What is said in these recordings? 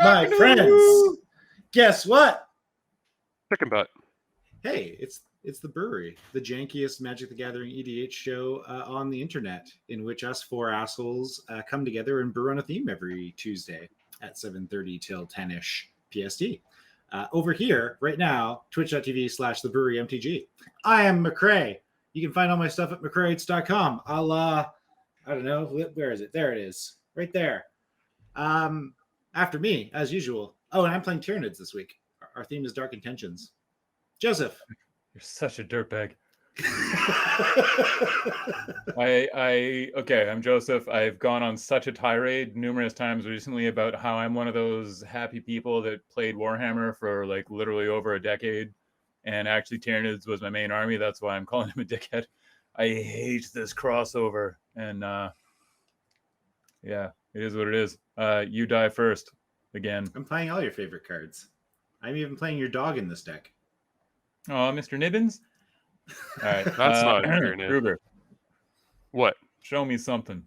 My friends, guess what? Chicken butt. Hey, it's the Brewery, the jankiest Magic the Gathering EDH show on the internet, in which us four assholes come together and brew on a theme every Tuesday at 7:30 till 10ish PST. Over here, right now, twitch.tv/the Brewery MTG. I am McCrae. You can find all my stuff at McCraeits.com. I don't know, where is it? There it is, right there. After me, as usual. Oh, and I'm playing Tyranids this week. Our theme is Dark Intentions. Joseph. You're such a dirtbag. Okay, I'm Joseph. I've gone on such a tirade numerous times recently about how I'm one of those happy people that played Warhammer for like literally over a decade, and actually Tyranids was my main army. That's why I'm calling him a dickhead. I hate this crossover, and yeah, it is what it is. You die first again. I'm playing all your favorite cards. I'm even playing your dog in this deck. Oh, Mr. Nibbins. All right, That's not fair, Nick. Kruger. What? Show me something.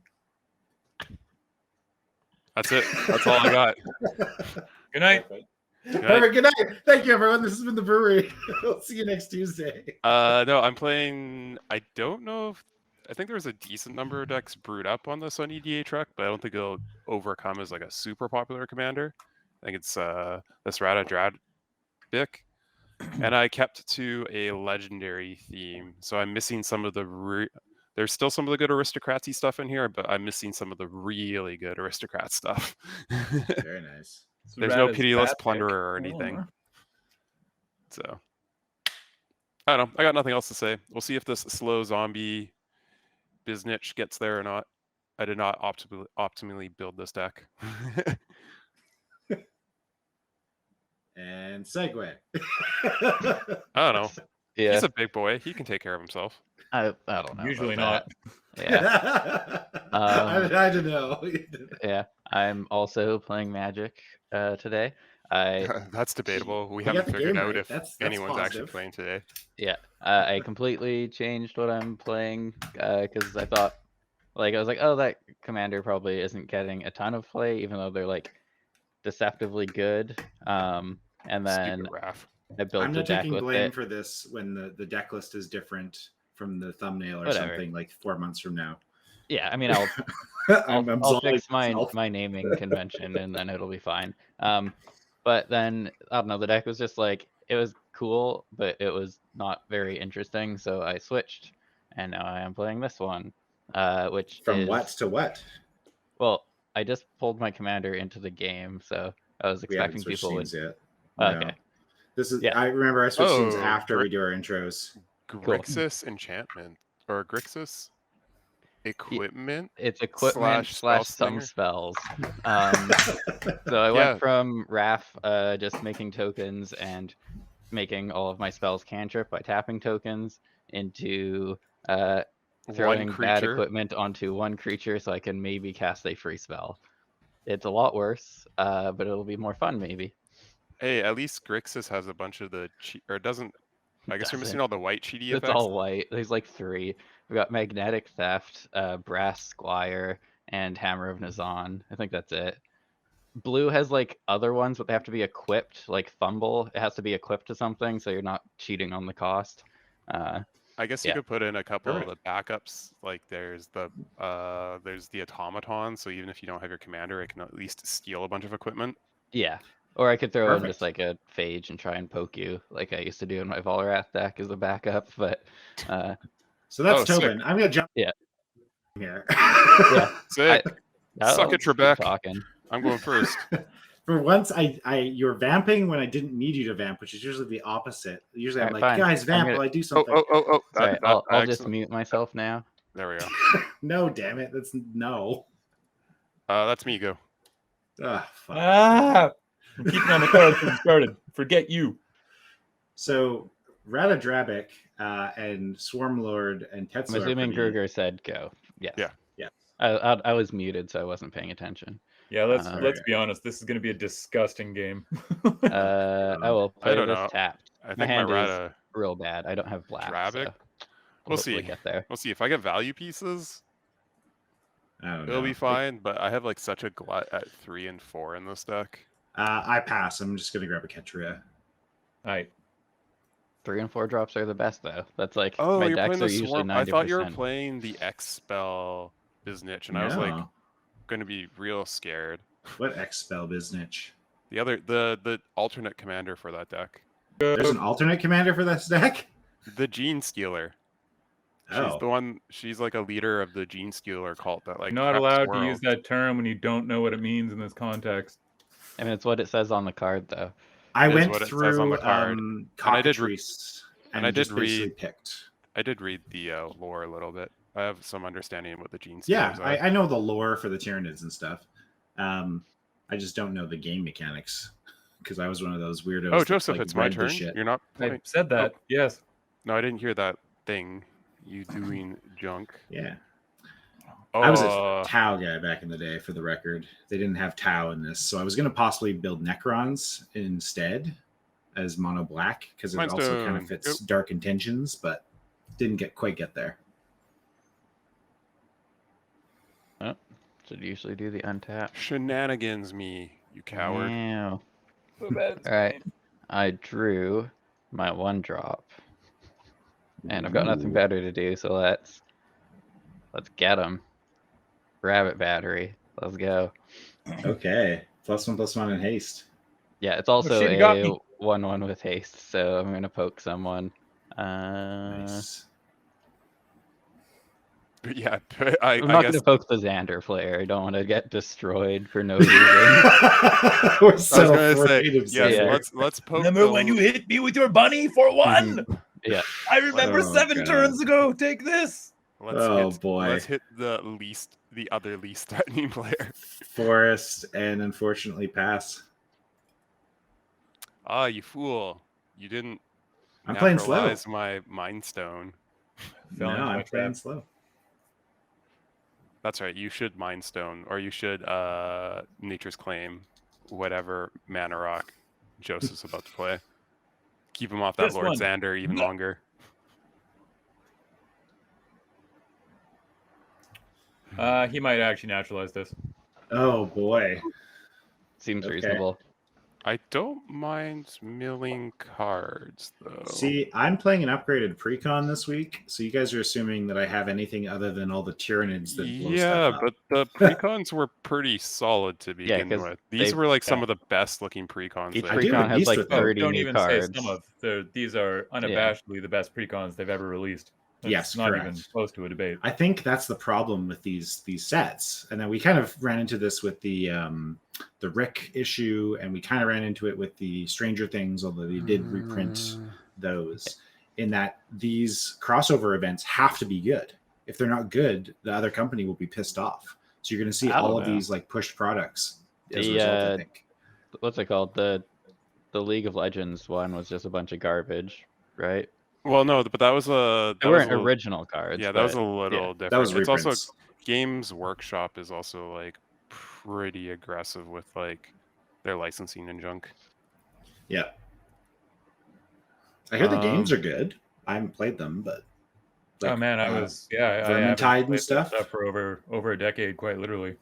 That's it. That's all I got. Good night. Perfect. Good night. Thank you, everyone. This has been the Brewery. We'll see you next Tuesday. No, I'm playing. I don't know if. I think there's a decent number of decks brewed up on this on EDH truck, but I don't think it'll overcome as like a super popular commander. I think it's this Ratadrabik, and I kept to a legendary theme, so I'm missing some of the. There's still some of the good aristocratsy stuff in here, but I'm missing some of the really good aristocrat stuff. Very nice. There's no pitiless plunderer or anything. So I don't know. I got nothing else to say. We'll see if this slow zombie biznitch gets there or not. I did not optimally build this deck. And segue. I don't know. Yeah, He's a big boy. He can take care of himself. I don't know. Usually about not. that. Yeah. I don't know. Yeah. I'm also playing Magic today. That's debatable. We You got haven't the figured game out right. if That's anyone's actually positive. playing today. Yeah. I completely changed what I'm playing because I thought, I was like, oh, that commander probably isn't getting a ton of play, even though they're like deceptively good. And then Stupid Raph. I built I'm a not deck taking with blame it. for this when the deck list is different from the thumbnail or Whatever. something like 4 months from now. Yeah, I mean, I'll I'm I'll absolving fix myself. my naming convention and then it'll be fine. But then I don't know, the deck was just like, it was cool, but it was not very interesting. So I switched, and now I am playing this one, which From is what to what? well, I just pulled my commander into the game, so I was We haven't expecting switched people would. teams yet. Okay. No. This is. Yeah. I remember I switched teams Oh, after we do our intros. Grixis enchantment or Grixis equipment. It's equipment spell / some slinger? spells. So I went from Raf just making tokens and making all of my spells cantrip by tapping tokens into throwing bad creature. equipment onto one creature so I can maybe cast a free spell. It's a lot worse, but it'll be more fun maybe. Hey, at least Grixis has a bunch of the or it doesn't. I guess you're missing all the white cheaty It's effects. all white. There's like 3. We got Magnetic Theft, Brass Squire, and Hammer of Nazan. I think that's it. Blue has like other ones, but they have to be equipped, like Fumble. It has to be equipped to something, so you're not cheating on the cost. I guess you yeah. could put in a couple Perfect. of the backups. Like there's the automaton, so even if you don't have your commander, it can at least steal a bunch of equipment. Yeah. Or I could throw in Perfect. just like a Phage and try and poke you, like I used to do in my Volrath deck as a backup. But So that's Oh, sick. Tobin. I'm gonna jump. Yeah. Here. yeah, Sick. Suck it, keep Trebek. talking. I'm going first. For once, you were vamping when I didn't need you to vamp, which is usually the opposite. Usually, I'm Alright, like, fine. guys, vamp gonna- while I do something. Sorry, I'll just mute myself now. There we go. No, damn it. That's no. That's me. Go. Ah, fuck. I'm keeping on the cards from started. Forget you. So Ratadrabik and Swarmlord and Tetsuo. I'm assuming Kruger said go. Yes. Yeah. Yeah. I was muted, so I wasn't paying attention. Yeah, let's Alright. be honest. This is going to be a disgusting game. I will play don't this know. tapped. I My think hand my is Rata. real bad. I don't have black. Drabik? So We'll hopefully see. Get there. We'll see if I get value pieces. I don't know. It'll be fine, but I have like such a glut at 3 and 4 in this deck. I pass. I'm just gonna grab a Ketria. Right. 3 and 4 drops are the best though. That's like Oh, my you're decks playing are the usually Swarm. 90%. I thought you were playing the X spell Biznitch, and I was like going to be real scared. What X spell Biznitch? The alternate commander for that deck, There's an alternate commander for this deck? the Gene Stealer. She's Oh. the one. She's like a leader of the Gene Stealer cult that like. You're not preps allowed to world. use that term when you don't know what it means in this context. I mean, it's what it says on the card though. I It is went what it says through on the card. Cockatrice and I did just basically read- picked. I did read the lore a little bit. I have some understanding of what the Gene Yeah, Stealers are. I know the lore for the Tyranids and stuff. I just don't know the game mechanics because I was one of those weirdos. Oh, that, Joseph, like, it's my read the turn. shit. You're not I playing. said that. Yes. No, I didn't hear that thing. You doing junk? Yeah. Oh, I was a Tau guy back in the day, for the record. They didn't have Tau in this, so I was going to possibly build Necrons instead as mono black because it Mine's also kind done. of fits Yep. Dark Intentions, but didn't quite get there. Should usually do the untap. shenanigans, me, you coward. Meow. So bad. All right. I drew my 1-drop, and I've got nothing Ooh. better to do, so let's get him. Rabbit battery. Let's go. Okay. +1/+1 in haste. Yeah, it's also shit, you got a me. 1/1 with haste, so I'm gonna poke someone. Nice. But yeah, I'm I not guess gonna poke the Xander player. I don't want to get destroyed for no reason. We're I was so gonna say afraid of yes. Yeah. Let's poke. Remember when you hit me with your bunny for one? Yeah. I remember Oh, 7 God. turns ago. Take this. Oh, boy. Let's hit the other least threatening player. Forest and unfortunately pass. Ah, you fool! You didn't I'm playing slow. naturalize my Mind Stone. No, Fell into my I'm playing trap. slow. That's right. You should Mind Stone, or you should Nature's Claim, whatever mana rock Joseph's about to play. Keep him off that This Lord one. Xander even longer. He might actually naturalize this. Oh boy. Seems Okay. reasonable. I don't mind milling cards though. See, I'm playing an upgraded precon this week, so you guys are assuming that I have anything other than all the Tyranids that blow yeah, stuff up. but the precons were pretty solid to Yeah, begin 'cause with. These they- were like some yeah. of the best looking precons. Each they I do precon at has least like with them. 30 Don't new even cards. say some of. These are unabashedly the best precons they've ever released. It's Yes, not correct. even close to a debate. I think that's the problem with these sets, and then we kind of ran into this with the Rick issue, and we kind of ran into it with the Stranger Things, although they did reprint those. In that these crossover events have to be good. If they're not good, the other company will be pissed off. So you're going to see I don't all of know. these like pushed products as a The, result. I think. What's it called? The League of Legends one was just a bunch of garbage, right? Well, no, but that was a. They that was weren't a little- original cards. Yeah, that was a but little different. That was It's also reprints. Games Workshop is also like pretty aggressive with like their licensing and junk. Yeah. I hear the games Um, are good. I haven't played them, but Oh man, I uh, was I haven't Vermintide and played that stuff? for over a decade, quite literally.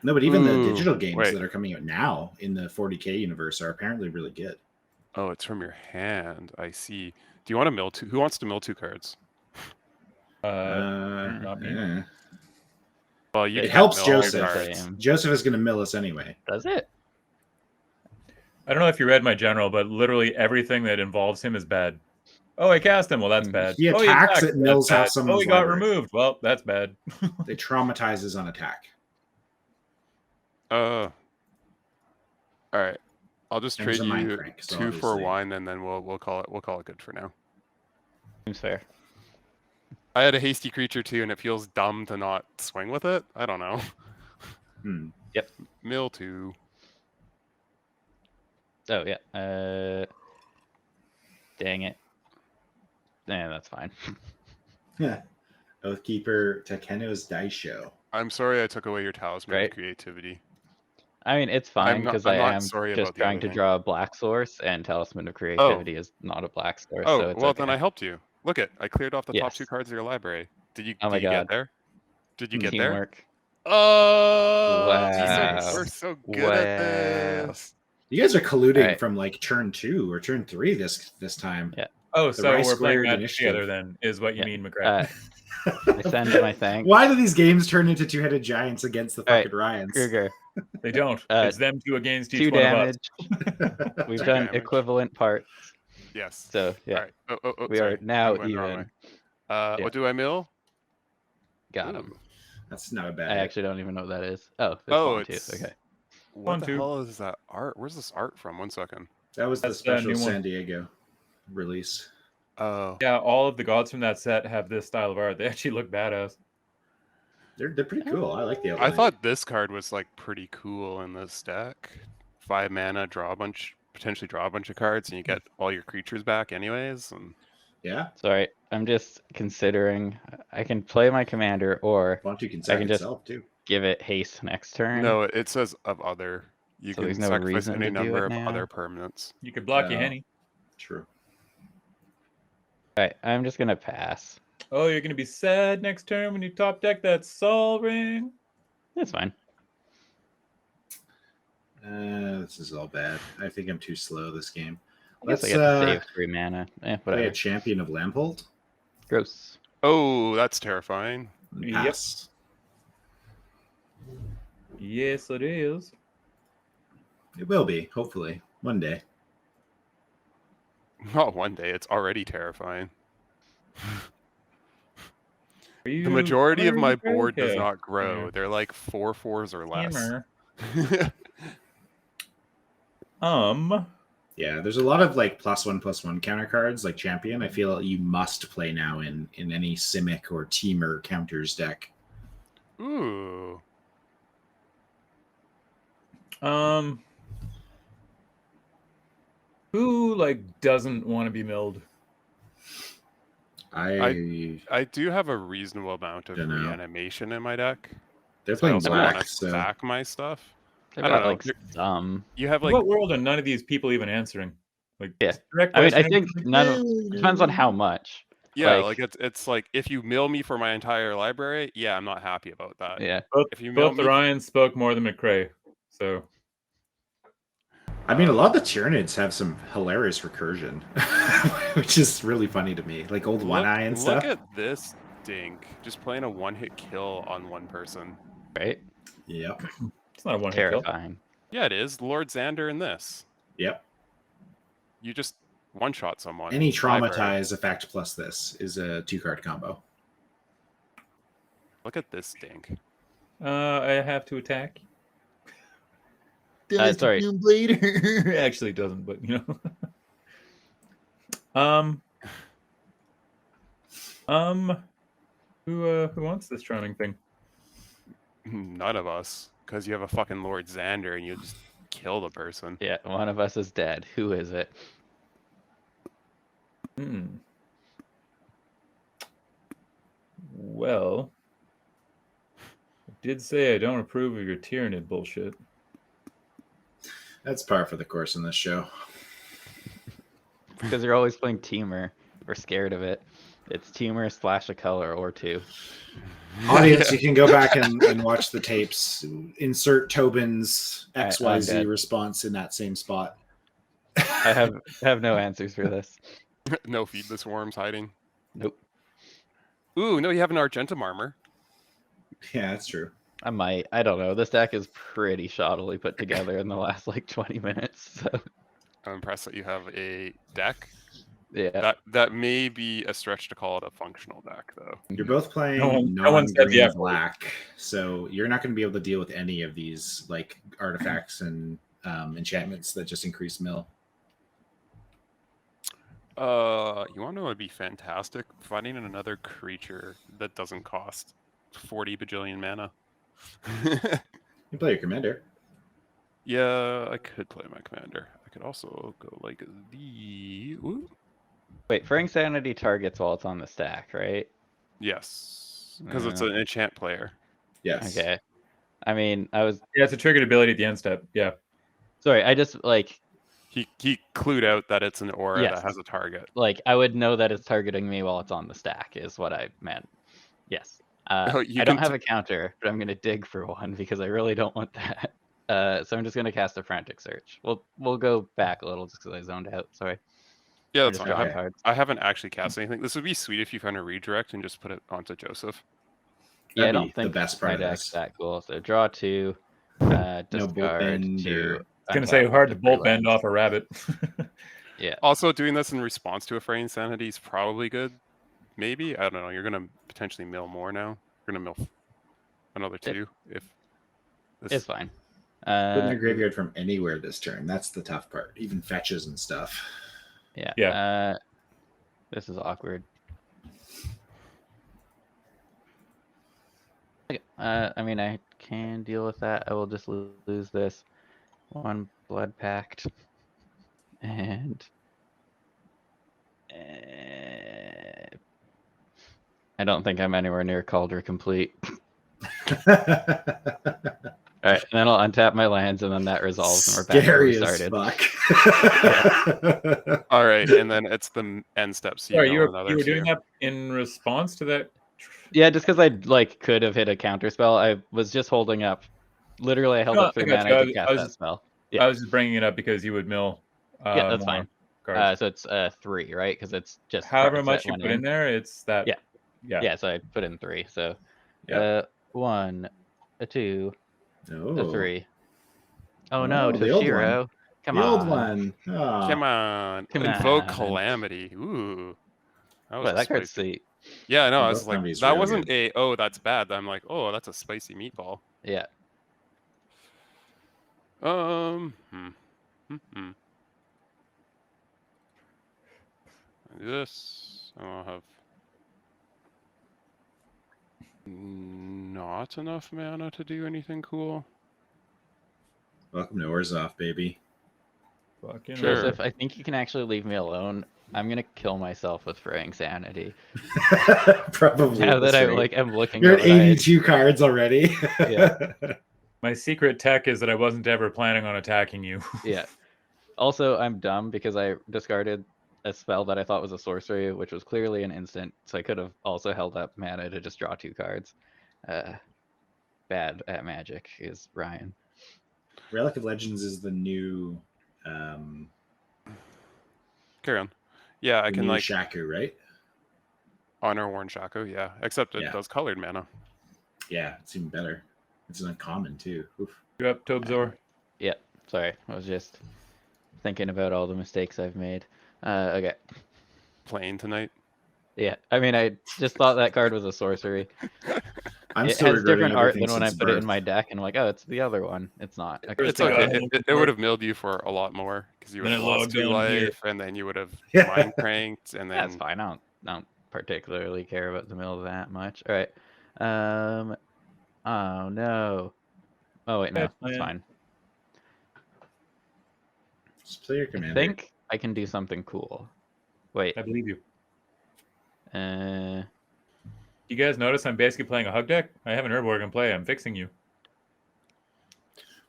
No, but even the Ooh, digital games wait. that are coming out now in the 40K universe are apparently really good. Oh, it's from your hand. I see. Do you want to mill two? Who wants to mill 2 cards? Not me. eh. Well, you It can't helps mill all your Joseph. cards. Joseph is going to mill us anyway. Does it? I don't know if you read my general, but literally everything that involves him is bad. Oh, I cast him. Well, that's bad. He Oh, attacks, attacked. it mills That's half bad. someone's Oh, he got library. removed. Well, that's bad. They traumatizes on attack. All right. I'll just And he's trade a mind you crank, so 2 for obviously- 1, and then we'll call it good for now. Seems fair. I had a hasty creature too, and it feels dumb to not swing with it. I don't know. Hmm. Mill 2. Oh yeah. Dang it. Yeah, that's fine. Oathkeeper Takenu's Dice Show. I'm sorry I took away your talisman Right. of creativity. I mean, it's fine I'm not- because I'm I not am sorry just about the trying other to thing. draw a black source, and Talisman of Creativity is not a black source. Oh, so it's well okay. then I helped you. Look it, I cleared off the top Yes. 2 cards of your library. Did you Oh my get God. there? Did you get there? Teamwork. Oh, Wow. we're so good at Wow. this. You guys are colluding Alright. from like turn 2 or turn 3 this time. Yeah. Oh, The so Rice we're playing Squared Magic initiative. together then, is what you Yeah. mean, McRae. I send my thanks. Why do these games turn into two-headed giants against the All right, fucking Ryans? Kruger, They don't. It's them two against each 2 one of us. damage. We've 2 done damage. equivalent parts, Yes. so yeah, All right. Oh, we sorry. are now I'm going the wrong even. way. Yeah. What do I mill? Got Ooh. him. That's not a bad. I hit. actually don't even know what that is. Oh, it's Oh, Spawn too. it's Okay. What One, the two. hell is that art? Where's this art from? 1 second. That was the That's the special new one. San Diego release. Oh, Yeah, all of the gods from that set have this style of art. They actually look badass. They're pretty cool. I like the I outline. thought this card was like pretty cool in this deck. 5 mana, potentially draw a bunch of cards, and you get all your creatures back anyways. And Yeah. Sorry, I'm just considering. I can play my commander, or Fontu can sack can just- itself too. give it haste next turn. no, it says of other. You So can there's no sacrifice reason any to do number it of now? other permanents. You could block your Oh. Henny. True. All right, I'm just gonna pass. Oh, you're gonna be sad next turn when you top deck that Sol Ring. That's fine. This is all bad. I think I'm too slow this game. I guess I Let's get to save 3 mana. play Whatever. a Champion of Lampold. Gross. Oh, that's terrifying. And Yep. pass. Yes, it is. It will be, hopefully, one day. Not one day. It's already terrifying. Are you The majority of my okay? board does Okay. not grow. Yeah. They're like 4/4s or less. Hammer. Yeah, there's a lot of like +1/+1 counter cards like Champion. I feel you must play now in any Simic or Teamer counters deck. Ooh. Who like doesn't want to be milled? I do have a reasonable amount of Dunno. reanimation in my deck. They're So I playing also black, want to so stack my stuff. I've I don't got know. like some. You have like What world are none of these people even answering? Like, Yeah. direct I mean, I question, think like, none of depends on how much. yeah, like- like it's like if you mill me for my entire library, yeah, I'm not happy about that. Yeah. If you mill Both the me, Ryans spoke more than McRae, so I mean, a lot of the Tyranids have some hilarious recursion, which is really funny to me, like old One Eye and stuff. Look at this dink, just playing a 1-hit kill on one person. Right. Yep, it's not a one-hit kill. Terrifying. Yeah, it is. Lord Xander in this. yep. You just one-shot someone. Any Library. traumatize effect plus this is a 2-card combo. Look at this dink. I have to attack. Sorry. Actually, it doesn't, but you know. Who wants this drowning thing? None of us, because you have a fucking Lord Xander and you just kill the person. Yeah, one of us is dead. Who is it? Well, I did say I don't approve of your Tyranid bullshit. That's par for the course in this show. Because you're always playing Teamer. We're scared of it. It's Teamer / a color or 2. Audience, you can go back and watch the tapes. Insert Tobin's I'm XYZ dead. response in that same spot. I have no answers for this. No feed the swarms hiding. Nope. Ooh, no, you have an Argentum armor. Yeah, that's true. I might. I don't know. This deck is pretty shoddily put together in the last like 20 minutes. So I'm impressed that you have a deck. yeah. That may be a stretch to call it a functional deck, though. You're both playing No one said the non-green F word. black, so you're not going to be able to deal with any of these like artifacts and enchantments that just increase mill. You want to know what would be fantastic? Finding another creature that doesn't cost 40 bajillion mana. You play your commander. Yeah, I could play my commander. I could also go like the. Ooh. Wait, for insanity targets while it's on the stack, right? Yes, because it's an enchant player. Yes. Okay. I mean, I was Yeah, it's a triggered ability at the end step. Yeah. sorry. I just like He clued out that it's an aura Yes. that has a target. I would know that it's targeting me while it's on the stack is what I meant. Yes. Oh, you I don't can have a counter, but I'm gonna dig for one because I really don't want that. So I'm just gonna cast a frantic search. We'll go back a little just because I zoned out. Sorry. Yeah, I that's just fine. draw Okay. cards. I haven't actually cast anything. This would be sweet if you found a redirect and just put it onto Joseph. Yeah, I That'd don't be the think best part my of deck's this. that cool. So draw 2, No bolt discard bend 2. or I was gonna say untap hard up to to 3 bolt bend lands. off a rabbit. Yeah. Also, doing this in response to a Fraying Insanity is probably good. Maybe. I don't know. You're going to potentially mill more now. You're going to mill another 2 if this... It's fine. putting their graveyard from anywhere this turn. That's the tough part. Even fetches and stuff. Yeah. Yeah. This is awkward. Okay. I mean, I can deal with that. I will just lose this 1 blood pact. And I don't think I'm anywhere near Calder complete. All right, and then I'll untap my lands, and then that resolves, and we're back where we Scary as started. fuck. All right, and then it's the end step. So Sorry, you were another doing 2. that in response to that. Yeah, just because I could have hit a counter spell. I was just holding up. Literally, I held No, up 3 I got mana you. to I cast was that just- spell. Yeah. I was just bringing it up because you would mill. Yeah, that's more fine. cards. So it's 3, right? Because it's just However cards much that you went put in there, it's that. Yeah. Yeah. Yeah, so I put in 3. So Yeah. 1, a 2, a 3. Oh Oh, no, the old one. Toshiro. Come the on. old one. Oh. Come on. Come Invoke on. Calamity. Ooh. That was Well, a that card's spicy... sweet. Yeah, no, I was Invoke like, Calamity's that real wasn't good. that's bad. I'm like, oh, that's a spicy meatball. Yeah. This I'll have not enough mana to do anything cool. Welcome to Orzhov, baby. Fucking Sure. Joseph, I think you can actually leave me alone. I'm gonna kill myself with Fraying Sanity. Probably. Now at this that rate. I'm looking You're at at what I had- 82 cards already. Yeah. My secret tech is that I wasn't ever planning on attacking you. Yeah. Also, I'm dumb because I discarded a spell that I thought was a sorcery, which was clearly an instant. So I could have also held up mana to just draw 2 cards. Bad at Magic is Ryan. Relic of Legends is the new Carry on. Yeah, I the can new like Shaku, right? honor Worn Shaco, yeah. Except it Yeah. does colored mana. Yeah, it's even better. It's an uncommon too. Oof. You up, Tobzor? Yeah, sorry. I was just thinking about all the mistakes I've made. Okay. Playing tonight. Yeah, I mean, I just thought that card was a sorcery. I'm It still has regretting different art everything than when I since put it in birth. my deck, and I'm like, oh, it's the other one. It's not. Okay, It's like okay. a- It would have milled you for a lot more because you would Then have it lost logged 2 on here. life, and then you would have Yeah. mind cranked, and then That's fine. I don't particularly care about the mill that much. All right. Oh no. Oh wait, no, Bad it's plan. fine. Just play your I commander. think I can do something cool. Wait. I believe you. Uh. You guys notice I'm basically playing a hug deck? I have an Urborg in play. I'm fixing you.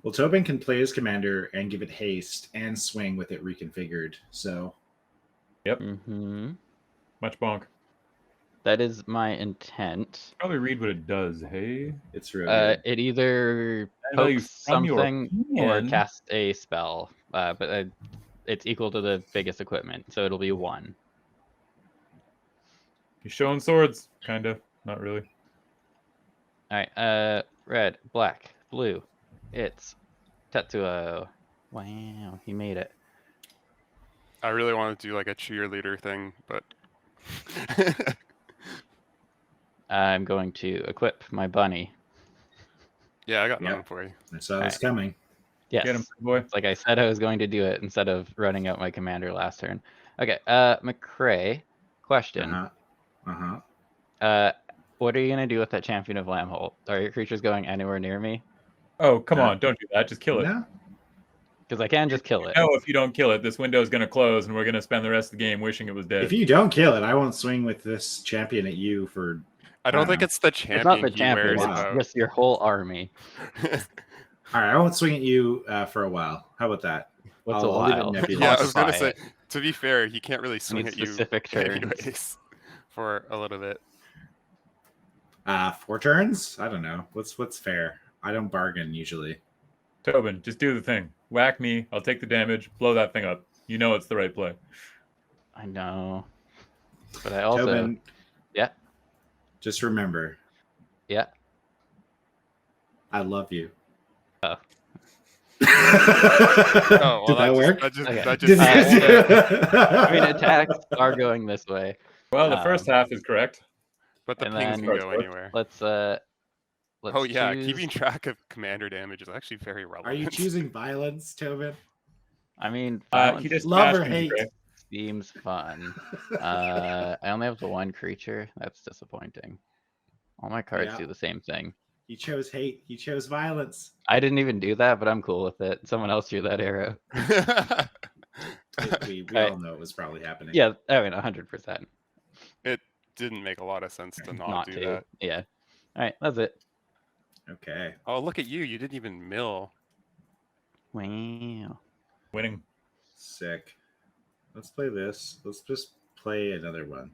Well, Tobin can play his commander and give it haste and swing with it reconfigured. So Mm-hmm. Much bonk. That is my intent. Probably read what it does, hey? it's real good. It either I value pokes from your something or opinion. casts a spell, but it's equal to the biggest equipment, so it'll be 1. He's showing swords, kind of. Not really. All right. Red, black, blue. It's Tetsuo. Wow, he made it. I really want to do like a cheerleader thing, but I'm going to equip my bunny. yeah, I got Yep. nothing for you. I saw this coming. Yes, Get him, boy. like I said, I was going to do it instead of running out my commander last turn. Okay. McCrae, question. What are you gonna do with that Champion of Lambholt? Are your creatures going anywhere near me? Oh, come on. Don't do that. Just kill it. No? Because I can just kill it. No, if you don't kill it, this window is going to close and we're going to spend the rest of the game wishing it was dead. If you don't kill it, I won't swing with this champion at you for. I don't think know. it's the It's champion. not the he champion. wears Wow. It's out. just your whole army. All right, I won't swing at you for a while. How about that? What's I'll a leave it while? nebulous. Yeah, I was gonna Classify say. it. To be fair, he can't really swing need at you specific turns. anyways for a little bit. 4 turns? I don't know. What's fair? I don't bargain usually. Tobin, just do the thing. Whack me. I'll take the damage. Blow that thing up. You know it's the right play. I know. But I also... Tobin, Yeah. just remember, Yeah. I love you. Oh. Oh, well, Did that work? Okay. That Did just I mean, attacks are going this way. Well, the first half is correct. but the and pings then- can go anywhere. Let's Oh yeah, choose... keeping track of commander damage is actually very relevant. Are you choosing violence, Tobin? I mean, He violence just Love or smashed me, hate? Gray. seems fun. I only have the one creature. That's disappointing. All my cards Yeah. do the same thing. You chose hate. You chose violence. I didn't even do that, but I'm cool with it. Someone else drew that arrow. We Right. all know it was probably happening. Yeah, I mean, 100%. It didn't make a lot of sense to not do to. that. Yeah. All right, that's it. Okay. Oh, look at you! You didn't even mill. Wow. Winning. Sick. Let's play this. Let's just play another one.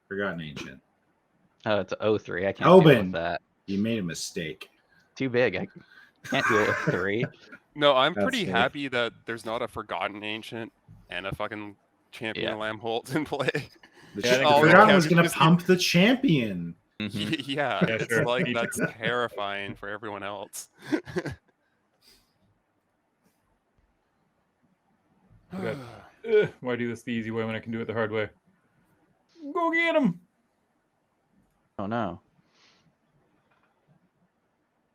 Forgotten Ancient. Oh, it's 0-3. I can't deal Tobin. with that. You made a mistake. Too big. I can't deal with 3. No, I'm That's pretty safe. happy that there's not a Forgotten Ancient and a fucking Champion Yeah. of Lamholt in play. The Yeah, I think Oh, the Forgotten was okay, going to just- pump the champion. Mhm. Yeah, Yeah, it's sure. like Me too. that's terrifying for everyone else. Okay. Why do this the easy way when I can do it the hard way? Go get him. Oh, no.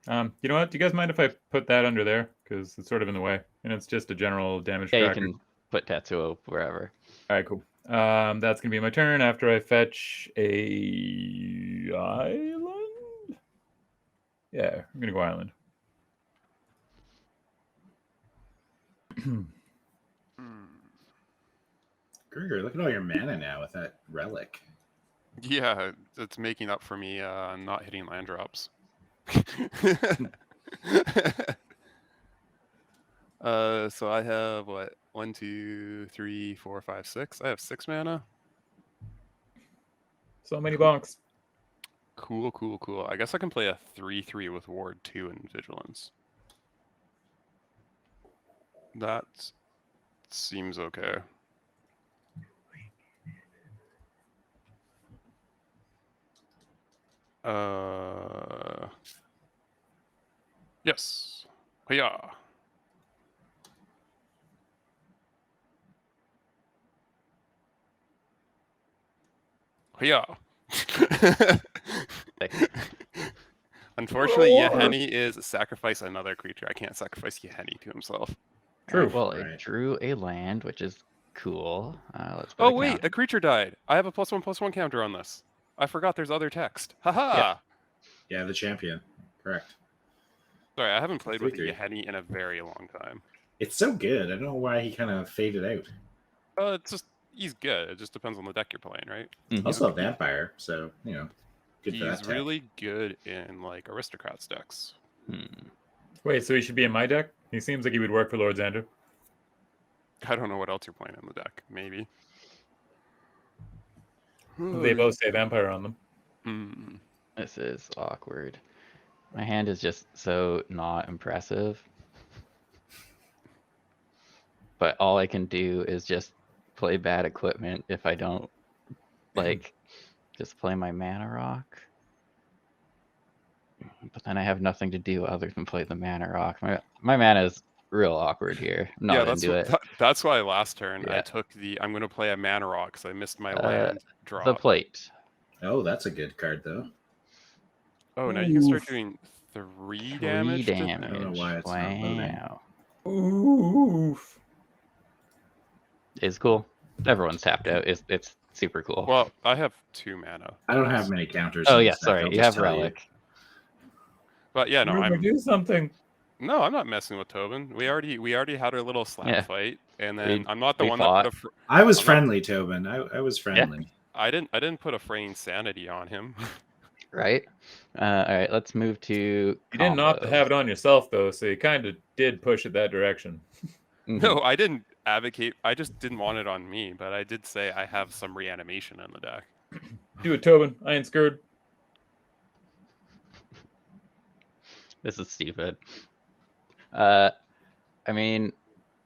You know what? Do you guys mind if I put that under there? Because it's sort of in the way, and it's just a general damage Yeah, you tracker. can put Tetsuo wherever. All right, cool. That's gonna be my turn after I fetch a island. Yeah, I'm gonna go island. Gregor, look at all your mana now with that relic. Yeah, it's making up for me not hitting land drops. So I have what? 1, 2, 3, 4, 5, 6. I have 6 mana. So many bonks. Cool, cool, cool. I guess I can play a 3/3 with Ward 2 and Vigilance. That seems okay. Yes. Yeah. Yeah. Unfortunately, Yeheni is sacrifice another creature. I can't sacrifice Yeheni to himself. True. Well, Right. it drew a land, which is cool. Let's put Oh a wait, counter. a creature died. I have a +1/+1 counter on this. I forgot there's other text. Haha. Yeah. Yeah, the champion. Correct. Sorry, I haven't played with 3/3. Yeheni in a very long time. It's so good. I don't know why he kind of faded out. It's just he's good. It just depends on the deck you're playing, right? Mhm. Also a vampire, so you know, good for that. He's tech. really good in like aristocrats decks. Hmm. Wait, so he should be in my deck? He seems like he would work for Lord Xander. I don't know what else you're playing in the deck. Maybe. They both say vampire on them. Hmm. This is awkward. My hand is just so not impressive. But all I can do is just play bad equipment if I don't, like, just play my mana rock. But then I have nothing to do other than play the mana rock. My mana is real awkward here. I'm not Yeah, into it. that's why last turn I Yeah. took the I'm gonna play a mana rock because I missed my land drop. The plate. Oh, that's a good card though. Oh, now you can start Oof. doing 3 3 damage. to damage. I don't know why it's not loading. Wow. Oof. It's cool. Everyone's tapped out. It's super cool. Well, I have 2 mana. I don't have many counters. oh in yeah, this deck, sorry. I'll You just have tell relic. But yeah, no, Rumor, I'm do something. not messing with Tobin. We already had our little slap Yeah. fight, and then We- I'm not the we one fought. that put a. I was I'm not- friendly, Tobin. I was friendly. I didn't put a fraying sanity on him. Right? All right, let's move to. You didn't opt to combos. have it on yourself, though, so you kind of did push it that direction. Mhm. No, I didn't advocate. I just didn't want it on me, but I did say I have some reanimation in the deck. Do it, Tobin. I ain't scared. This is stupid. I mean,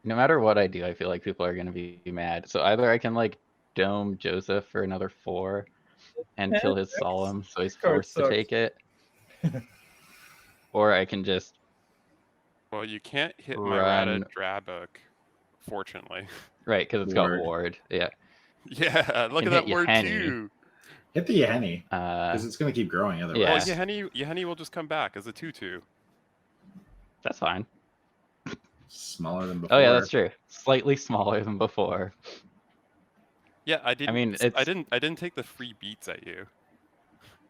no matter what I do, I feel like people are gonna be mad. So either I can like dome Joseph for another 4 and kill his solemn, so he's card forced to sucks. take it. Or I can just Well, you can't hit my run Ratadrabik, fortunately. right because it's got Ward. ward. Yeah. Yeah, look Can at that hit word Yahenni. too. Hit the Yahenni, Uh, because it's going to keep growing otherwise. Yeah. Well, Yahenni will just come back as a 2/2. that's fine. Smaller than before. Oh yeah, that's true. Slightly smaller than before. Yeah, I didn't. mean, I it's- didn't take the free beats at you.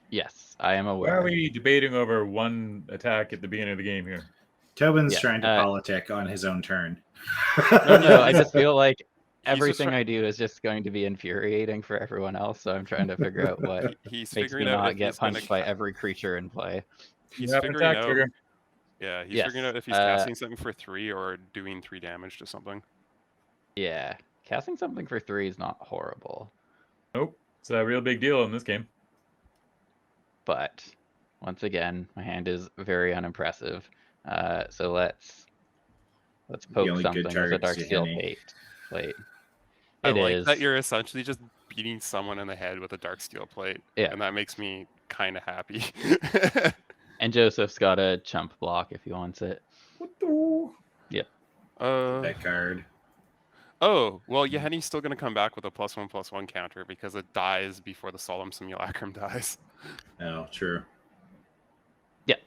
Yes, I am Why aware. are we debating over one attack at the beginning of the game here? Tobin's Yeah, trying to politic on his own turn. No, I just feel like just everything try- I do is just going to be infuriating for everyone else. So I'm trying to figure out what He's makes me figuring out not if get he's gonna punched by every creature in play. He's You have an figuring attack out. trigger. Yeah, he's Yes, figuring out if he's casting something for 3 or doing 3 damage to something. Yeah, casting something for 3 is not horrible, Nope. It's a real big deal in this game. but once again, my hand is very unimpressive. So let's poke only good something with a target dark is steel Yahenni. plate. I It like is. that you're essentially just beating someone in the head with a dark steel plate. Yeah. And that makes me kind of happy. And Joseph's got a chump block if he wants it. What the? That card. Oh, well, Yahenni's still going to come back with a +1/+1 counter because it dies before the Solemn Simulacrum dies. Oh, true.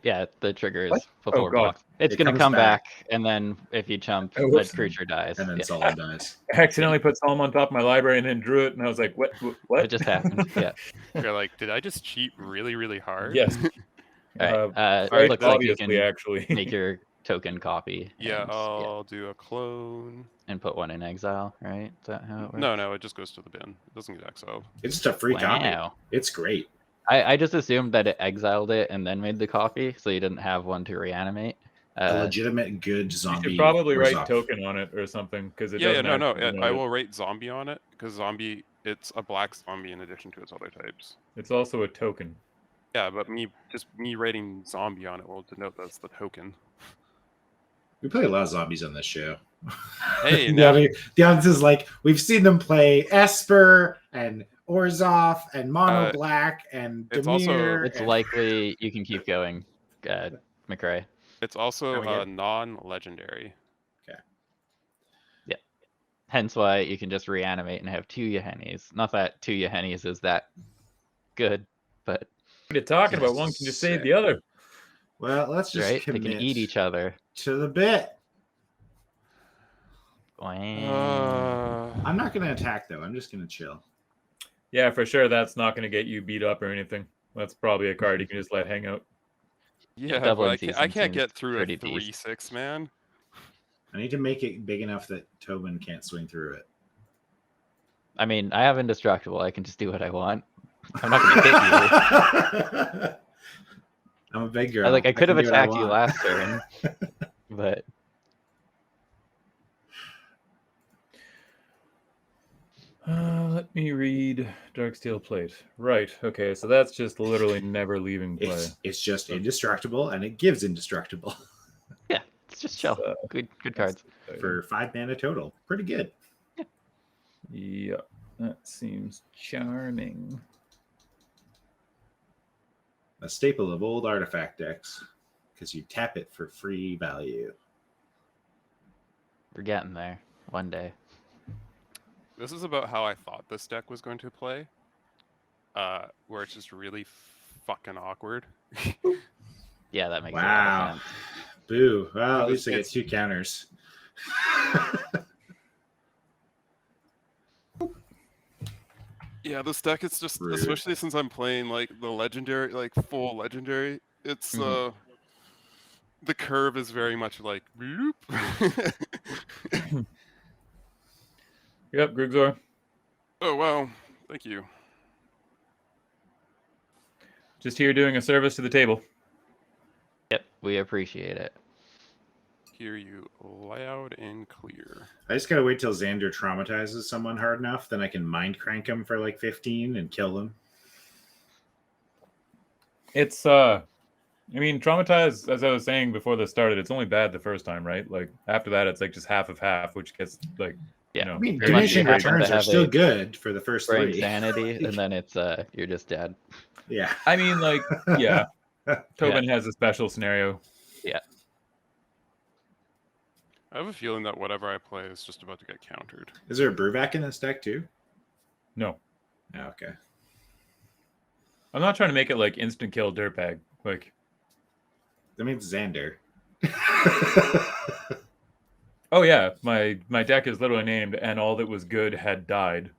Yeah, the trigger is What? before Oh, God. blocks. It's It gonna comes come back. back, and then if you chump, Oh, the whoops. creature dies. And then Yeah, Solid dies. I accidentally put Solomon on top of my library and then drew it, and I was like, what? What? it just happened. Yeah. You're like, did I just cheat really, really hard? Yes. All right. Quite It looks like you obviously, can actually. make your token copy. Yeah, and, I'll do a clone. and put one in exile. Right? Is that how it works? No, it just goes to the bin. It doesn't get exiled. It's just a free copy. Wow. It's great. I just assumed that it exiled it and then made the copy, so you didn't have one to reanimate. A legitimate good You zombie. should probably write Orzhov. token on it or something, because it Yeah, doesn't. no. actually I know will rate zombie on it because zombie, it's a black zombie in addition to its other types. It's also a token. Yeah, but me writing zombie on it will denote that's the token. We play a lot of zombies on this show. Hey, the, now- the audience is like, we've seen them play Esper and Orzhov and Mono Black and it's also- Demir. It's and- likely you can keep going, McRae. It's also There we go. non-legendary. Hence why you can just reanimate and have 2 Yahennis. Not that 2 Yahennis is that good, but What are you talking about? One can just save the other. Well, let's just right, they commit can eat each other. to the bit. Wow. I'm not going to attack, though. I'm just going to chill. Yeah, for sure. That's not going to get you beat up or anything. That's probably a card you can just let hang out. Yeah, Double but I season can't seems get through a pretty decent. 3/6, man. I need to make it big enough that Tobin can't swing through it. I mean, I have indestructible. I can just do what I want. I'm not going to hit you. I'm a big girl. I could have can do what I attacked you want. last turn, but Let me read Darksteel Plate. Right. Okay. So that's just literally never leaving play. It's just indestructible, and it gives indestructible yeah, it's just chill. So, Good cards. for 5 mana total. Pretty good. Yeah, that seems charming. A staple of old artifact decks, because you tap it for free value. We're getting there one day. This is about how I thought this deck was going to play, where it's just really fucking awkward. Yeah, that makes a lot Wow. of sense. Boo. Well, at least I get It's- 2 counters. Yeah, this deck, it's just, Rude. especially since I'm playing like the legendary, like full legendary, it's Mhm. the curve is very much like bloop. Yep, Grigzor. Oh wow, thank you. Just here doing a service to the table. Yep, we appreciate it. Hear you loud and clear. I just gotta wait till Xander traumatizes someone hard enough, then I can mind crank him for like 15 and kill them. It's I mean, traumatized, as I was saying before this started, it's only bad the first time, right? Like after that, it's like just half of half, which gets like, Yeah. you know, I mean, Unless you diminishing happen to returns are have still a good for the first break 3. sanity, and then it's you're just dead. Yeah. I mean, like, yeah, Tobin has a special scenario. I have a feeling that whatever I play is just about to get countered. Is there a brewback in this deck too? No, Oh, okay. I'm not trying to make it like instant kill dirtbag. Like, That means Xander. oh yeah, my deck is literally named, and all that was good had died.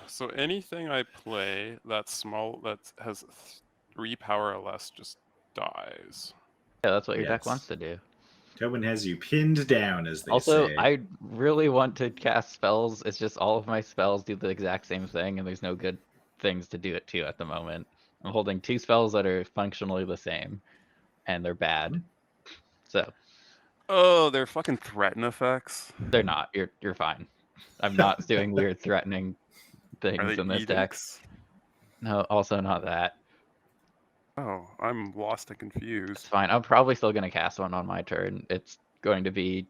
So anything I play that's small, that has 3 power or less, just dies. Yeah, that's what your deck Yes. wants to do. Tobin has you pinned down, as they Also, say. I really want to cast spells. It's just all of my spells do the exact same thing, and there's no good things to do it to at the moment. I'm holding 2 spells that are functionally the same, and they're bad. So Oh, they're fucking threaten effects. they're not. You're fine. I'm not doing weird threatening Are things they in this deck. edicts? No, also not that. Oh, I'm lost and It's confused. fine. I'm probably still gonna cast one on my turn. It's going to be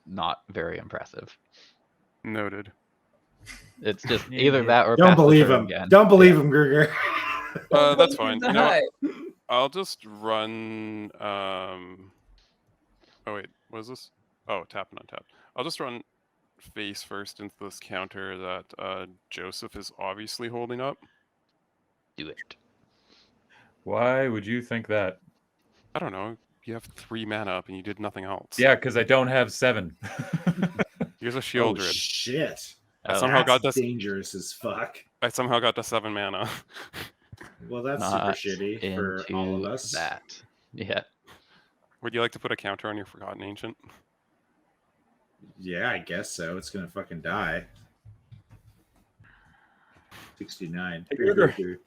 not very impressive. Noted. It's just either Yeah. that or Don't pass the believe turn him. again. Don't believe him, Gruger. That's fine. You know what? I'll just run. Oh wait, what is this? Oh, tap and untap. I'll just run face first into this counter that Joseph is obviously holding up. Do it. Why would you think that? I don't know. You have 3 mana up and you did nothing else. Yeah, because I don't have 7. Here's a Oh, Shieldred. shit. I Oh, somehow That's got this. dangerous as fuck. I somehow got to 7 mana. Well, that's Not super shitty for all of into us. that. Yeah. Would you like to put a counter on your Forgotten Ancient? Yeah, I guess so. It's gonna fucking die. 69. Hey, Gruger. Gruger.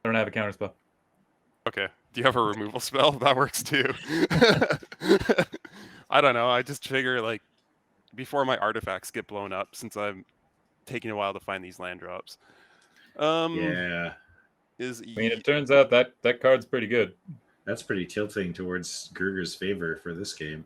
I don't have a counter spell. Okay. Do you have a removal spell? That works too. I don't know. I just figure like before my artifacts get blown up, since I'm taking a while to find these land drops. Yeah, Is I mean, it turns out that that card's pretty good. that's pretty tilting towards Gruger's favor for this game.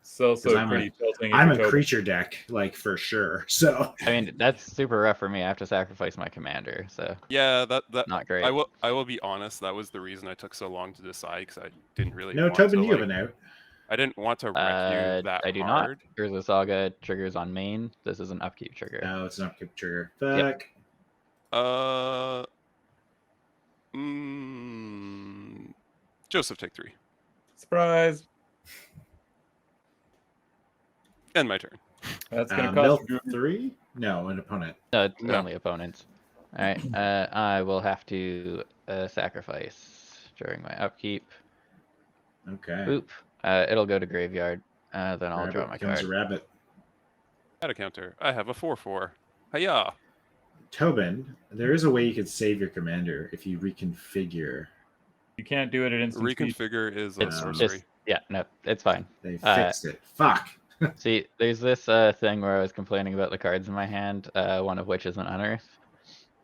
It's also I'm pretty tilting. if I'm you're a Tobin. creature deck, like for sure. So I mean, that's super rough for me. I have to sacrifice my commander, so yeah, that not great. I will be honest. That was the reason I took so long to decide, because I didn't really no, want Tobin, to you have like. an out. I didn't want to wreck you that I do hard. not. Urza Saga triggers on main. This is an upkeep trigger. No, it's an upkeep trigger. Yep. Fuck. Joseph, take 3. Surprise! End my turn. That's gonna Mill cost you. 3? No, an opponent. No, it's No. only opponents. All right. I will have to sacrifice during my upkeep. Okay. Oop. It'll go to graveyard. Then I'll draw Rabbit my becomes card. a rabbit. Add a counter. I have a 4/4. Hiya! Tobin, there is a way you could save your commander if you reconfigure. You can't do it at instant speed. Reconfigure is a It's sorcery. just yeah, no, it's fine. They fixed it. Fuck. See, there's this thing where I was complaining about the cards in my hand, one of which is an unearth.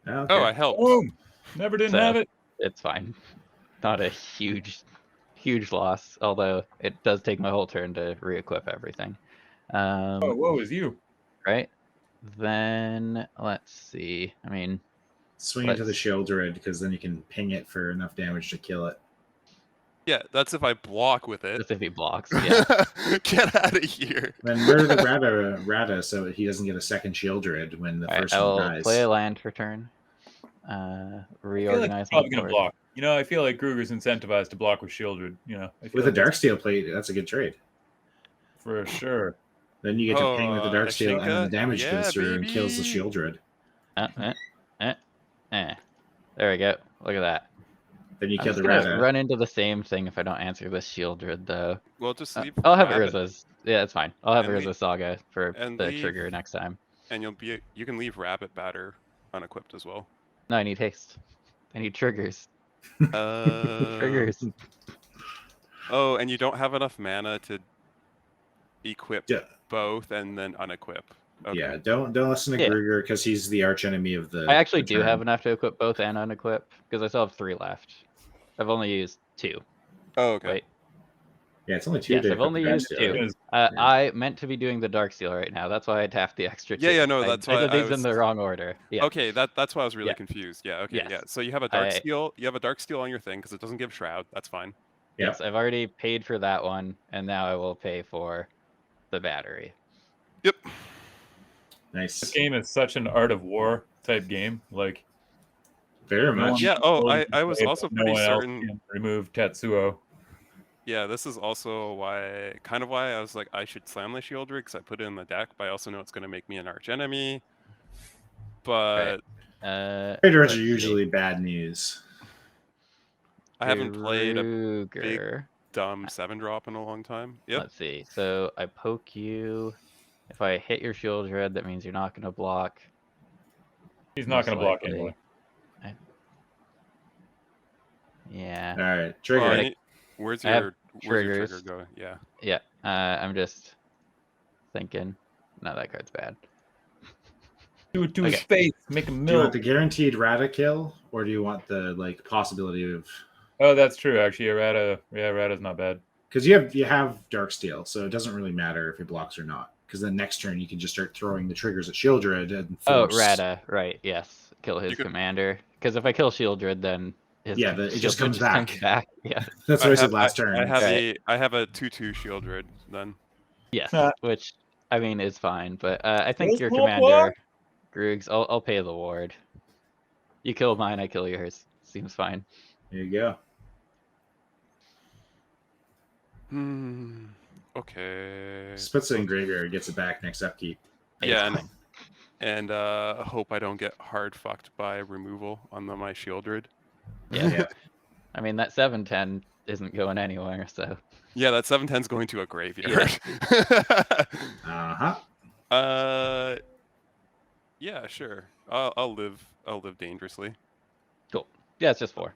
Okay. Oh, I helped. Boom! Never didn't So- have it. It's fine. Not a huge loss, although it does take my whole turn to re-equip everything. Oh, whoa, is you? Right? Then let's see. I mean, Swing into the let's- Shieldred because then you can ping it for enough damage to kill it. Yeah, that's if I block with it. just if he blocks, yeah. Get out of here. Then murder the Rata so that he doesn't get a second Shieldred when the All right, first I one will dies. play a land for turn. I feel like Reorganize he's probably my gonna board. block. You know, I feel like Gruger's incentivized to block with Shieldred. You know, I feel With a like that's Darksteel plate, that's a good trade. for sure. Then you get to ping with the Darksteel, and then the Ashinka? damage Yeah, goes through and kills the baby. Shieldred. There we go. Look at that. Then you I'm kill just the gonna Rata. run into the same thing if I don't answer this Shieldred, though. Well, just leave. I'll have Rabbit, Urza's. Yeah, it's fine. I'll have And Urza Saga for and the leave- trigger next time. and you can leave Rabbit Batter unequipped as well. No, I need haste. I need triggers. Uh, Triggers. Oh, and you don't have enough mana to equip Yeah. both and then unequip. Okay. Yeah, don't listen to Yeah. Gruger because he's the arch enemy of the. I actually the do term. have enough to equip both and unequip because I still have 3 left. I've only used 2. Oh, okay. Wait. Yeah, it's only 2 Yes, to I've equip only the used Darksteel, 2. right? Yeah. Yeah. I meant to be doing the Darksteel right now. That's why I tapped the extra 2. Yeah, no, that's I why did I these in was- the wrong order. Yeah. Okay, that's why I was really Yeah. confused. Yeah, okay, yeah. Yes. So you have a dark steel. You have a dark steel on your thing because it doesn't give shroud. That's fine. Yep. Yes, I've already paid for that one, and now I will pay for the battery. Yep. Nice. This game is such an art of war type game. Like, Very no much. one Yeah, can oh, fully I was play, also but no pretty one else certain- can remove Tetsuo. Yeah, this is also why I was like I should slam the shield rig because I put it in the deck, but I also know it's going to make me an arch enemy. But Traders let's are see. usually bad news. I haven't played a Gruger. dumb 7-drop in a long time. Yep. Let's see. So I poke you. If I hit your shield red, that means you're not going to block. He's not Most going to block likely. anyway. Yeah. All right, Oh, trigger. I Gotta- need- where's I have your trigger triggers. go? Yeah. Yeah. I'm just thinking. No, that card's bad. Do it to his Okay. face. Make him Do you want milk. the guaranteed Rata kill, or do you want the possibility of? Oh, that's true. Actually, Rata's not bad. Because you have Darksteel, so it doesn't really matter if it blocks or not. Because then next turn you can just start throwing the triggers at Shieldred and Oh, force. Rata. Right. Yes. Kill his could- commander. Because if I kill Shieldred, then his Yeah, it just Shieldred comes back. Yeah. That's what I said last turn. I have Right. I have a 2/2 shield rid then. Yes. Ah. Which I mean is fine, but I think Yes, your what? commander, Groogs, I'll pay the ward. You kill mine, I kill yours. Seems fine. There you go. Okay. Splits it in graveyard, gets it back next upkeep. Yeah, It's and, fine. and hope I don't get hard fucked by removal on my shield rid. Yeah. Yeah. I mean that 7/10 isn't going anywhere, so Yeah, that 7/10's going to a graveyard. Uh-huh. Yeah, sure. I'll live dangerously. cool. Yeah, it's just 4.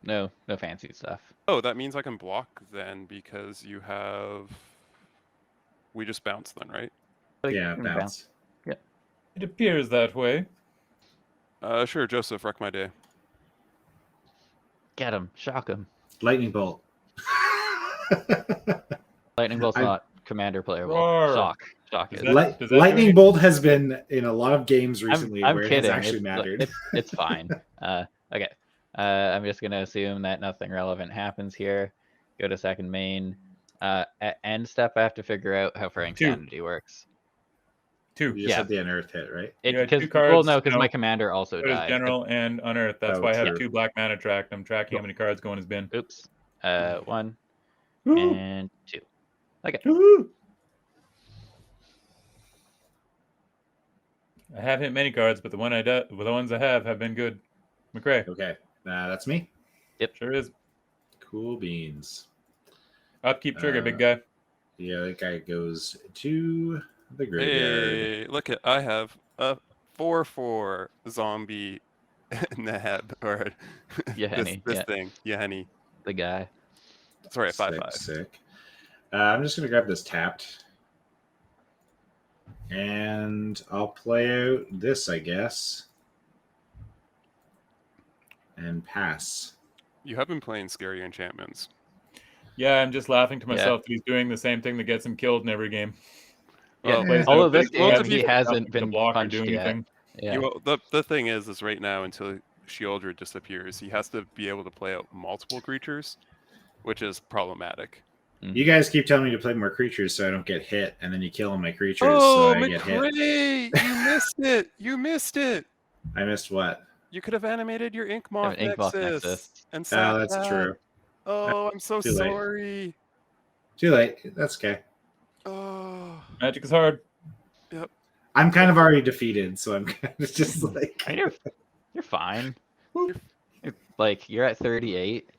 No fancy stuff. Oh, that means I can block then because you have. We just bounce then, right? Yeah, Mm, bounce. It appears that way. Sure, Joseph, wreck my day. Get him, shock him. Lightning bolt. Lightning bolt's I- not commander playable. Roar. Shock Is is. that- does that do Lightning anything? bolt has been in a lot of games recently I'm where it kidding. has actually It's, mattered. it's fine. Okay. I'm just gonna assume that nothing relevant happens here. Go to second main. At end step, I have to figure out how Frank's 2. sanity works. 2. You just Yeah. had the unearthed hit, right? You had 2 Well, cards, no, because no. my commander also So does died. General and Unearthed. That's Oh, why I have true. 2 black mana tracked. I'm tracking how many cards go in his bin. Oops. 1 Ooh. and 2. Okay. Ooh. I haven't hit many cards, but the ones I have been good. McRae, Okay. That's me. sure is. Cool beans. Upkeep trigger, Uh, big guy. Yeah, that guy goes to the graveyard. Hey, look at I have a 4/4 zombie Nahab or Yahenni, this yeah. thing, Yahenni. The guy. Sorry, 5/5. Sick. I'm just gonna grab this tapped, and I'll play out this, I guess, and pass. You have been playing scary enchantments. Yeah, I'm just laughing to Yeah. myself that he's doing the same thing that gets him killed in every game. Yeah. Oh, Plays All no of this big well, hand, to he be- does hasn't nothing to been block or punched do yet. anything. Yeah. The thing is right now until Shieldred disappears, he has to be able to play out multiple creatures, which is problematic. You guys keep telling me to play more creatures so I don't get hit, and then you kill all my creatures Oh, so I get hit. McRae! You missed it! You missed it! I missed what? You could have animated your Ink Moth an Ink Moth Nexus Nexus. and Oh, sacked that's that. true. Oh, I'm so Too late. sorry. Too late. That's okay. Oh, Magic is hard. I'm kind of already defeated, so I'm kind of just like. I mean, you're fine. You're at 38.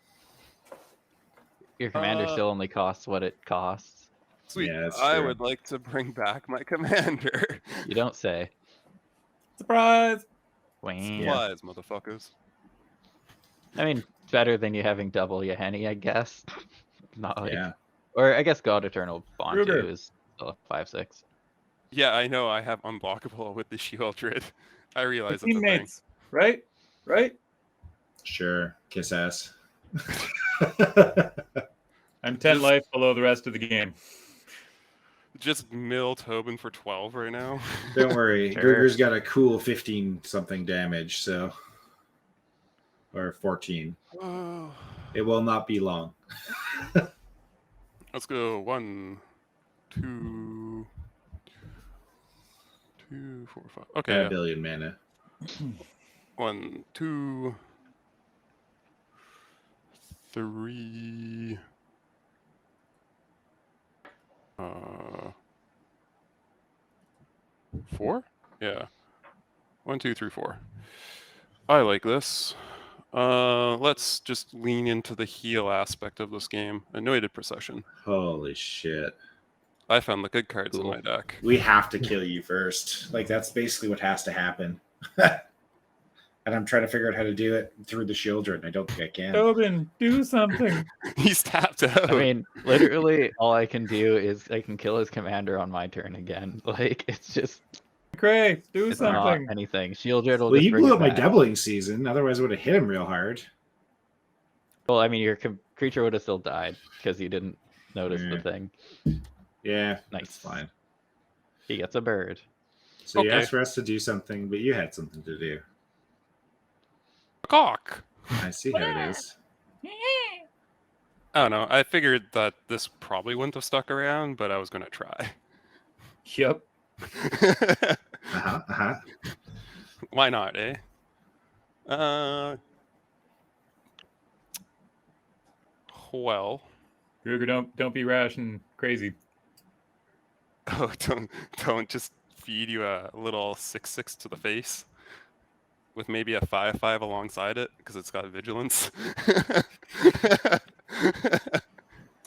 Your commander still only costs what it costs. sweet. Yeah, that's I true. would like to bring back my commander. You don't say. Surprise! Wayne. Yeah. Supplies, motherfuckers. I mean, it's better than you having double Yahenni, I guess. Not like, Yeah. or I guess God Eternal Bond Ruger. 2 is still a 5/6. Yeah, I know. I have unblockable with the Shieldred. I realize it's a thing. Teammates, right? Right? Sure. Kiss ass. I'm 10 life below the rest of the game. Just mill Tobin for 12 right now. Don't worry. Sure. Gruger's got a cool 15 something damage, so or 14. Oh. It will not be long. Let's go. 1, 2, 2, 4, 5. Okay. Got a Yeah. billion mana. 1, 2, 3. 4? Yeah. 1, 2, 3, 4. I like this. Let's just lean into the heal aspect of this game. Anointed Procession. Holy shit. I found the good cards Cool. in my deck. We have to kill you first. Like, that's basically what has to happen. And I'm trying to figure out how to do it through the Shieldred, and I don't think I can. Tobin, do something. He's tapped out. I mean, literally, all I can do is I can kill his commander on my turn again. Like, it's just Cray, do it's not something. anything. Shieldred will Well, just you bring blew it up my back. doubling season. Otherwise, I would have hit him real hard. Well, I mean, your creature would have still died because you didn't notice the Yeah. thing. Yeah, Nice. that's fine. He gets a bird. So you Okay. asked for us to do something, but you had something to do. Cock. I see how it is. I don't know. I figured that this probably wouldn't have stuck around, but I was going to try. Yep. Uh-huh, uh-huh. Why not, eh? Well. Gruger, don't be rash and crazy. Oh, don't just feed you a little 6/6 to the face with maybe a 5/5 alongside it because it's got vigilance.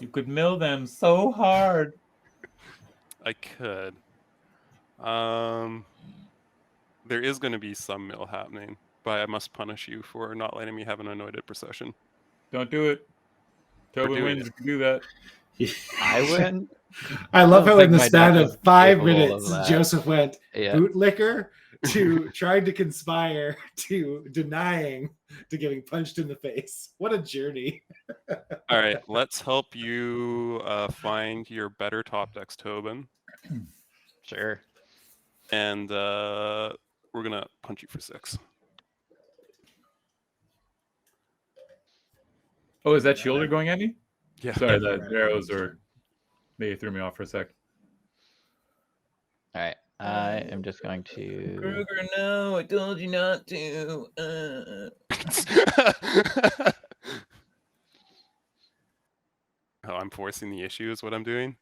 You could mill them so hard. I could. There is going to be some mill happening, but I must punish you for not letting me have an anointed procession. Don't do it. Tobin doing wins if you do that. I win. I love don't how in think the my span deck of is 5 capable of minutes, that. Joseph went Yeah. bootlicker to trying to conspire to denying to getting punched in the face. What a journey. All right, let's help you find your better top decks, Tobin, Sure. and we're gonna punch you for 6. Oh, is that Shielder going at me? Yeah. Sorry, Yeah. the arrows are. They threw me off for a sec. All right. I am just going to. Gruger, no, I told you not to. Oh, I'm forcing the issue is what I'm doing.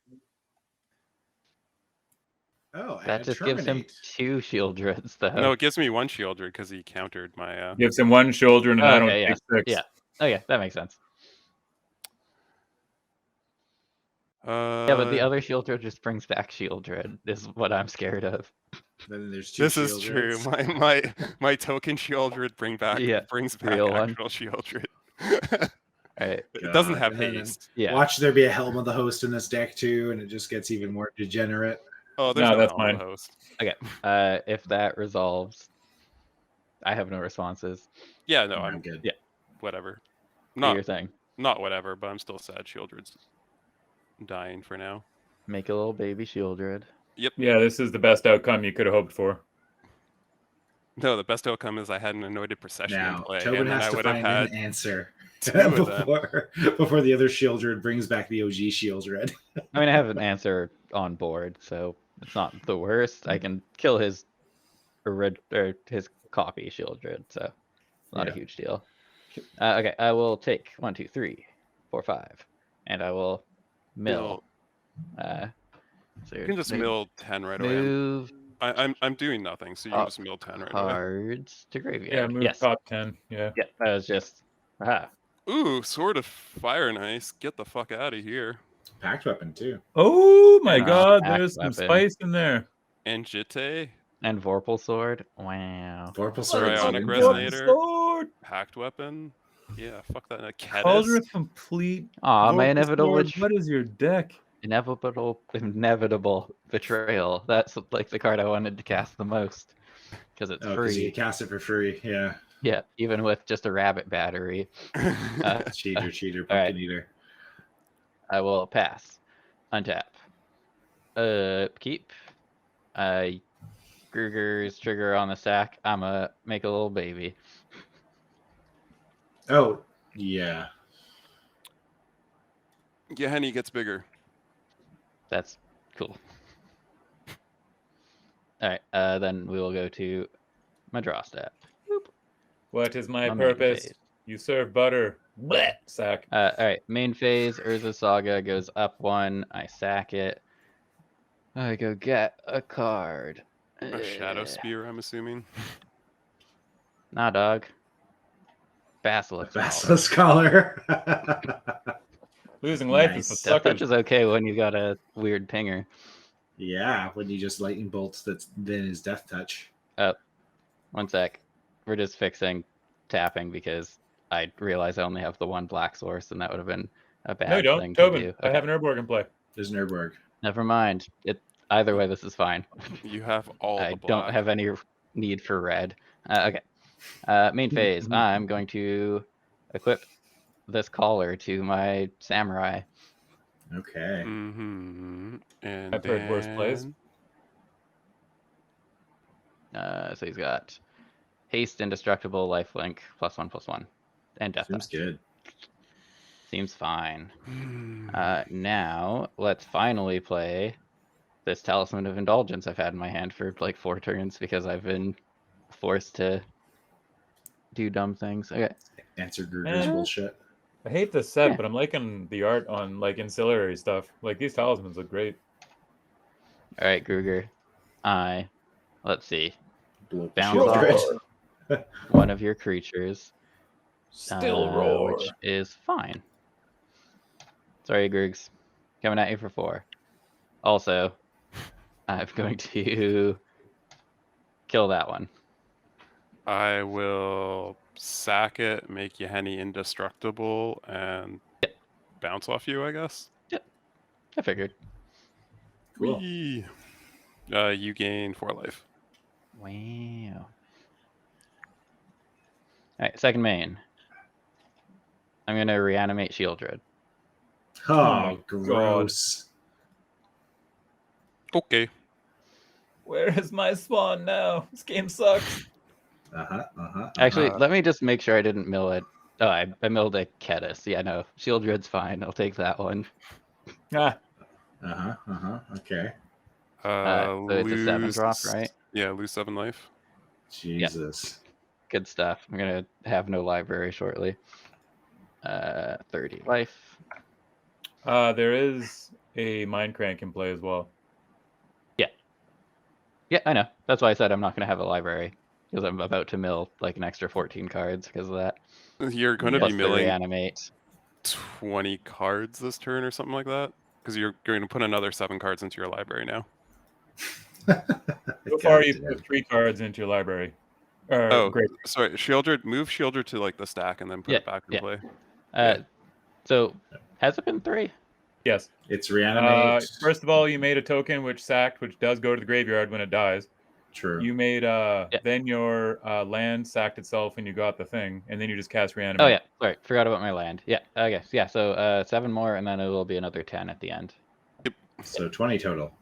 Oh, That and just gives him terminate. 2 Shieldreds, though. No, it gives me 1 Shieldred because he countered my. Gives him one shoulder and Oh, I don't okay, yeah. take 6. Yeah. Okay, that makes sense. Yeah, Yeah, but the other Shieldred just brings back Shieldred, is what I'm scared of. Then there's 2 This is true. Shieldreds. My token Shieldred brings back real one. actual Shieldred. Right. It doesn't God, have and then haste. Yeah. Watch there be a Helm of the Host in this deck too, and it just gets even more degenerate. Oh, there's No, no that's Helm of the mine. Host. If that resolves, I have no responses. Yeah, no, I'm I'm good. Yeah. whatever. Do your thing. Not whatever, but I'm still sad Shieldred's dying for now. Make a little baby Shieldred. Yep. Yeah, this is the best outcome you could have hoped for. No, the best outcome is I had an anointed procession in Now, play, Tobin and then has I to would have find had an answer 2 of them. before the other Shieldred brings back the OG Shieldred. I mean, I have an answer on board, so it's not the worst. I can kill his his copy Shieldred, so not a Yeah. huge deal. Okay, I will take 1, 2, 3, 4, 5, and I will mill. So You can just move- mill 10 right away. Move I'm doing nothing, so you can just mill 10 right away. cards to graveyard. Yeah, move yes. top 10. Yeah. Yeah, that was just. Aha. Ooh, Sword of Fire and Ice. Get the fuck out of here. Pact Weapon too. Oh my And, god, axe there's some weapon. spice in there. And Jite, And Vorpal Sword. Wow. Vorpal Sword. Psionic is Resonator. Sword. Pact Weapon. Yeah, fuck that. Cauldron Kedis. of Complete. Aw, my Vorpal inevitable Sword. witch. What is your deck? Inevitable betrayal. That's like the card I wanted to cast the most because it's Oh, because you free. can cast it for free. Yeah. Yeah, even with just a rabbit battery. Cheater, all right. pumpkin eater. I will pass. Untap. Keep. Gruger's trigger on the sack. I'ma make a little baby. Oh, yeah. Yeah, Henny gets bigger. That's cool. All right, then we will go to my draw step. What is my My main purpose? phase. You serve butter. Blech, sack. All right, main phase, Urza Saga goes up 1. I sack it. I go get a card. A Shadow Spear, I'm assuming. Nah, dog. Basilisk. Basilisk Collar. Losing life Nice. is Death Touch suckers. is okay when you got a weird pinger. Yeah, when you just lightning bolts, that's then his Death Touch. Oh, 1 sec. We're just fixing tapping because I realized I only have the 1 black source, and that would have been a bad No, you don't. thing Tobin, to do. I have an Urborg in play. There's an Urborg. Never mind. Either way, this is fine. You have all I the black. don't have any need for red. Okay. Main phase. I'm going to equip this collar to my samurai. Okay. Mm-hmm. And I've heard worse plays. So he's got haste, indestructible, lifelink, +1/+1, and death Seems touch. good. Seems fine. Now let's finally play this Talisman of Indulgence I've had in my hand for like 4 turns because I've been forced to do dumb things. Okay. Answer Gruger's bullshit. I hate this set, Yeah. but I'm liking the art on like ancillary stuff. Like these talismans look great. All right, Gruger. Let's see. Blow Bounce shield off red. one of your creatures, Still roar. which is fine. Sorry, Griggs. Coming at you for 4. Also, I'm going to kill that one. I will sack it, make you Henny indestructible, and bounce off you, I guess. I figured. Cool. Whee! You gain 4 life. Wow. All right, second main. I'm going to reanimate Shieldred. Oh, my gross. Okay. Where is my spawn now? This game sucks. Actually, let me just make sure I didn't mill it. Oh, I milled a Ketis. Yeah, no. Shieldred's fine. I'll take that one. Ah, Okay. So it's a 7 drop, right? Yeah, lose 7 life. Jesus. Good stuff. I'm going to have no library shortly. 30 life. there is a Mind Crank in play as well. Yeah, I know. That's why I said I'm not going to have a library. Because I'm about to mill like an extra 14 cards because of that. You're going to Plus be the milling reanimate. 20 cards this turn or something like that. Because you're going to put another 7 cards into your library now. So far, you put 3 cards into your library. Oh, great. sorry. Move Shieldred to like the stack and then put it back in play. So has it been 3? Yes. It's reanimate. First of all, you made a token which sacked, which does go to the graveyard when it dies. True. You made then your land sacked itself and you got the thing, and then you just cast reanimate. Oh yeah, sorry, forgot about my land. Yeah, I guess. Yeah, so 7 more, and then it will be another 10 at the end. Yep. So 20 total.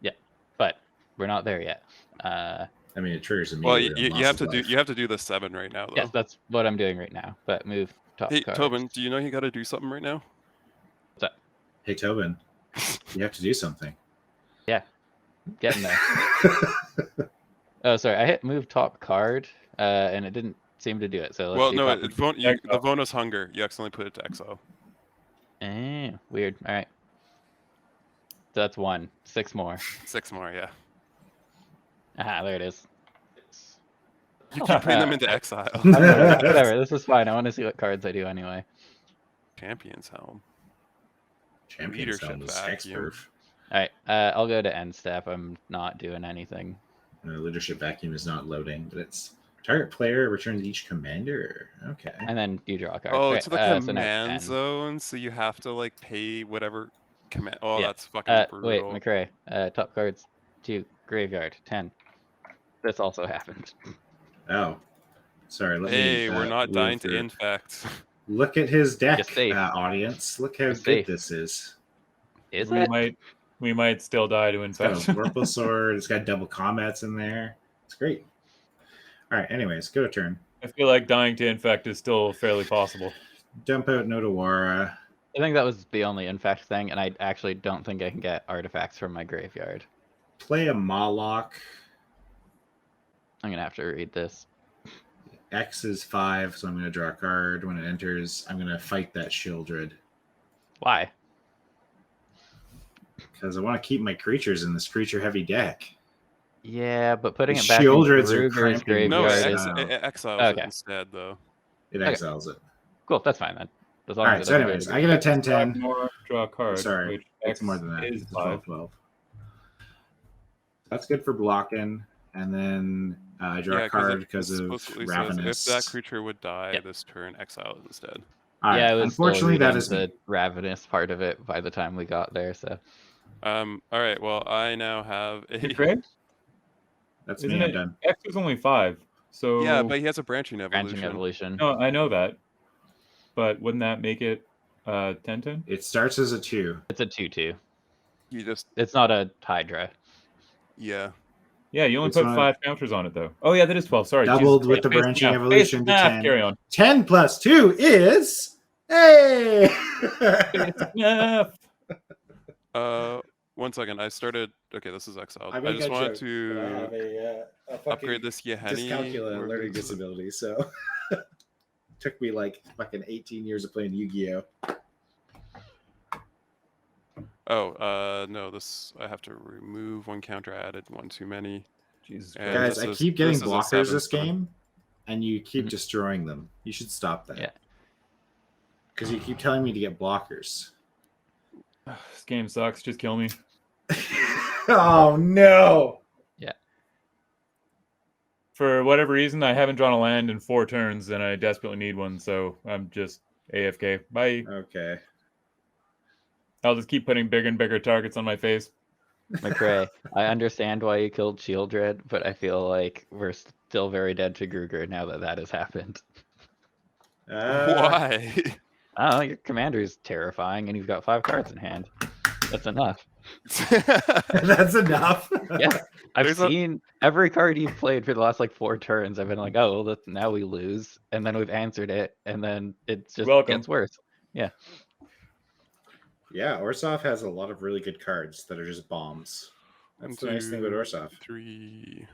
Yeah, but we're not there yet. I mean, it triggers Well, immediately. you have to do the 7 right now though. Yes, that's what I'm doing right now. But move top Hey, cards. Tobin, do you know you got to do something right now? What's up? Hey, Tobin, you have to do something. Yeah, getting there. Oh, sorry, I hit move top card, and it didn't seem to do it. So let's see No, top... the bonus hunger. You accidentally put it to exile. Weird. All right. So that's 1. 6 more. 6 more, yeah. There it is. You keep putting them into exile. Whatever, this is fine. I want to see what cards I do anyway. Champion's Helm. Champion's Leadership Helm is Vacuum. hexproof. All right, I'll go to end step. I'm not doing anything. Leadership Vacuum is not loading, but it's target player returns each commander. Okay. And then you draw a card. Oh, Okay, to the so now command 10. zone, so you have to like pay whatever command. Oh, Yeah. that's fucking Wait, brutal. McRae. Top cards to graveyard 10. This also happened. Oh, sorry. Let Hey, me. we're not dying move to your- infect. Look at his deck, Just safe. audience. Look how Just good safe. this is. Is we it? might still die to It's got a infect. Vorpal Sword. It's got double combats in there. It's great. All right. Anyways, go to turn. I feel like dying to infect is still fairly possible. Dump out Notawara. I think that was the only infect thing, and I actually don't think I can get artifacts from my graveyard. Play a Moloch. I'm gonna have to read this. X is 5, so I'm going to draw a card. When it enters, I'm going to fight that Shieldred. Why? Because I want to keep my creatures in this creature-heavy deck. Yeah, but putting The it back in Shieldreds are Ruger's cramping No, Yard graveyard is- is exiles Okay. it instead, though. It Okay. exiles it. cool. That's fine then. As All long right, as it so doesn't anyways, go to I get a 10-10. More, draw a card. Sorry, which it's X more than that. is It's 5. 12-12. That's good for blocking. And then I draw Yeah, a card it because of explicitly Ravenous. says if that creature would die Yeah. this turn, exile it instead. All right, Yeah, I was unfortunately, still that reading is me. the Ravenous part of it by the time we got there, so All right. Well, I now have Hey, a. Craig, That's isn't me. I'm it? done. X is only 5. So Yeah, but he has a branching evolution. branching evolution. no, I know that. But wouldn't that make it 10-10? It starts as a 2. It's a 2/2. You just It's not a Hydra. yeah. Yeah, you only It's put not- 5 counters on it though. Oh yeah, that is 12. Sorry. Doubled Jesus with Christ. the Basic branching math. evolution Basic to math. 10. Carry on. 10 plus 2 is... Hey! Basic math. 1 second. I started. Okay, this is exiled. I I make just a wanted joke, but I to have a fucking upgrade this Yeheni. dyscalculia or- learning disability, so took me like fucking 18 years of playing Yu-Gi-Oh. Oh, no. This I have to remove 1 counter. I added 1 too many. Jesus And Christ. Guys, this I is- keep getting this is a blockers 7, this so- game, and you keep Mhm. destroying them. You should stop that. Yeah. Because you keep telling me to get blockers. This game sucks. Just kill me. Oh no! For whatever reason, I haven't drawn a land in 4 turns, and I desperately need one, so I'm just AFK. Bye. Okay. I'll just keep putting bigger and bigger targets on my face. McRae, I understand why you killed Shieldred, but I feel like we're still very dead to Gruger now that that has happened. Why? Oh, your commander is terrifying, and you've got 5 cards in hand. That's enough. That's enough. Yeah, I've There's a- seen every card you've played for the last like 4 turns. I've been like, oh, well, now we lose, and then we've answered it, and then it just Welcome. gets worse. Yeah, Orsov has a lot of really good cards that are just bombs. That's the nice thing about Orsov. 3,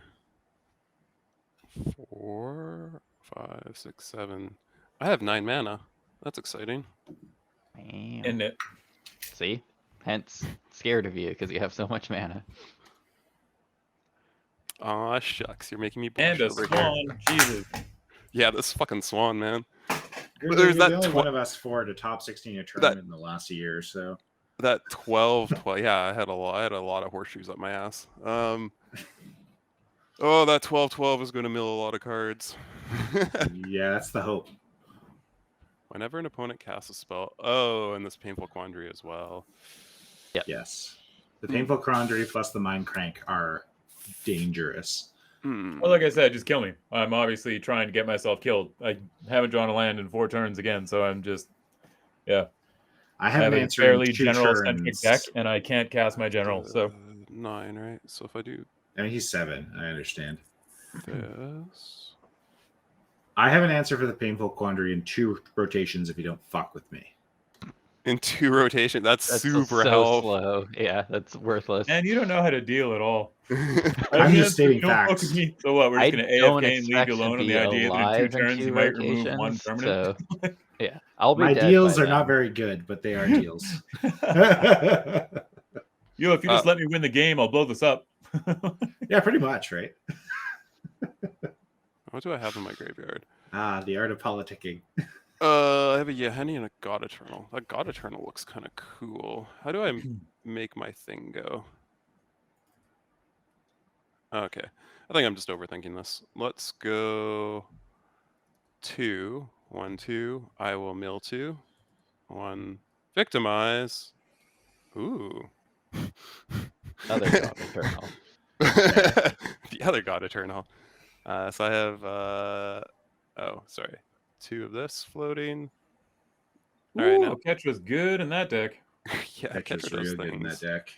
4, 5, 6, 7. I have 9 mana. That's exciting. Damn. Isn't it? See, hence scared of you because you have so much mana. Aw, shucks. You're making me blush And a over here. swan. Jesus. Yeah, this fucking swan, man. You're There's the that only tw- one of us 4 to top 16 a tournament in the last year or so. That 12, yeah, I had a lot of horseshoes up my ass. Oh, that 12 is going to mill a lot of cards. Yeah, that's the hope. Whenever an opponent casts a spell, oh, and this painful quandary as well. Yes. The Painful Quandary plus the Mind Crank are dangerous. Well, like I said, just kill me. I'm obviously trying to get myself killed. I haven't drawn a land in 4 turns again, so I'm just, yeah. I I have have an a answer in fairly 2 general-centric turns. deck, and I can't cast my general, so 9, right? So if I do I mean, he's 7. I understand. this, I have an answer for the Painful Quandary in 2 rotations if you don't fuck with me. in 2 rotation, that's super so helpful. slow. Yeah, that's worthless. and you don't know how to deal at all. I'm just stating you don't fuck facts. with me. So what? We're just I gonna don't AFK and leave expect you to alone on be the idea that in 2 alive in turns 2 you might remove 1 rotations, permanent. So, yeah, I'll be My dead deals by are not then. very good, but they are deals. Yo, if you just let me win the game, I'll blow this up. Yeah, pretty much, right? What do I have in my graveyard? Ah, the art of politicking. I have a Yeheni and a God Eternal. That God Eternal looks kind of cool. How do I make my thing go? Okay. I think I'm just overthinking this. Let's go 2. 1, 2. I will mill 2. 1. Victimize. Ooh. Other god eternal. The other god eternal. So I have oh, sorry, 2 of this floating. All right, now. Ketra's good in that deck. Yeah, Petra's Ketra does real good in that things. deck.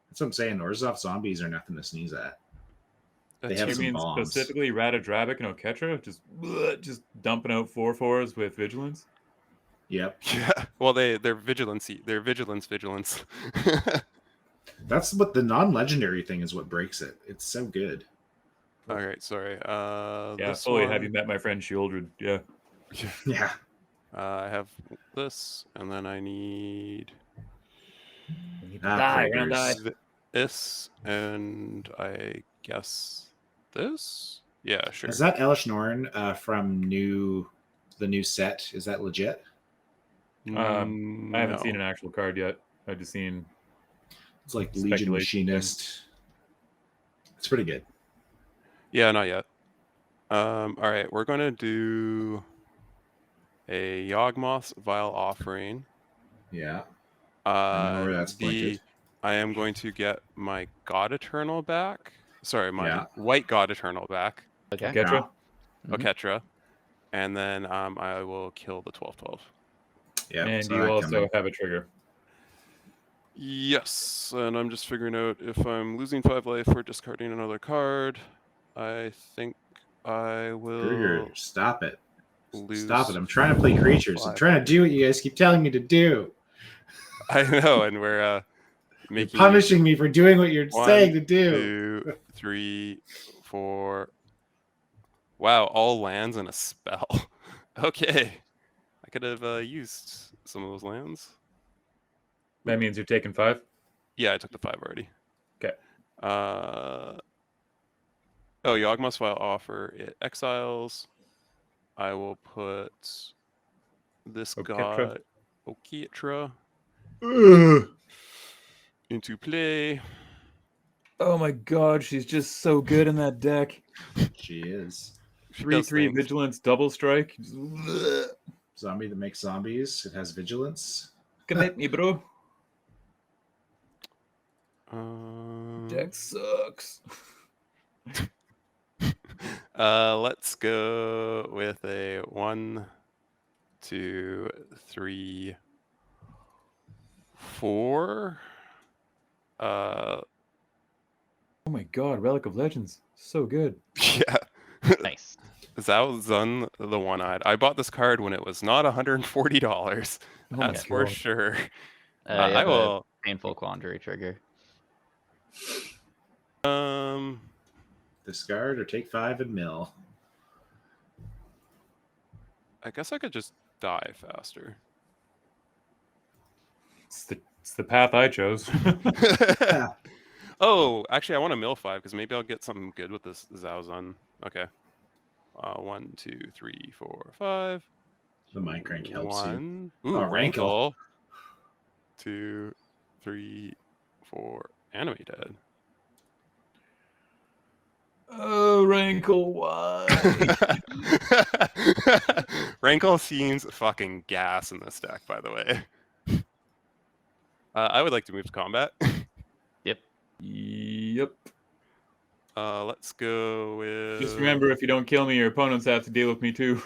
That's what I'm saying. Orzhov zombies are nothing to sneeze at. They have You some mean bombs. specifically Ratadrabik and Oketra? Just dumping out 4/4s with vigilance? Yep. Yeah. Well, they're vigilance. That's what the non-legendary thing is. What breaks it. It's so good. All right, sorry. Yeah, this fully. one, Have you met my friend Shieldred? Yeah. Yeah. I have this, and then I need Plaguers. this, and I guess this. Yeah, sure. Is that Elish Norn from the new set? Is that legit? I haven't No. seen an actual card yet. I've just seen. It's like Legion Speculation. Machinist. It's pretty good. Yeah, not yet. All right, we're gonna do a Yawgmoth's Vile Offering. Yeah. I know where that's pointed. I am going to get my God Eternal back. Sorry, my Yeah. White God Eternal back. Okay. Oketra? Mhm. Oketra. And then I will kill the 12/12. Yeah. And you also have a trigger. Yes, and I'm just figuring out if I'm losing 5 life or discarding another card. I think I will Grigor, stop it. lose. Stop it. I'm trying to play creatures. I'm 5. trying to do what you guys keep telling me to do. I know, and we're You're making punishing me for doing what you're 1, saying to do. 2, 3, 4. Wow, all lands and a spell. Okay. I could have used some of those lands. That means you're taking 5? Yeah, I took the 5 already. Okay. Oh, Yawgmoth's Vile Offer. It exiles. I will put this Oketra. god Oketra into play. Oh my god, she's just so good in that deck. She is. She does 3/3 things. vigilance double strike. Zombie that makes zombies. It has vigilance. Commit me, bro. Deck sucks. Let's go with a 1, 2, 3, 4. Oh my god, Relic of Legends. So good. Yeah. Nice. Zhao Zun the One-Eyed. I bought this card when it was not $140. Oh my That's for God. sure. You I have a will. painful quandary trigger. Discard or take 5 and mill. I guess I could just die faster. It's the path I chose. Oh, actually, I want to mill 5 because maybe I'll get something good with this Zhao Zun. Okay. 1, 2, 3, 4, 5. The Mind Crank helps you. 1. Ooh, Oh, Rankle. 2, 3, 4. Animated. Oh, Rankle, why? Rankle seems fucking gas in this deck, by the way. I would like to move to combat. Yep. Let's go with. Just remember, if you don't kill me, your opponents have to deal with me too.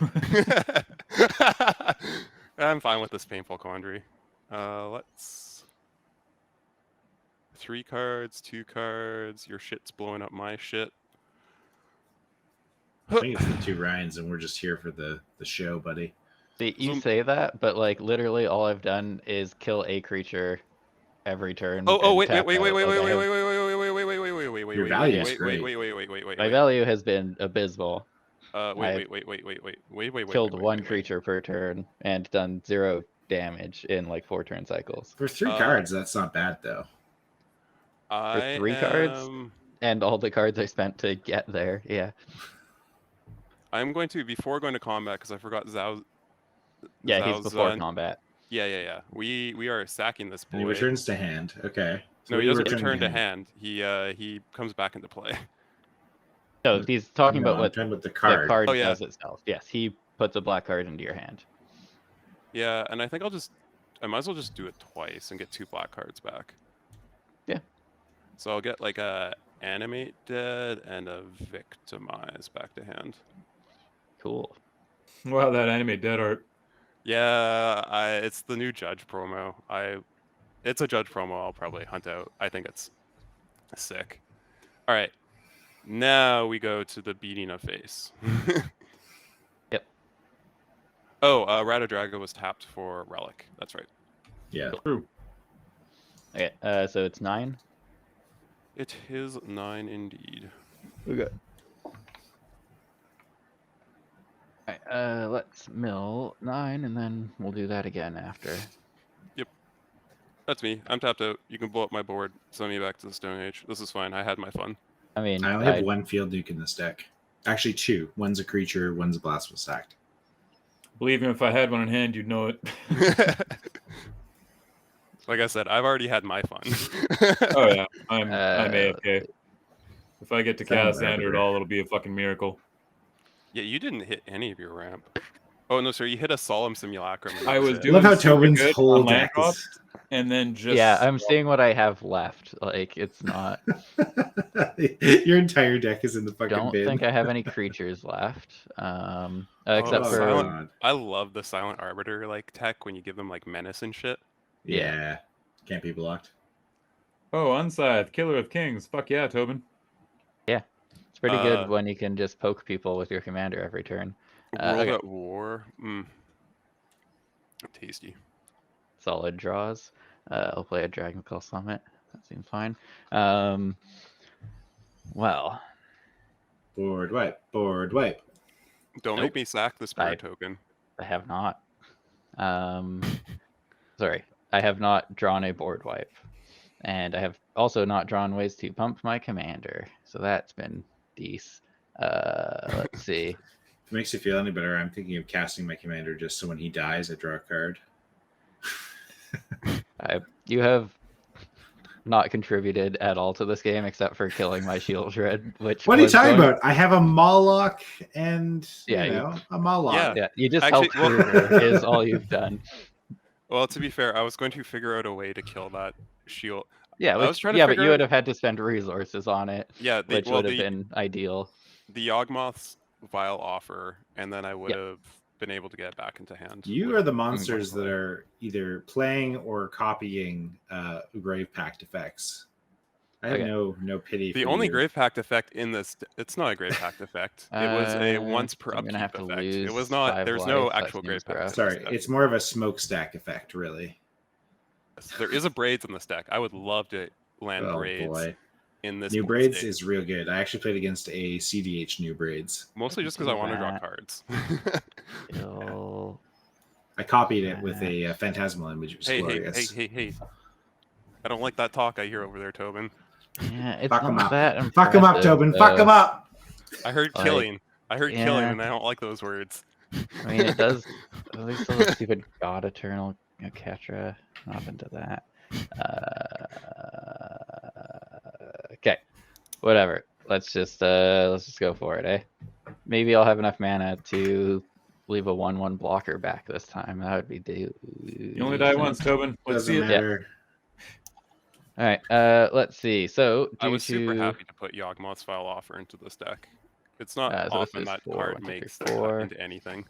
I'm fine with this painful quandary. Let's. 3 cards, 2 cards. Your shit's blowing up my shit. I think it's the 2 Ryans, and we're just here for the show, buddy. See, you say that, but like literally all I've done is kill a creature every turn. Wait. My value is great. My value has been abysmal. Wait. Killed 1 creature per turn and done 0 damage in like 4 turn cycles. For 3 cards, that's not bad though. For 3 cards and all the cards I spent to get there, yeah. I'm going to, before going to combat, because I forgot Zhao. Yeah, he's before Zun. combat. Yeah. We are sacking this boy. And he returns to hand. Okay. So No, he doesn't return to hand. He comes back into play. No, he's talking about what the card, does itself. Yes, he puts a black card into your hand. Yeah, and I think I'll just I might as well just do it twice and get 2 black cards back. Yeah. So I'll get like a Animate Dead and a Victimize back to hand. Cool. Wow, that anime dead art. Yeah, it's the new Judge promo. It's a Judge promo I'll probably hunt out. I think it's sick. All right, now we go to the beating of face. Yep. Oh, Ratadrabik was tapped for Relic. That's right. Yeah. True. Okay, so it's 9. It is 9 indeed. Okay. Alright, let's mill 9, and then we'll do that again after. That's me. I'm tapped out. You can blow up my board. Send me back to the Stone Age. This is fine. I had my fun. I mean, I only have one field nuke in this deck. Actually, 2. One's a creature, one's a blasphemous stacked. Believe me, if I had one in hand, you'd know it. Like I said, I've already had my fun. Oh yeah, I'm AFK. If I get to Sound cast Xander rare. at all, it'll be a fucking miracle. Yeah, you didn't hit any of your ramp. Oh no, sir, you hit a Solemn Simulacrum. and I that was it. I doing love how super Tobin's good whole on land deck drops, is... and then just yeah, I'm seeing what I have left. Like, it's not. Your entire deck is in the fucking Don't bin. think I have any creatures left. Except Oh, for Silent. I love the Silent Arbiter like tech when you give them like menace and shit. Yeah. Can't be blocked. Oh, Unscythe, Killer of Kings. Fuck yeah, Tobin. it's pretty good when you can just poke people with your commander every turn. World Okay. at War. Tasty. Solid draws. I'll play a Dragonfell Summit. That seems fine. Well, Board wipe. Board wipe. Don't Nope. make me sack the Spirit token. I have not. Sorry, I have not drawn a board wipe. And I have also not drawn ways to pump my commander. So that's been decent. Let's see. If it makes you feel any better, I'm thinking of casting my commander just so when he dies, I draw a card. You have not contributed at all to this game except for killing my shield shred. Which What are you was talking going- about? I have a Moloch and, Yeah, a Moloch. Yeah. Yeah, you just Actually, helped well- Kruger is all you've done. Well, to be fair, I was going to figure out a way to kill that shield. Yeah, I which, was trying to yeah, but figure you out- would have had to spend resources on it, Yeah, which would have been ideal. the Yawgmoth's Vile Offer, and then I would Yep. have been able to get it back into hand. You with- are the monsters that are either playing or copying Grave Pact effects. I have Okay. no pity for The only you. Grave Pact effect in this, it's not a Grave Pact effect. It was a once per I'm gonna upkeep have to effect. It lose was not. 5 There's no life. That actual seems Grave Pact. rough. in this Sorry, deck. it's more of a smokestack effect, really. There is a Braids in this deck. I would love to land Oh Braids boy. in this New board Braids state. is real good. I actually played against a CDH New Braids. Mostly just because do I want to draw that. cards. Kill- I copied it with a Phantasmal image. It was hey, glorious. hey. I don't like that talk I hear over there, Tobin. Yeah, it's Fuck 'em not up. that Fuck him up, impressive, Tobin. Fuck him though. up. I heard Like, killing. I heard killing, yeah. and I don't like those words. I mean, it does. At least still the stupid God Eternal Ketra. Not into that. Okay, whatever. Let's just go for it, eh? Maybe I'll have enough mana to leave a 1/1 blocker back this time. That would be You only die once, Tobin. Let's Doesn't see it. matter. All right. Let's see. So I was super to- happy to put Yawgmoth's Vile Offer into this deck. It's not so this often is that 4, card 1, 2, makes 3, 4. into anything.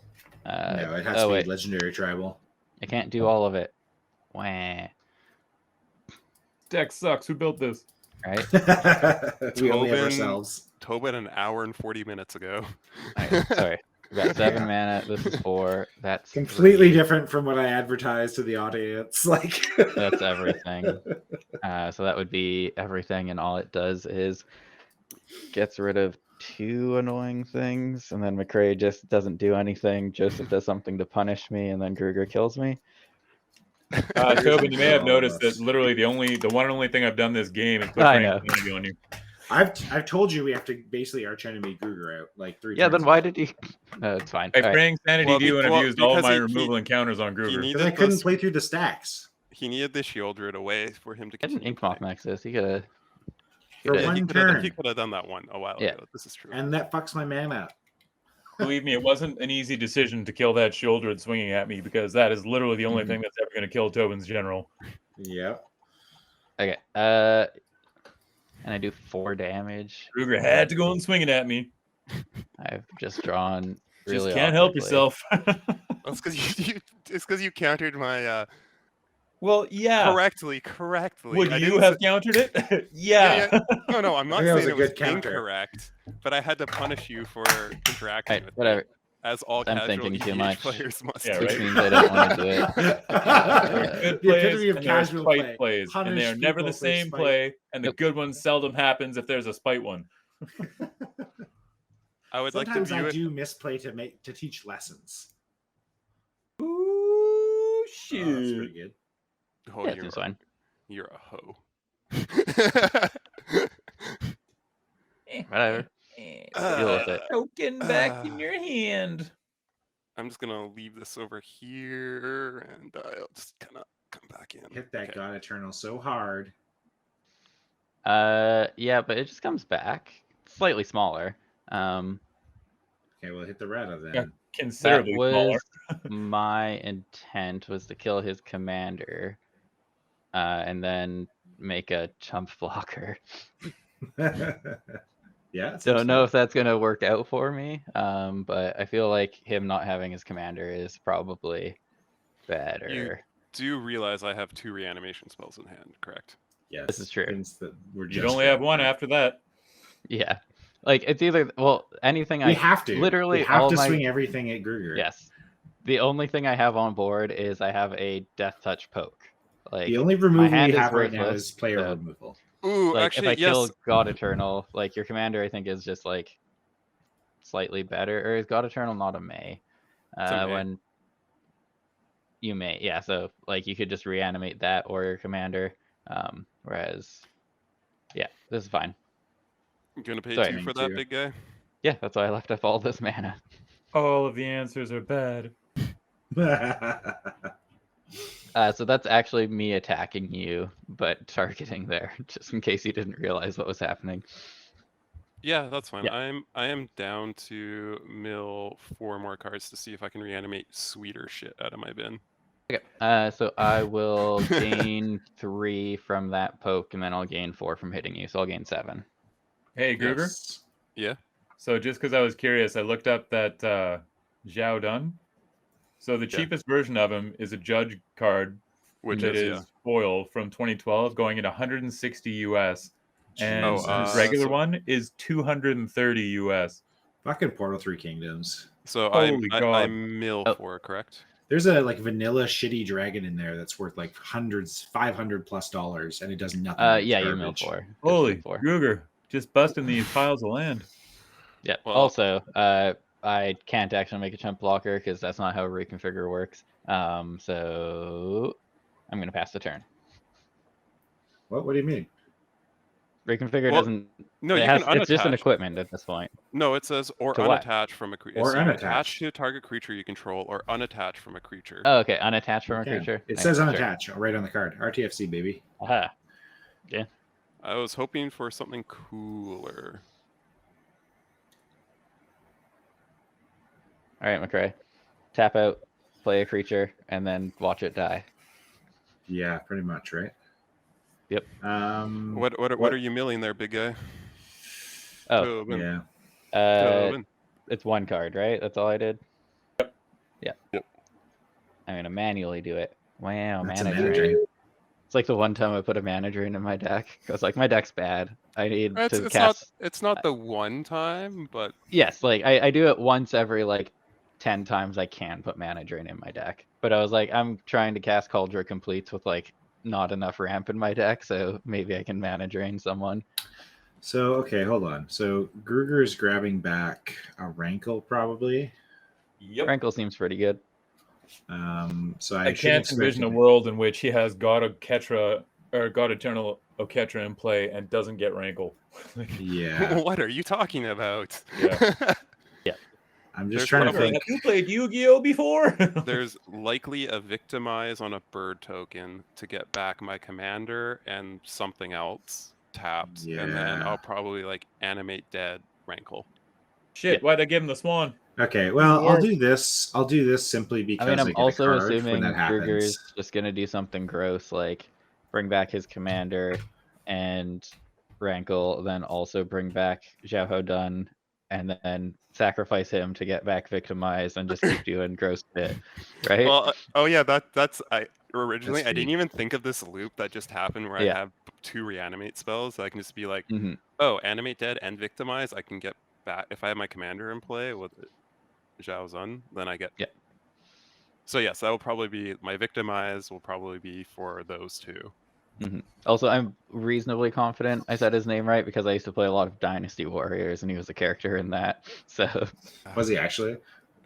No, it has oh to wait, be legendary tribal. I can't do all of it. Wah. Deck sucks. Who built this? Right. We only have Tobin- ourselves. Tobin an hour and 40 minutes ago. All right. Sorry. We got 7 mana. This is 4. That's Completely 3. different from what I advertised to the audience. Like That's everything. So that would be everything, and all it does is gets rid of 2 annoying things, and then McCray just doesn't do anything. Joseph does something to punish me, and then Kruger kills me. Tobin, you may have all of noticed us. that literally the one and only thing I've done this game is put I Frank's know. Sanity on you. I've told you we have to basically arch enemy Gruger out like 3 Yeah. turns Then why did you? It's fine. I All right. praying Sanity Well, to you, and I've well, used all because my he- removal encounters on Gruger. needs- because I couldn't play through the stacks. He needed the shield rid away for him to Get an continue Ink Moth playing. Nexus. He could have. For Yeah, one he turn. could have done that one a while Yeah. ago. This is true. And that fucks my mana up. Believe me, it wasn't an easy decision to kill that Shieldred swinging at me, because that is literally the only thing that's ever going to kill Tobin's general. Yep. Okay. And I do 4 damage. Kruger had to go and swing it at me. I've just drawn really Just can't help awkwardly. yourself. That's because you countered my Well, yeah. correctly. Would I you didn't have countered it? Yeah. No, I'm not I think that was saying a it was good counter. incorrect, but I had to punish you for interacting Alright, with me, whatever. as all I'm casual thinking too EDH much. players must Yeah, do. Which right. means I don't want to do it. Good The plays epitome of and there's casual spite play. plays, and Punish they are never people the for same spite. play, and the Nope. good one seldom happens if there's a spite one. I would Sometimes like to I view it. do misplay to teach lessons. Ooh, Oh, that's shoot. pretty good. Oh, Yeah, it seems fine. you're a hoe. Whatever. Deal with it. Token back in your hand. I'm just gonna leave this over here, and I'll just kind of come back in. Hit that Okay. God Eternal so hard. Yeah, but it just comes back. Slightly smaller. Okay, well, hit the Rata then. Yeah. That Considerably smaller. was my intent, was to kill his commander, and then make a chump blocker. Yeah. it seems Don't know good. if that's gonna work out for me, but I feel like him not having his commander is probably better. Do realize I have 2 reanimation spells in hand, correct? Yes, This is true. things that we're You'd just only have grabbing one back. after that. Yeah, like it's either anything We I have to. literally we have all to my swing everything at Gruger. yes. The only thing I have on board is I have a Death Touch poke. Like The only removal hand we is have right now worthless, is player so- removal. Ooh, like actually, if I yes. kill God Eternal, like your commander, I think is just like slightly better. Or is God Eternal not a May? It's a May. When you may, yeah. So like you could just reanimate that or your commander. Whereas, yeah, this is fine. You gonna pay Sorry. 2 for Me that, too. big guy? Yeah, that's why I left up all this mana. All of the answers are bad. So that's actually me attacking you, but targeting there, just in case you didn't realize what was happening. Yeah, that's fine. Yeah. I am down to mill 4 more cards to see if I can reanimate sweeter shit out of my bin. Okay. So I will gain 3 from that poke, and then I'll gain 4 from hitting you. So I'll gain 7. Hey, Gruger. Yes. Yeah. So just because I was curious, I looked up that Zhao Dun. So the Yeah. cheapest version of him is a judge card, Which that is, is foil from 2012, going at 160 US, and Jesus. his regular so- one is 230 US. Fucking Portal 3 Kingdoms. so Holy I God. mill Oh. 4, correct? There's a like vanilla shitty dragon in there that's worth like $500+ and it does nothing. It's Yeah, you mill garbage. 4. Just Holy mill 4. Gruger, just busting these piles of land. Yeah. Well- Also, I can't actually make a chump blocker because that's not how reconfigure works. So I'm gonna pass the turn. What do you mean? Reconfigure Well, doesn't. No, it you has, can it's just an unattach. equipment at this point. No, it says or To what? unattach from a creature. Or So you unattach. attach to a target creature you control, or unattach from a creature. Oh, okay. Unattached from a Okay. creature. It Nice, says sure. unattach right on the card. RTFC, baby. Aha. I was hoping for something cooler. All right, McCray. Tap out, play a creature, and then watch it die. Yeah, pretty much, right? Yep. What are you milling there, big guy? Oh, Tobin. Yeah. Tobin. It's 1 card, right? That's all I did. Yep. Yeah. Yep. I'm gonna manually do it. Wow, That's a mana mana drain. drain. It's like the one time I put a mana drain in my deck. I was like, my deck's bad. I need It's, to it's cast. not it's not the one time, but Yes, like I do it once every like 10 times I can put mana drain in my deck. But I was like, I'm trying to cast Cauldron Completes with like not enough ramp in my deck, so maybe I can mana drain someone. So, okay, hold on. So, Gruger is grabbing back a Rankle, probably. Yep. Rankle seems pretty good. So I shouldn't can't expect envision a it- world in which he has God Oketra or God Eternal Oketra in play and doesn't get Rankle. Yeah, what are you talking about? Yeah. I'm just There's trying to probably- think. Have you played Yu-Gi-Oh before? There's likely a victimize on a bird token to get back my commander and something else tapped, and then Yeah. I'll probably like animate dead Rankle. Shit, why'd I give him the Swan? Okay, well, Yeah. I'll do this. I'll do this simply because I mean, I I'm get also a card when assuming that Kruger's happens. just gonna do something gross, like bring back his commander and rankle, then also bring back Xiao Dun, and then sacrifice him to get back victimized and just keep doing gross shit, right? Well, oh yeah, that's I originally That's I didn't me. even think of this loop that just happened where I Yeah. have 2 reanimate spells. So I can just be like, hmm oh, animate dead and victimize. I can get back if I have my commander in play with Zhao Zun, then I get. Yeah. So yes, that will probably be my victimize. Will probably be for those 2. Also, I'm reasonably confident I said his name right because I used to play a lot of Dynasty Warriors, and he was a character in that. So Was he actually?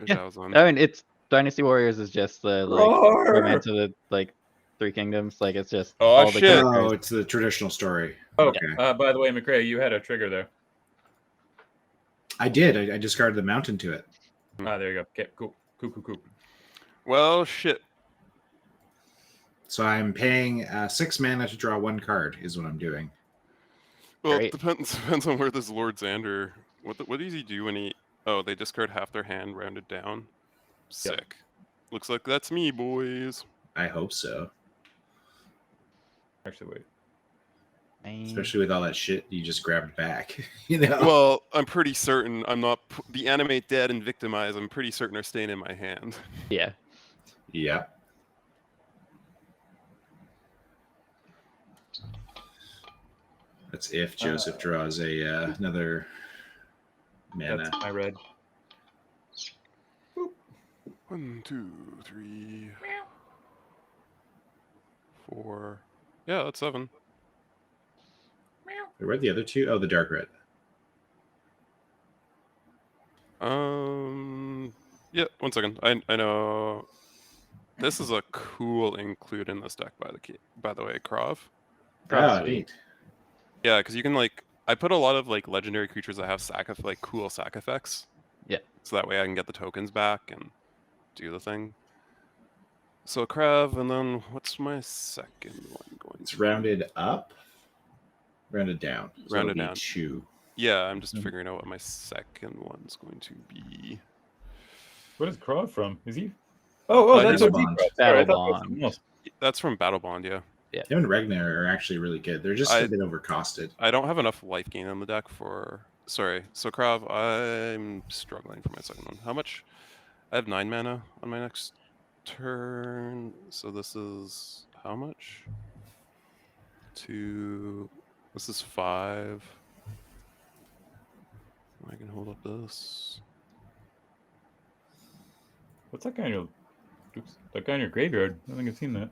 Yeah. Zhao Zun. I mean, it's Dynasty Warriors is just the like romance of the like 3 kingdoms. Like it's just Oh, all the shit. Oh, characters. it's the traditional story. Oh, Okay. by the way, McRae, you had a trigger there. I did. I discarded the mountain to it. Ah, there you go. Okay, cool. Cool. Well, shit. So I'm paying 6 mana to draw 1 card is what I'm doing. Well, Great. it depends on where this Lord Xander. What does he do when he? Oh, they discard half their hand, rounded down. Sick. Looks like that's me, boys. I hope so. Actually, wait. Especially with all that shit you just grabbed back. You know? Well, I'm pretty certain I'm not the animate dead and victimize. I'm pretty certain are staying in my hand. Yeah. Yeah. That's if Joseph draws another mana. That's my red. 1, 2, 3, 4. Yeah, that's 7. Where'd the other 2? Oh, the dark red. Yeah. 1 second. I know. This is a cool include in this deck by the way, Krav. Oh, Oh, sweet. neat. Yeah, because you can like I put a lot of like legendary creatures that have cool sack effects. Yeah. So that way I can get the tokens back and do the thing. So Krav, and then what's my second one going It's to be? rounded up, rounded down. So Rounded it'll be down. 2. Yeah, I'm just figuring out what my second one's going to be. What is Krav from? Is he? Oh, that's Battle OG Bond. Krav. Sorry, I Battle thought that was Bond. something else. That's from Battle Bond, yeah. Him and Regner are actually really good. They're just a bit overcosted. I don't have enough life gain on the deck for. Sorry, so Krav, I'm struggling for my second one. How much? I have 9 mana on my next turn. So this is how much? 2. This is 5. I can hold up this. What's that guy in your? Oops, that guy in your graveyard. I don't think I've seen that.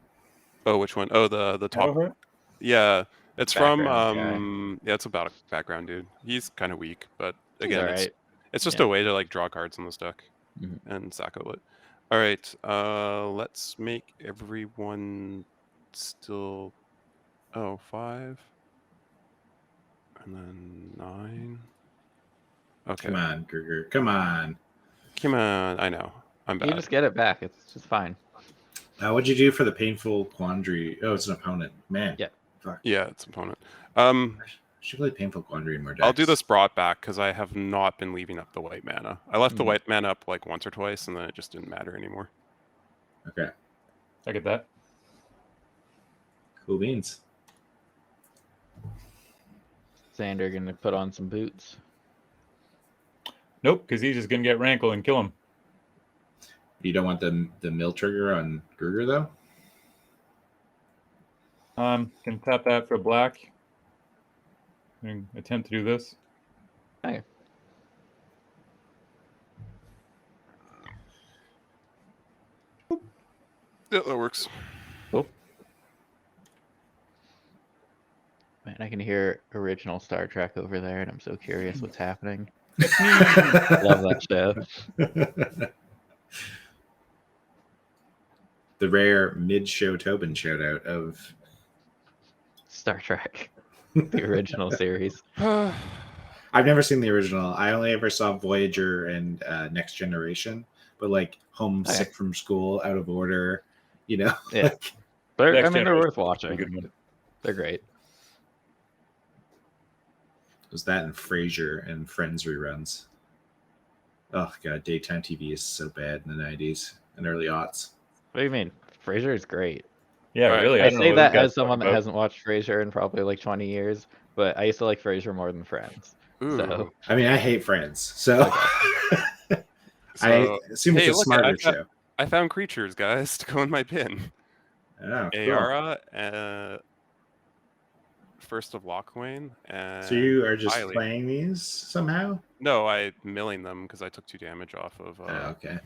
Oh, which one? Oh, the top. Battleheart? Yeah, it's from Background yeah, it's about a background dude. He's kind of weak, but He's again, alright. it's just Yeah. a way to like draw cards in this deck Mhm. and sacco it. All right, let's make everyone still. Oh, 5, and then 9. Okay, Come on, Gruger. Come on. come on. I know I'm You bad. just get it back. It's just fine. What'd you do for the painful quandary? Oh, it's an opponent. Man. Yeah. Fuck. Yeah, it's opponent. I should play painful quandary in more decks. I'll do this brought back because I have not been leaving up the white mana. I left the white mana up like once or twice, and then it just didn't matter anymore. Okay. I get that. Cool beans. Xander gonna put on some boots. Nope, because he's just gonna get Rankle and kill him. You don't want the mill trigger on Gruger, though? Can tap that for black. And attempt to do this. Hey. Yeah, that works. Cool. Man, I can hear original Star Trek over there, and I'm so curious what's happening. Love that show. The rare mid-show Tobin shout-out of Star Trek, the original series. I've never seen the original. I only ever saw Voyager and Next Generation, but like homesick from school, out of order, you know. Yeah. They're, Next I mean, they're Generation worth is a watching. good one. They're great. It was that and Frasier and Friends reruns. Oh god, daytime TV is so bad in the 90s and early aughts. What do you mean? Frasier is great. Yeah, Alright. really. I don't know say what this that guy's as someone talking that about. hasn't watched Frasier in probably like 20 years, but I used to like Frasier more than Friends. Ooh. So I mean, I hate Friends, so Okay. I assume it's hey, a look, smarter show. I found creatures, guys, to go in my pin. Oh, cool. Ayara, First of Lochwain, and So you are just Eiley. playing these somehow? No, I'm milling them because I took 2 damage off of. Oh, okay.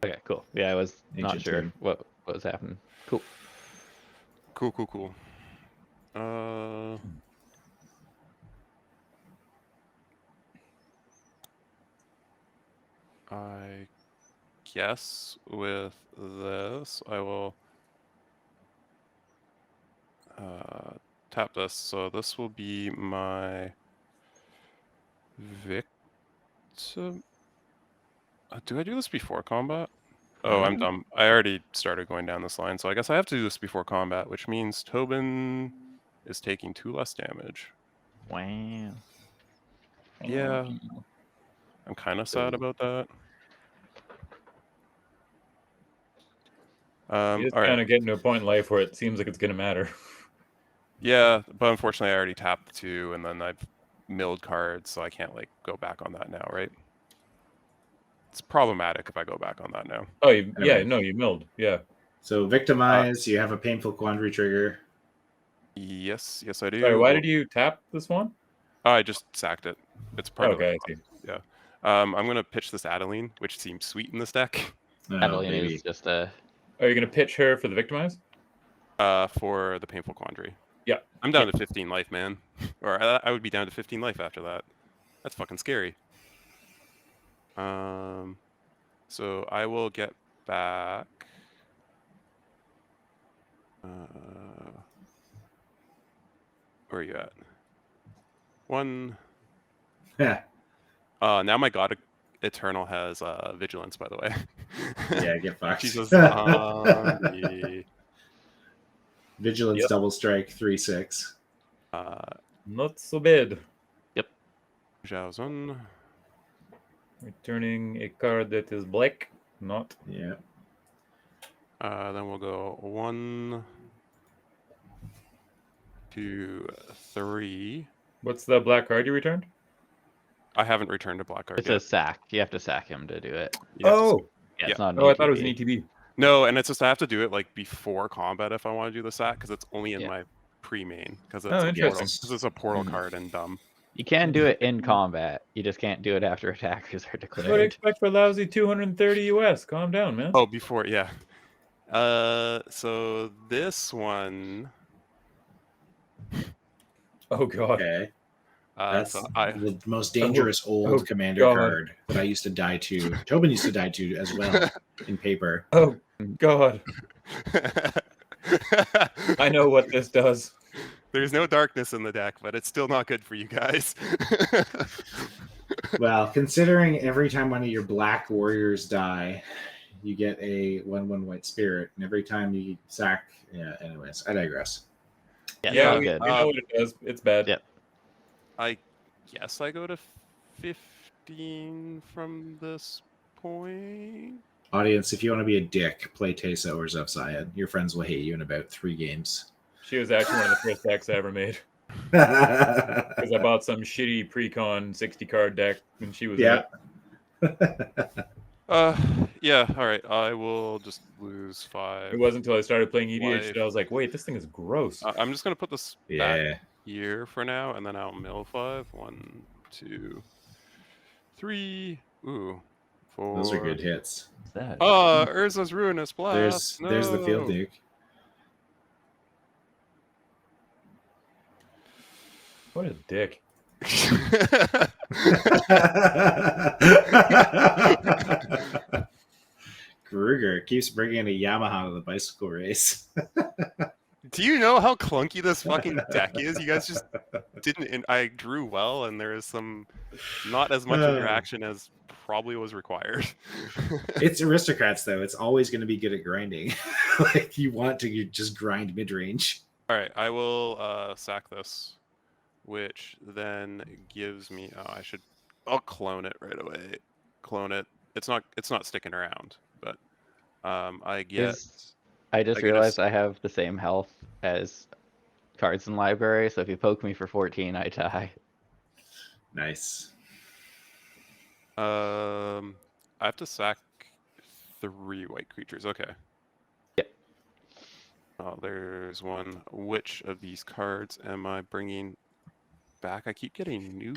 Okay, cool. Yeah, I was not Ancient sure Tomb. what was happening. Cool. Cool. I guess with this, I will tap this. So this will be my victim. Do I do this before combat? Oh, I'm dumb. I already started going down this line, so I guess I have to do this before combat, which means Tobin is taking 2 less damage. Wow. Yeah. I'm kind of sad about that. You're just all right. kind of getting to a point in life where it seems like it's gonna matter. Yeah, but unfortunately I already tapped the 2, and then I've milled cards, so I can't like go back on that now, right? It's problematic if I go back on that now. Oh, Anyway. no, you milled. Yeah. So victimize, you have a painful quandary trigger. Yes, I do. Sorry, why did you tap this one? I just sacked it. It's part of Okay, it. I see. Yeah. I'm gonna pitch this Adeline, which seems sweet in this deck. Oh, Adeline baby. is just a. Are you gonna pitch her for the victimize? For the painful quandary. Yeah. I'm down to 15 life, man. Or I would be down to 15 life after that. That's fucking scary. So I will get back. Where are you at? 1. Yeah. Now my God Eternal has vigilance, by the way. Yeah, get fucked. Jesus. Vigilance Yep. double strike 3/6. Not so bad. Zhaozun. Returning a card that is black. Not. Yeah. Then we'll go 1, 2, 3. What's the black card you returned? I haven't returned a black card It's yet. a sack. You have to sack him to do it. You have to Oh. Yeah, Yeah. it's not. An Oh, I thought it was an ETB. ETB. No, and it's just I have to do it like before combat if I want to do the sack, because it's only in Yeah. my pre-main, because Oh, interesting. it's a portal Mhm. card and dumb. You can do it in combat. You just can't do it after attackers are What do you declared. expect for lousy 230 US? Calm down, man. Oh, before, yeah. So this one. Oh god. Okay. That's So the most dangerous old commander God. card that I used to die to. Tobin used to die to as well in paper. Oh god. I know what this does. There's no darkness in the deck, but it's still not good for you guys. Well, considering every time one of your black warriors die, you get a 1/1 white spirit, and every time you sack, yeah. Anyways, I digress. Yeah, all we good. know what it does. It's bad. Yep. I guess I go to 15 from this point. Audience, if you want to be a dick, play Tesa or Zevsiad. Your friends will hate you in about 3 games. She was actually one of the first decks I ever made. Because I bought some shitty pre-con 60 card deck and she was in Yeah. it. Yeah, all right. I will just lose 5. It wasn't until I started playing EDH Life. that I was like, wait, this thing is gross. I'm just gonna put this back Yeah. here for now, and then I'll mill 5. 1, 2, 3. Ooh, 4. Those are good hits. What's that? Oh, Urza's Ruinous Blast. There's the field No. nuke. What a dick. Kruger keeps bringing a Yamaha to the bicycle race. Do you know how clunky this fucking deck is? You guys just didn't. And I drew well, and there is some not as much interaction as probably was required. It's aristocrats, though. It's always going to be good at grinding. Like, you want to just grind mid range. All right, I will sack this, which then gives me. I'll clone it right away. clone it. It's not sticking around. But I get. I just I get a realized I have the same health as cards in library, so if you poke me for 14, I die. Nice. I have to sack 3 white creatures. Okay. Yep. Oh, there's one. Which of these cards am I bringing back? I keep getting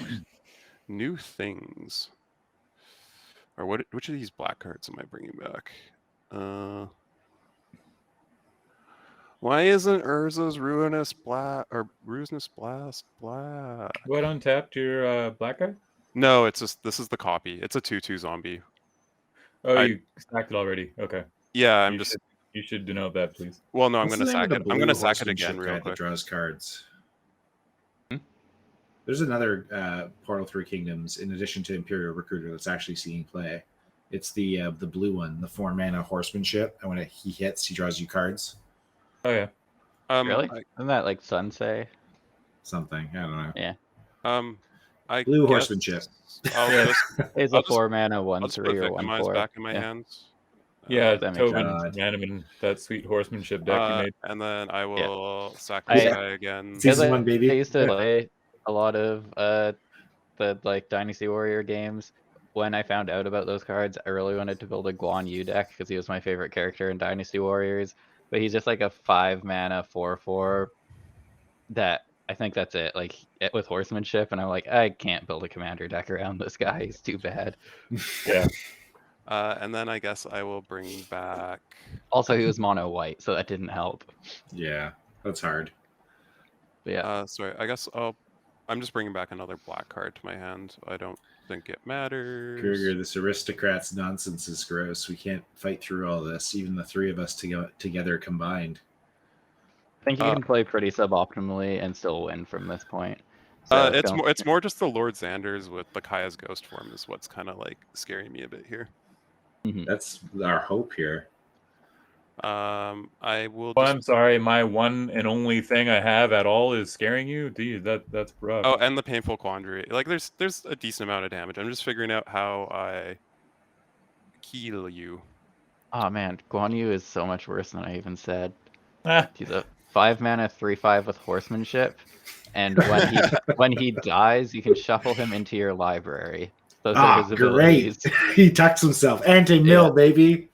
new things. Or which of these black cards am I bringing back? Why isn't Urza's Ruinous Blast black? What untapped your black guy? No, it's just this is the copy. It's a 2/2 zombie. Oh, I- you stacked it already. Okay. Yeah, You should denote that, please. Well, no, I'm What's gonna the name of sack the it. I'm blue gonna sack it horsemanship again real guy that quick. draws cards? Hmm? There's another Portal 3 Kingdoms in addition to Imperial Recruiter that's actually seeing play. It's the blue one, the 4-mana horsemanship, and when he hits, he draws you cards. Oh yeah. Really? Isn't that like Sunsei? Something, I don't know. Yeah. I Blue guess horsemanship. I'll Yeah. just It's I'll a just- 4-mana I'll just put 1/3 or Victimize 1/4. back in my Yeah. hands. Yeah, that makes Tobin sense. Ranaman, that sweet horsemanship deck you made. And then I will sack I- this guy again. Season I 1, baby. used to play a lot of the like Dynasty Warrior games. When I found out about those cards, I really wanted to build a Guan Yu deck because he was my favorite character in Dynasty Warriors. But he's just like a 5-mana 4/4 that I think that's it. Like with horsemanship, and I'm like, I can't build a commander deck around this guy. He's too bad. Yeah. And then I guess I will bring back. Also, he was mono white, so that didn't help. Yeah, that's hard. But yeah, Sorry, I guess I'm just bringing back another black card to my hand. I don't think it matters. Kruger, this aristocrat's nonsense is gross. We can't fight through all this, even the three of us together combined. I think you can play pretty suboptimally and still win from this point. So it's more just the Lord Xanders with the Kaya's ghost form is what's kind of like scaring me a bit here. That's our hope here. I will. Well, I'm sorry, my one and only thing I have at all is scaring you. Dude, that's rough. Oh, and the painful quandary. Like, there's a decent amount of damage. I'm just figuring out how I kill you. Oh man, Guan Yu is so much worse than I even said. Ah, He's a 5-mana 3/5 with horsemanship, and when he dies, you can shuffle him into your librry. Those are his abilities. Great! He tucks himself. Anti-mill, Yeah. baby.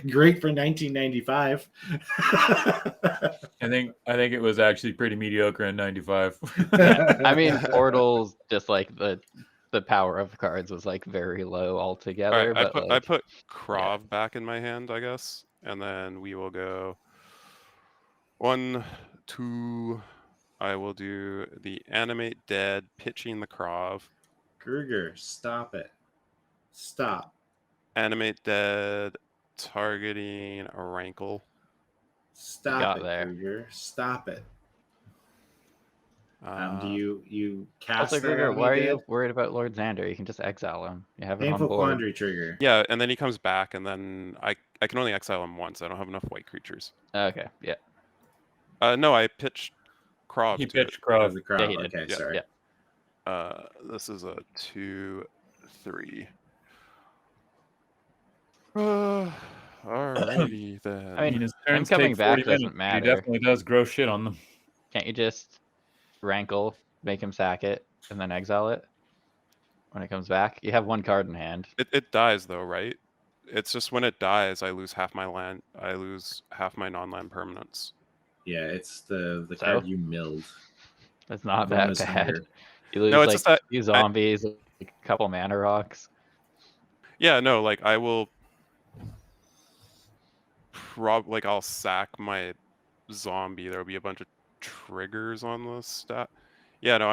Great for 1995. I think it was actually pretty mediocre in '95. I mean, Portal's just like the power of cards was like very low altogether. All right, but I put Krov back in my hand, I guess, and then we will go 1, 2. I will do the animate dead, pitching the Krov. Kruger, stop it. Stop. Animate dead, targeting a rankle. Stop got it, there. Kruger. Stop it. Do Uh, you cast Also, that Gregor, on why are me, you Dad? worried about Lord Xander? You can just exile him. You have him Painful on board. quandary trigger. Yeah, and then he comes back, and then I can only exile him once. I don't have enough white creatures. Okay, yeah. No, I pitched Krov. He to it. pitched Oh, Krov. the crowd. Yeah, he did. Okay, Yeah. sorry. Yeah. This is a 2, 3. Alrighty then. I mean, his him turns coming take back 40 doesn't minutes, but matter. He definitely does gross shit on them. Can't you just rankle, make him sack it, and then exile it when it comes back? You have one card in hand. It dies though, right? It's just when it dies, I lose half my land. I lose half my non-land permanents. Yeah, it's the So? card you milled. That's not that Bonus bad. hunger. You lose No, it's like just that 2 zombies, like, a couple mana rocks. Yeah, no, like I will I'll sack my zombie. There'll be a bunch of triggers on the stat. Yeah, no,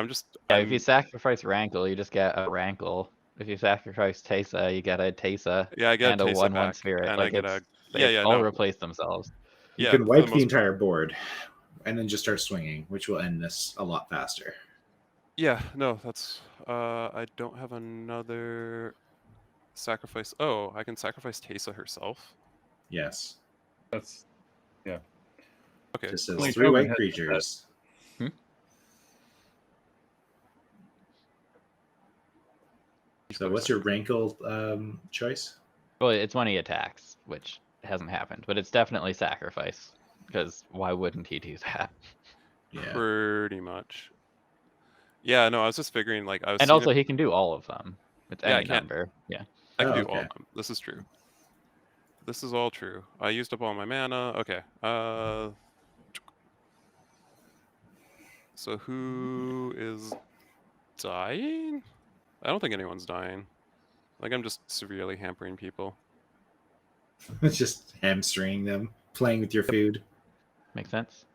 Yeah, if you sacrifice Rankle, you just get a Rankle. If you sacrifice Tesa, you get a Tesa yeah, I get and a Teysa 1/1 back, spirit. and Like I get it's, they all no. replace themselves. You Yeah, can for wipe the the most entire board and then just start swinging, which will end this a lot faster. Yeah, no, that's I don't have another sacrifice. Oh, I can sacrifice Teysa herself. Yes. That's Okay. Just says Only 3 Tobin white has creatures. So what's your rankle choice? Well, it's when he attacks, which hasn't happened, but it's definitely sacrifice. Because why wouldn't he do that? Yeah. Pretty much. Yeah, no, I was just figuring, like, I was And seeing also, it, he can do all of them. It's Yeah, I any can't- number. Yeah. I can Oh, do all okay. of them. This is true. This is all true. I used up all my mana. Okay. So who is dying? I don't think anyone's dying. Like, I'm just severely hampering people. It's just hamstringing them, playing with your food. Makes sense.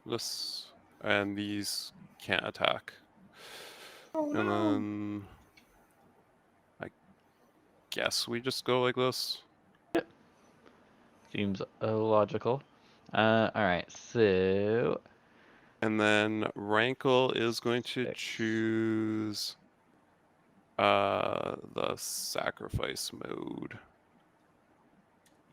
This and these can't attack. Oh, And then I guess we just go like this. Seems logical. All right, so And then Rankle is going to 6. choose the sacrifice mode.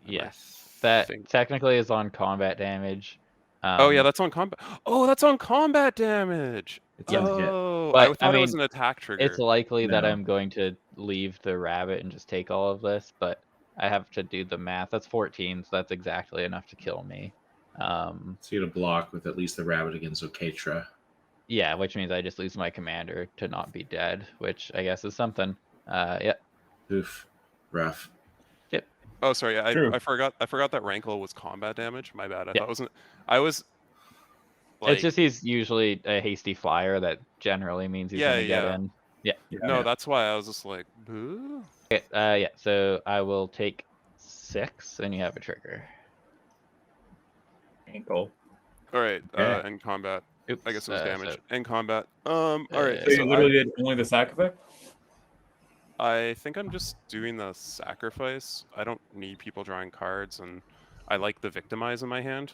And I yes, that think- technically is on combat damage. Oh yeah, that's on combat. Oh, that's on combat damage. It's on hit. Oh, But, I thought it was mean, an attack trigger. It's likely that No. I'm going to leave the rabbit and just take all of this, but I have to do the math. That's 14, so that's exactly enough to kill me. So you get a block with at least the rabbit against Okatra. Yeah, which means I just lose my commander to not be dead, which I guess is something. Yeah. Oof. Rough. Oh, sorry. True. I forgot that Rankle was combat damage. My bad. I Yeah. thought it wasn't. I was. Like, It's just he's usually a hasty flyer that generally means he's Yeah, going to get yeah. in. no, Yeah. that's why I was just like, boo. Okay, yeah, so I will take 6, and you have a trigger. Ankle. All right. Okay. In combat. Oops, I guess it was damage. so- In combat. All right. So So you literally did only the sacrifice? I think I'm just doing the sacrifice. I don't need people drawing cards, and I like the victimize in my hand.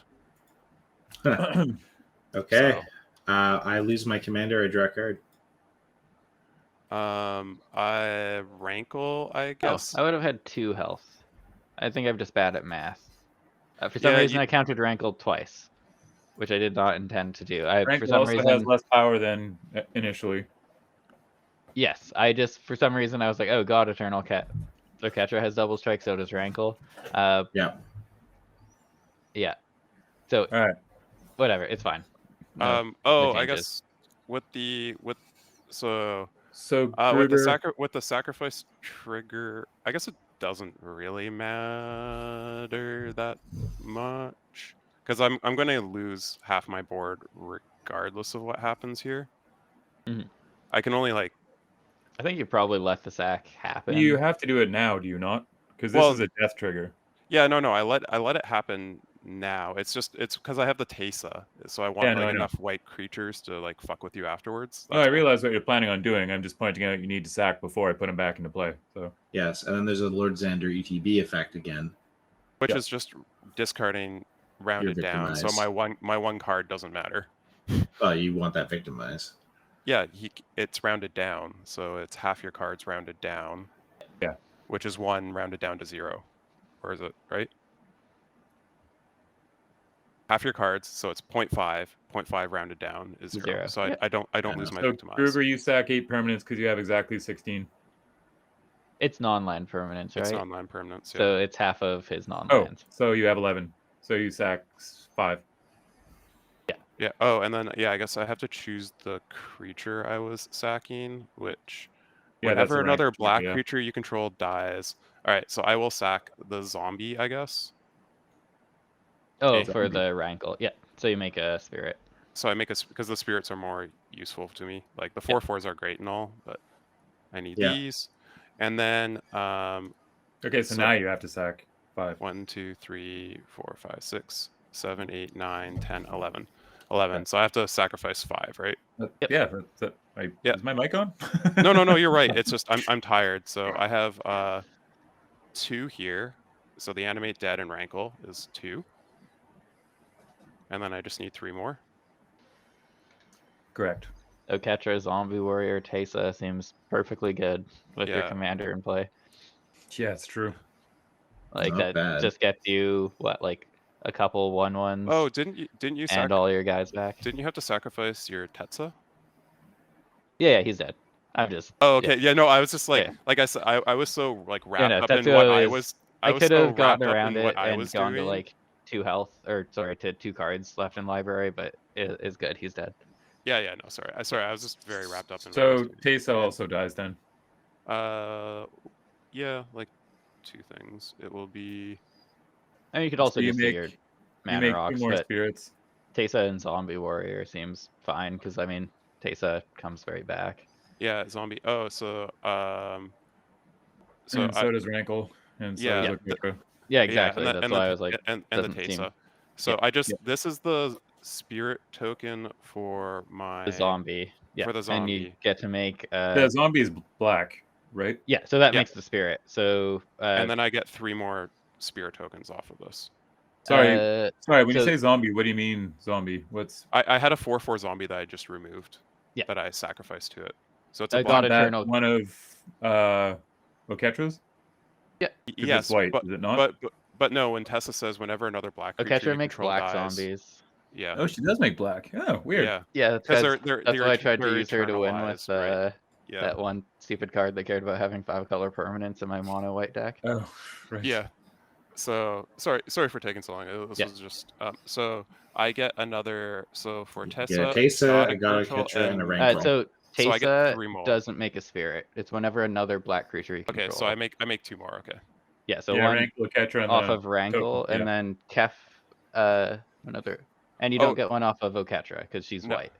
Okay. I lose my commander. I draw a card. I Rankle, I Oh, guess. I would have had 2 health. I think I'm just bad at math. For some Yeah, reason, you- I counted Rankle twice, which I did not intend to do. For Rankle some also reason, has less power than initially. yes, for some reason, I was like, oh god, Eternal Cat. So Catra has double strike, so does Rankle. Yeah. Yeah. So, All right. whatever, it's fine. No I changes. guess so So with Gruber, the sacrifice trigger, I guess it doesn't really matter that much because I'm going to lose half my board regardless of what happens here. Mhm. I can only like I think you probably let the sack happen. you have to do it now, do you not? Because this Well- is a death trigger. yeah no I let it happen now. It's because I have the Tesa, so I want Yeah, no, I know. enough white creatures to like fuck with you afterwards. No, I That's all. realize what you're planning on doing. I'm just pointing out you need to sack before I put him back into play. So Yes. And then there's a Lord Xander ETB effect again. Which Yeah. is just discarding rounded down, so victimized. my one card doesn't matter. Oh, you want that victimize. Yeah, it's rounded down, so it's half your cards rounded down. Yeah. Which is 1 rounded down to 0. Or is it right? Half your cards, so it's 0.5. 0.5 rounded down is 0. Zero. So Yeah. I don't lose my so victimize. Gruber, you sack 8 permanents because you have exactly 16. It's non-land permanence, right? It's non-land permanents. Yeah. So it's half of his Oh, non-lands. so you have 11. So you sack 5. Yeah. Oh, and then I guess I have to choose the creature I was sacking, which Yeah, that's whenever a another ranked black creature, yeah. creature you control dies. All right, so I will sack the zombie, I guess. Oh, Okay. for the Rankle. Yeah. So you make a spirit. So I make because the spirits are more useful to me. Like the 4/4s are great and all, but I need Yeah. these. And then Okay, so now you have to sack 5. 1, 2, 3, 4, 5, 6, 7, 8, 9, 10, 11. 11. Okay. So I have to sacrifice 5, right? Yep. Yeah, Yeah. Is my mic on? No, you're right. It's just I'm tired. So I have 2 here. So the animate dead and rankle is 2. And then I just need 3 more. Correct. Okatra, Zombie Warrior, Tesa seems perfectly good with your Yeah. commander in play. Yeah, it's true. Like Not that bad. just gets you like a couple 1/1s Oh, didn't you and all your guys back. didn't you have to sacrifice your Tetsuo? Yeah, he's dead. I'm just. Oh, okay. Yeah, no, I was just like, Yeah. like I said, I was so like wrapped no, up in Tetsuo what I is- was. I was could so have gotten wrapped up around in what it I and was gone doing. to like 2 cards left in library, but it is good. He's dead. Yeah, no, sorry. I was just very wrapped up in what I was So doing. Tesa also dies then. Yeah, like 2 things. It will be. I mean, you could So also you just do make your you mana make 2 rocks, more but spirits. Tesa and Zombie Warrior seems fine because I mean, Tesa comes very back. Yeah, zombie. Oh, so And I, so does Rankle, and so yeah, does Oketra. Yeah, yeah, exactly. That's why I was like, and the doesn't seem Tesa. So Yep. I just Yep. this is the spirit token for my the zombie. Yeah, for the and you zombie. get to make The zombie is black, right? yeah. So that Yeah. makes the spirit. So And then I get 3 more spirit tokens off of this. Sorry, when you so- say zombie, what do you mean zombie? What's I had a 4/4 zombie that I just removed. Yeah. That I sacrificed to it. So it's I a got black. it. that Eternal- one of Oketra's? Yes, it's white, is it not? but no. When Tessa says whenever another black creature Oketra you makes control black dies, zombies. yeah, Oh, she does make black. Oh, weird. yeah, Yeah, that's because that's why I tried to use her to win with eternalized, right? Yeah, that one stupid card that cared about having 5-color permanents in my mono white deck. Oh, right. yeah. So sorry for taking so long. This Yeah. was just so I get another. So for You Tessa, get a Tesa, a God control, Catcher, and a and- Rankle. So So I get Tesa 3 more. doesn't make a spirit. It's whenever another black creature you control. Okay, so I make 2 more. Okay. yeah. So Yeah, one Rankle, Oketra, and off the of Rankle, token, and yeah. then Kef, another, and you Oh. don't get one off of Oketra because she's No. white.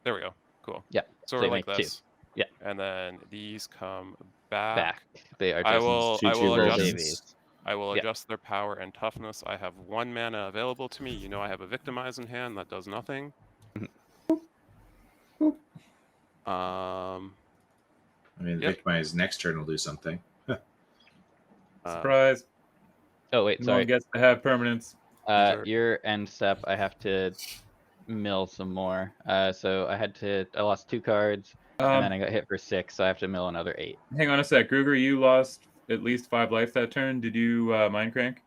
There we go. Cool. Yeah. So So we're you like make 2. this. Yeah. And then these come back. Back. They are just I will 2/2 adjust. visions. I will Yeah. adjust their power and toughness. I have 1 mana available to me. You know I have a Victimize in hand that does nothing. I mean, Yep. Victimize next turn will do something. Surprise. Oh wait, No sorry. one gets to have permanents. are- Your end step, I have to mill some more. So I lost 2 cards, and then I got hit for 6, so I have to mill another 8. Hang on a sec. Gruger, you lost at least 5 life that turn. Did you Mind Crank?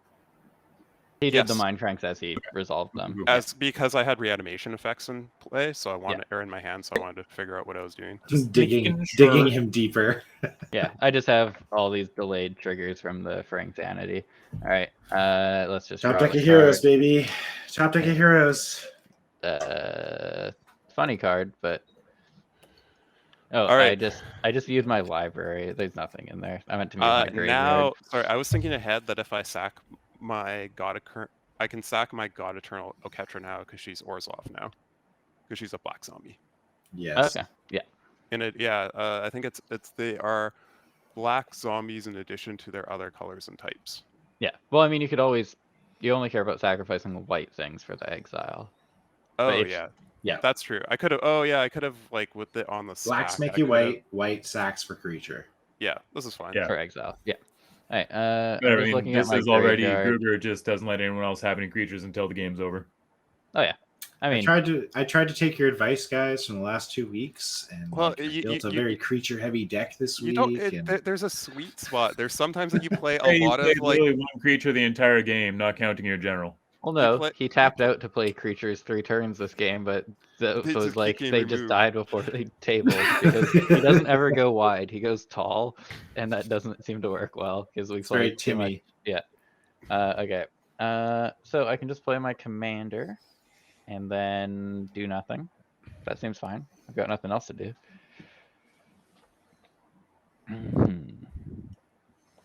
He did the Yes. mind cranks as he resolved them. As because I had reanimation effects in play, so I wanted or in my hand, so I wanted to figure out what I was doing. Just making digging sure. him deeper. Yeah, I just have all these delayed triggers from the Frank Zanity. All right, let's just Top draw deck the of heroes, card. baby. Top deck of heroes. Funny card, but oh, All right. I just used my library. There's nothing in there. I meant to move my graveyard. Now, sorry, I was thinking ahead that if I sack my I can sack my God Eternal Oketra now because she's Orzhov now, because she's a black zombie. Yes. Okay, yeah. In it, yeah, I think it's they are black zombies in addition to their other colors and types. Yeah. Well, I mean, you only care about sacrificing white things for the exile. Oh it's- yeah, yeah. that's true. I could have. Oh yeah, I could have like with it on the Blacks stack, make I you could've- white. White sacks for creature. Yeah, this is fine. Yeah. For exile. Yeah. All right. But, I'm I just mean, looking at this my is already graveyard. Gruger just doesn't let anyone else have any creatures until the game's over. Oh yeah. I mean, I tried to take your advice, guys, from the last 2 weeks, and Well, I built a very creature-heavy deck this You week. don't. and There's a sweet spot. There's sometimes that you play a Hey, you lot of played like. literally 1 creature the entire game, not counting your general. well, no, play- he tapped out to play creatures 3 turns this game, but so They it's just like keep they getting just removed. died before they tabled because he doesn't ever go wide. He goes tall, and that doesn't seem to work well because we it's very played too much. Timmy. Okay. So I can just play my commander, and then do nothing. That seems fine. I've got nothing else to do.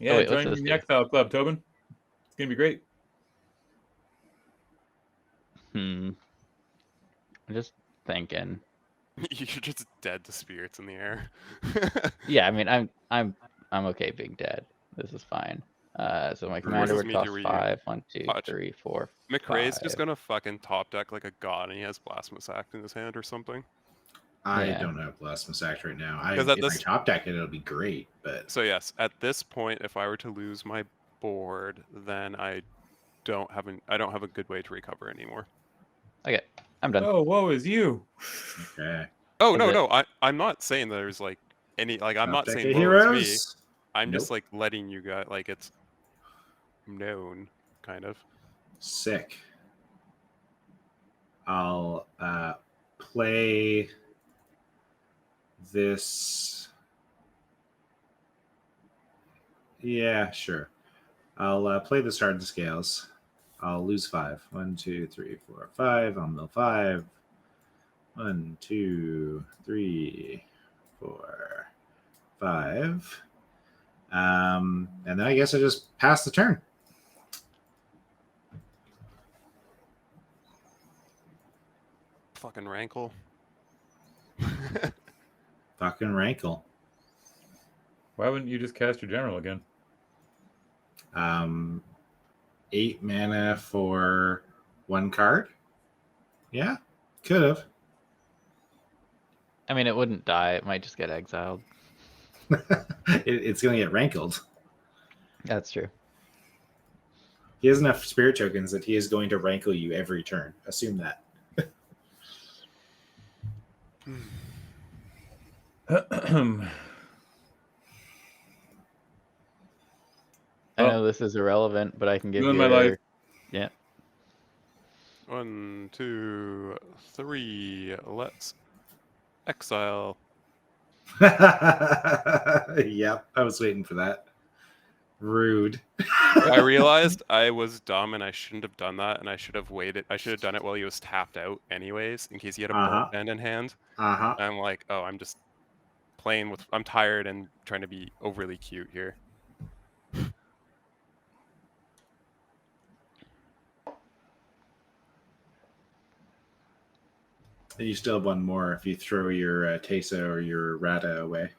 Yeah, wait, what's join this the do? Exile Club, Tobin. It's gonna be great. I'm just thinking. You're just dead to spirits in the air. Yeah, I mean, I'm okay being dead. This is fine. So my commander Versus would me, cost do we 5. 1, 2, watch? 3, 4. McRae's just 5. gonna fucking top deck like a god, and he has Blasphemous Act in his hand or something. I Yeah. don't have Blasphemous Act right now. Because If at I this- top deck it, it'll be great. But So yes, at this point, if I were to lose my board, then I don't have a good way to recover anymore. Okay, I'm done. Oh, woe is you. okay. Oh Is no, it- no, I'm not saying that there's like any like I'm Top not deck saying of woe is me. heroes. I'm just Nope. like letting you guys like it's known, kind of. Sick. I'll play this. Yeah, sure. I'll play this hard to scales. I'll lose 5. 1, 2, 3, 4, 5. I'll mill 5. 1, 2, 3, 4, 5. And then I guess I just pass the turn. Fucking rankle. Fucking rankle. Why wouldn't you just cast your general again? 8 mana for 1 card. Yeah, could have. I mean, it wouldn't die. It might just get exiled. It's going to get rankled. That's true. He has enough spirit tokens that he is going to rankle you every turn. Assume that. I know this is irrelevant, but I can give you Ruin my life. Yeah. 1, 2, 3. Let's exile. Yep, I was waiting for that. Rude. I realized I was dumb and I shouldn't have done that, and I should have waited. I should have done it while he was tapped out, anyways, in case he had a Uh-huh. bolt in hand. Uh-huh. I'm like, oh, I'm just playing with. I'm tired and trying to be overly cute here. And you still have one more if you throw your Tesa or your Rata away.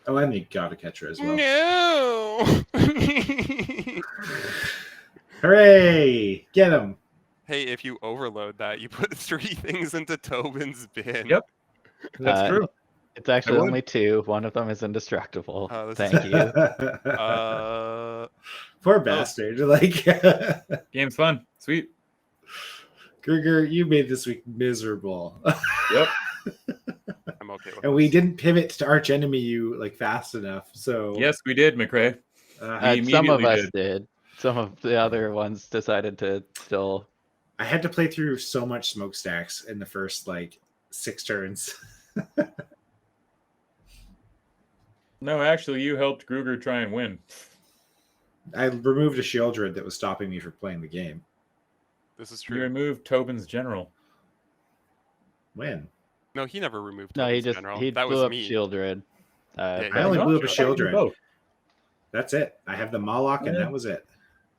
Oh, and you got a catcher as well. No. Hooray! Get him! Hey, if you overload that, you put 3 things into Tobin's bin. Yep. That's true. It's actually would. only 2. One of them is indestructible. Oh, this Thank is- you. Poor bastard. Like Game's fun. Sweet. Kruger, you made this week miserable. Yep. I'm okay with And we didn't pivot to arch enemy you like fast enough. So Yes, we did, McRae. I Some of immediately us did. did. Some of the other ones decided to still. had to play through so much smokestacks in the first like 6 turns. No, actually, you helped Kruger try and win. I removed a Shieldred that was stopping me from playing the game. This is You true. removed Tobin's general. When? No, he never removed. No, he Tobin's just general. he that blew was up me. Shieldred. Yeah, I only No, blew up a I thought you did Shieldred. both. That's it. I have the Moloch and Yeah. that was it.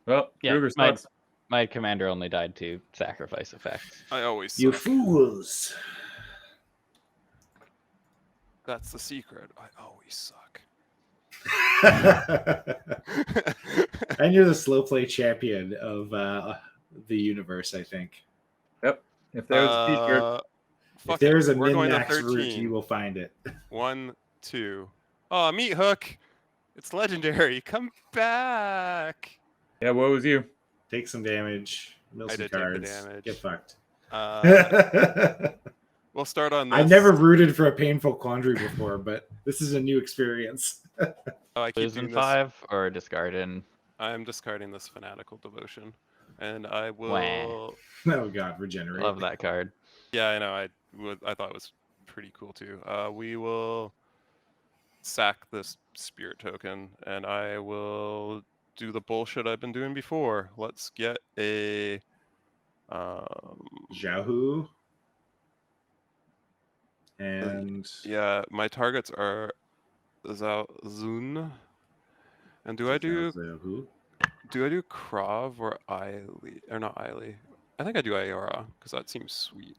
Well, Yeah, Kruger my- sucks. My commander only died to sacrifice effects. I always You suck. fools. That's the secret. I always suck. And you're the slow play champion of the universe, I think. Yep. If there's a t-shirt, If fuck there's it. a We're going to min-max route, 13. you will find it. 1, 2. Oh, Meat Hook. It's legendary. Come back. yeah, what was you? Take some damage. Mill I some did take the cards. damage. Get fucked. We'll start on this. I've never rooted for a painful quandary before, but this is a new experience. Oh, I keep Losing doing this. 5 or discarding. I'm discarding this fanatical devotion, and I will. Wah. Oh god, regenerate. Love that card. Yeah, I know. I thought it was pretty cool too. We will sack this spirit token, and I will do the bullshit I've been doing before. Let's get a Yahoo. And yeah, my targets are Zun. And do I do Yahoo? Krav or Eiley? Or not Eiley. I think I do Ayora, because that seems sweet.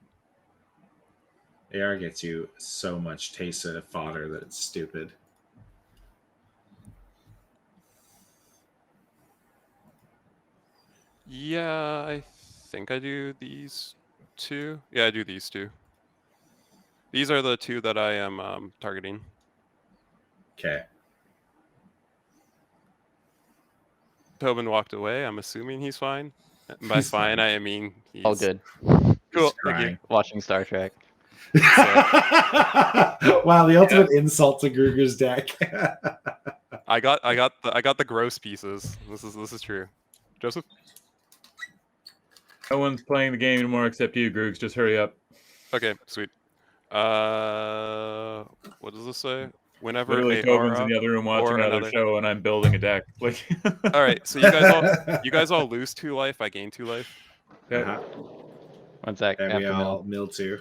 AR gets you so much Tesa fodder that it's stupid. Yeah, I think I do these 2. Yeah, I do these 2. These are the 2 that I am targeting. Okay. Tobin walked away. I'm assuming he's fine. And by He's fine, fine. I mean he's All good. Cool. He's Thank you. crying. Watching Star Trek. Wow, the ultimate insult to Gruger's deck. I got the gross pieces. This is true. Joseph? No one's playing the game anymore except you, Groogs. Just hurry up. Okay, sweet. What does this say? Whenever Literally, a Tobin's in aura the other room watching or another another. show, and I'm building a deck. Like, All right, so you guys all lose 2 life. I gain 2 life. Okay. Uh-huh. One sec. And we After all mill. mill too.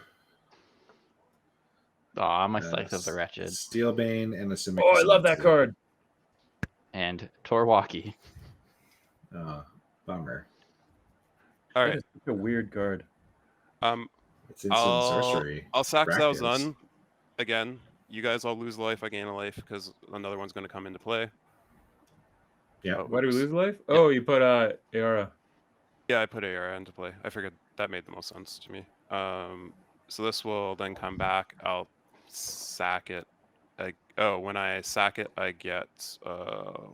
Aw, my Scythe of the Wretched. Steelbane and a Simic. Oh, I love that card. And Torwalkie. Oh, bummer. All That right. is such a weird card. It's instant sorcery. I'll sack Rakdos. Zauzun again. You guys all lose a life. I gain a life because another one's going to come into play. Yeah. Oh, Why do we oops. lose life? Oh, you put Aera. Yeah, I put AR into play. I figured that made the most sense to me. So this will then come back. I'll sack it. When I sack it, I get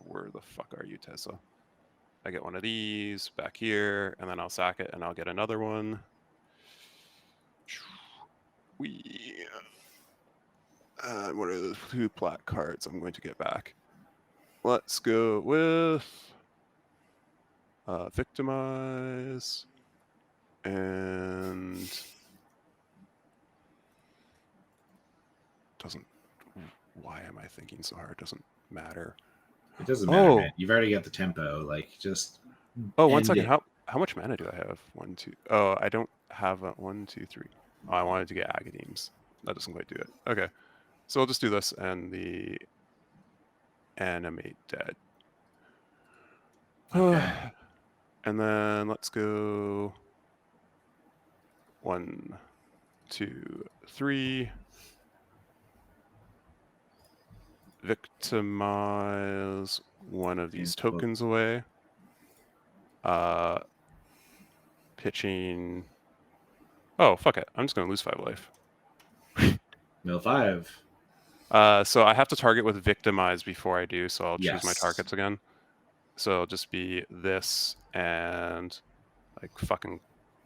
where the fuck are you, Tessa? I get one of these back here, and then I'll sack it, and I'll get another one. What are the 2 black cards I'm going to get back? Let's go with Victimize and doesn't. Why am I thinking so hard? Doesn't matter. It doesn't matter, Oh. man. You've already got the tempo. Like, just. Oh, one end second. it. How much mana do I have? 1, 2. Oh, I don't have a 1, 2, 3. Oh, I wanted to get Agademes. That doesn't quite do it. Okay, so we'll just do this and the animate dead. Okay. And then let's go 1, 2, 3. Victimize one of these tokens away. Pitching. Oh, fuck it. I'm just going to lose 5 life. Mill 5. So I have to target with Victimize before I do, so I'll choose my Yes. targets again. So it'll just be this and like fucking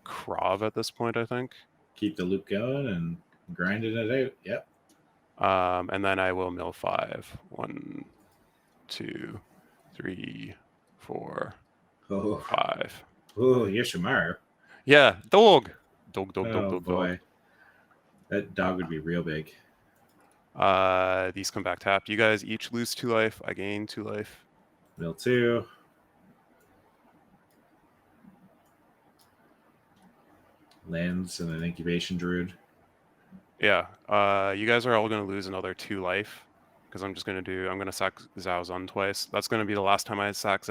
Krav at this point, I think. Keep the loop going and grinding it out. Yep. And then I will mill 5. 1, 2, 3, 4, Oh, 5. oh, Yoshimaru. Yeah, dog. Dog. Oh, boy. That dog would be real big. These come back tapped. You guys each lose 2 life. I gain 2 life. Mill 2. Lands and an incubation druid. Yeah. You guys are all going to lose another 2 life because I'm going to sack Zauzun twice. That's going to be the last time I sack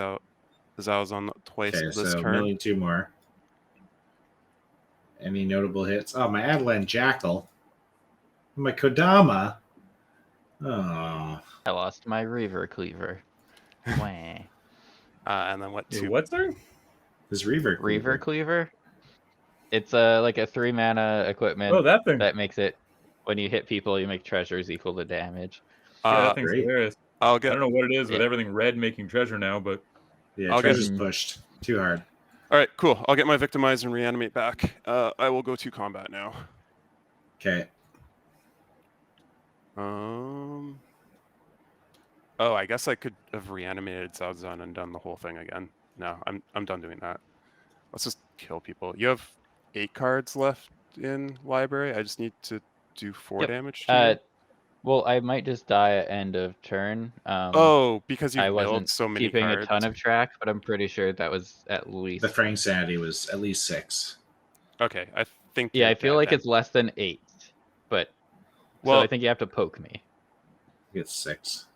Zauzun twice Okay, this so turn. milling 2 more. Any notable hits? Oh, my Adelan Jackal. My Kodama. Oh. I lost my Reaver Cleaver. Wah. And then what? Wait, 2? what's there? This Reaver. Reaver Cleaver? It's like a 3 mana equipment Oh, that thing. that makes it, when you hit people, you make treasures equal to damage. Yeah, that thing's great. hilarious. I'll I get. don't know what it is with Yeah. everything red making treasure now, but Yeah, I'll get- treasure's pushed. Too hard. All right, cool. I'll get my Victimize and reanimate back. I will go to combat now. Okay. Oh, I guess I could have reanimated Zauzun and done the whole thing again. No, I'm done doing that. Let's just kill people. You have 8 cards left in library. I just need to do 4 Yep. damage to you. Well, I might just die at end of turn. Oh, because I you've built wasn't so many keeping cards. a ton of track, but I'm pretty sure that was at least. The Frank sanity was at least 6. Okay, I think. Yeah, you're I feel dead like then. it's less than 8, but Well, so I think you have to poke me. It's 6.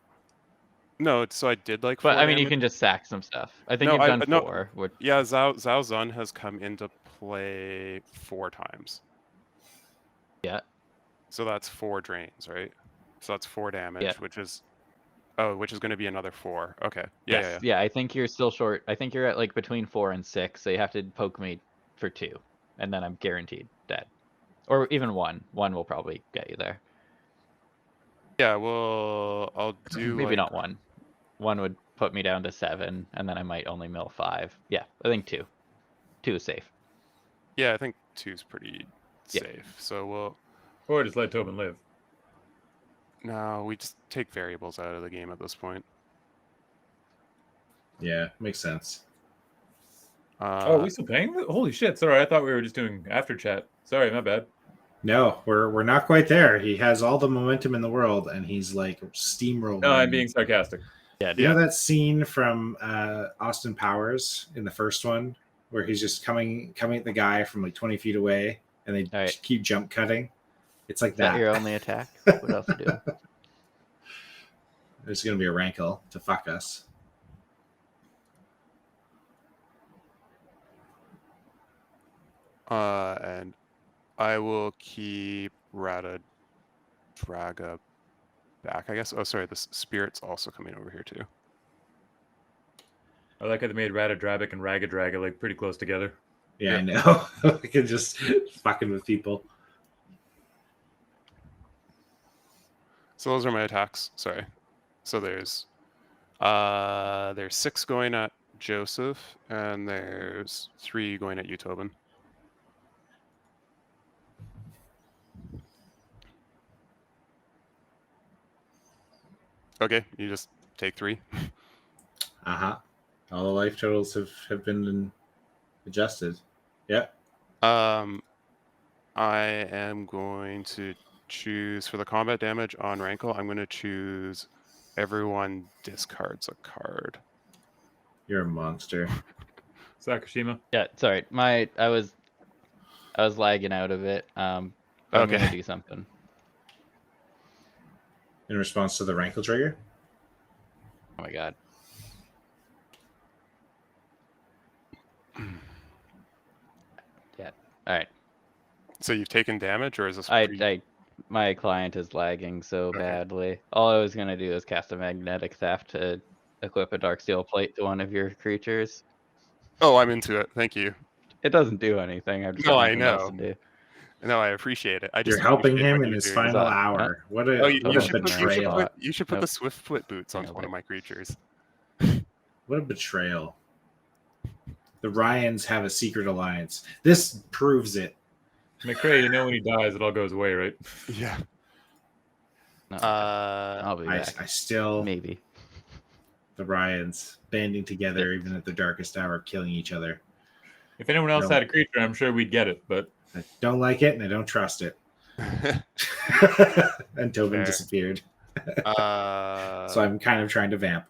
no. So I did like. But 4 I mean, you damage. can just sack some stuff. I think No, you've done no. 4. Which, Yeah, Zauzun has come into play 4 times. yeah. So that's 4 drains, right? So that's 4 damage, Yeah. which is going to be another 4. Okay. Yes. Yeah. I think you're still short. I think you're at like between 4 and 6. So you have to poke me for 2, and then I'm guaranteed dead. Or even 1. 1 will probably get you there. Yeah. Well, I'll do Maybe like, not 1. 1 would put me down to 7, and then I might only mill 5. Yeah, I think 2. 2 is safe. Yeah, I think 2's pretty Yeah. safe. So we'll. or just let Tobin live. No, we just take variables out of the game at this point. Yeah, makes sense. Oh, are we still paying? Holy shit! Sorry, I thought we were just doing after chat. Sorry, my bad. No, we're not quite there. He has all the momentum in the world, and he's like steamrolling. No, I'm being sarcastic. Yeah, You know that scene from Austin Powers in the first one, where he's just coming at the guy from like 20 feet away, and they All right. keep jump cutting. It's like is that that. your only attack? What else you doing? There's going to be a rankle to fuck us. And I will keep Ratadraga back, I guess. Oh, sorry, the spirit's also coming over here too. I like how they made Ratadrabik and Ragadraga like pretty close together. Yeah, Yep. I know. I can just fucking with people. So those are my attacks. Sorry. So there's 6 going at Joseph, and there's 3 going at you, Tobin. Okay, you just take 3. Uh-huh. All the life totals have been adjusted. Yep. I am going to choose for the combat damage on Rankle. I'm going to choose everyone discards a card. You're a monster. Sakushima. Yeah, sorry. I was lagging out of it. I'm Okay. gonna do something. In response to the rankle trigger? Oh my god. Yeah. All right. So you've taken damage, or is this? My client is lagging so Okay. badly. All I was gonna do is cast a magnetic theft to equip a dark steel plate to one of your creatures. Oh, I'm into it. Thank you. It doesn't do anything. I've just No, got I nothing else to know. do. No, I appreciate it. I just You're helping appreciate him what in you're his doing. final Huzzah. hour. What Oh, a you should betrayal. put the Nope. swift foot boots onto Nailed one it. of my creatures. What a betrayal. The Ryans have a secret alliance. This proves it. McCray, you know when he dies, it all goes away, right? Yeah. No, Uh, I'll be back. I still, Maybe. the Ryans banding together, even at the darkest hour, killing each other. If anyone else No. had a creature, I'm sure we'd get it, but I don't like it and I don't trust it. And Tobin Fair. disappeared. So so I'm kind of trying to vamp.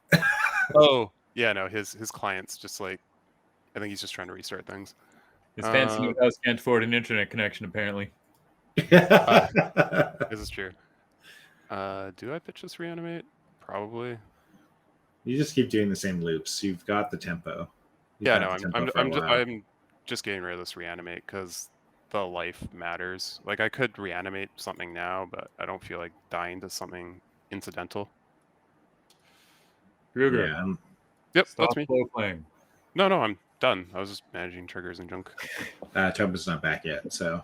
Oh, yeah, no, his client's just like, I think he's just trying to restart things. his fancy new house can't afford an internet connection, apparently. This is true. Do I pitch this reanimate? Probably. You just keep doing the same loops. You've got the tempo. You've Yeah, got no, the tempo for a while. I'm just getting rid of this reanimate because the life matters. Like I could reanimate something now, but I don't feel like dying to something incidental. Gruger, Yeah, Yep, stop that's me. slow playing. No, I'm done. I was just managing triggers and junk. Tobin's not back yet, so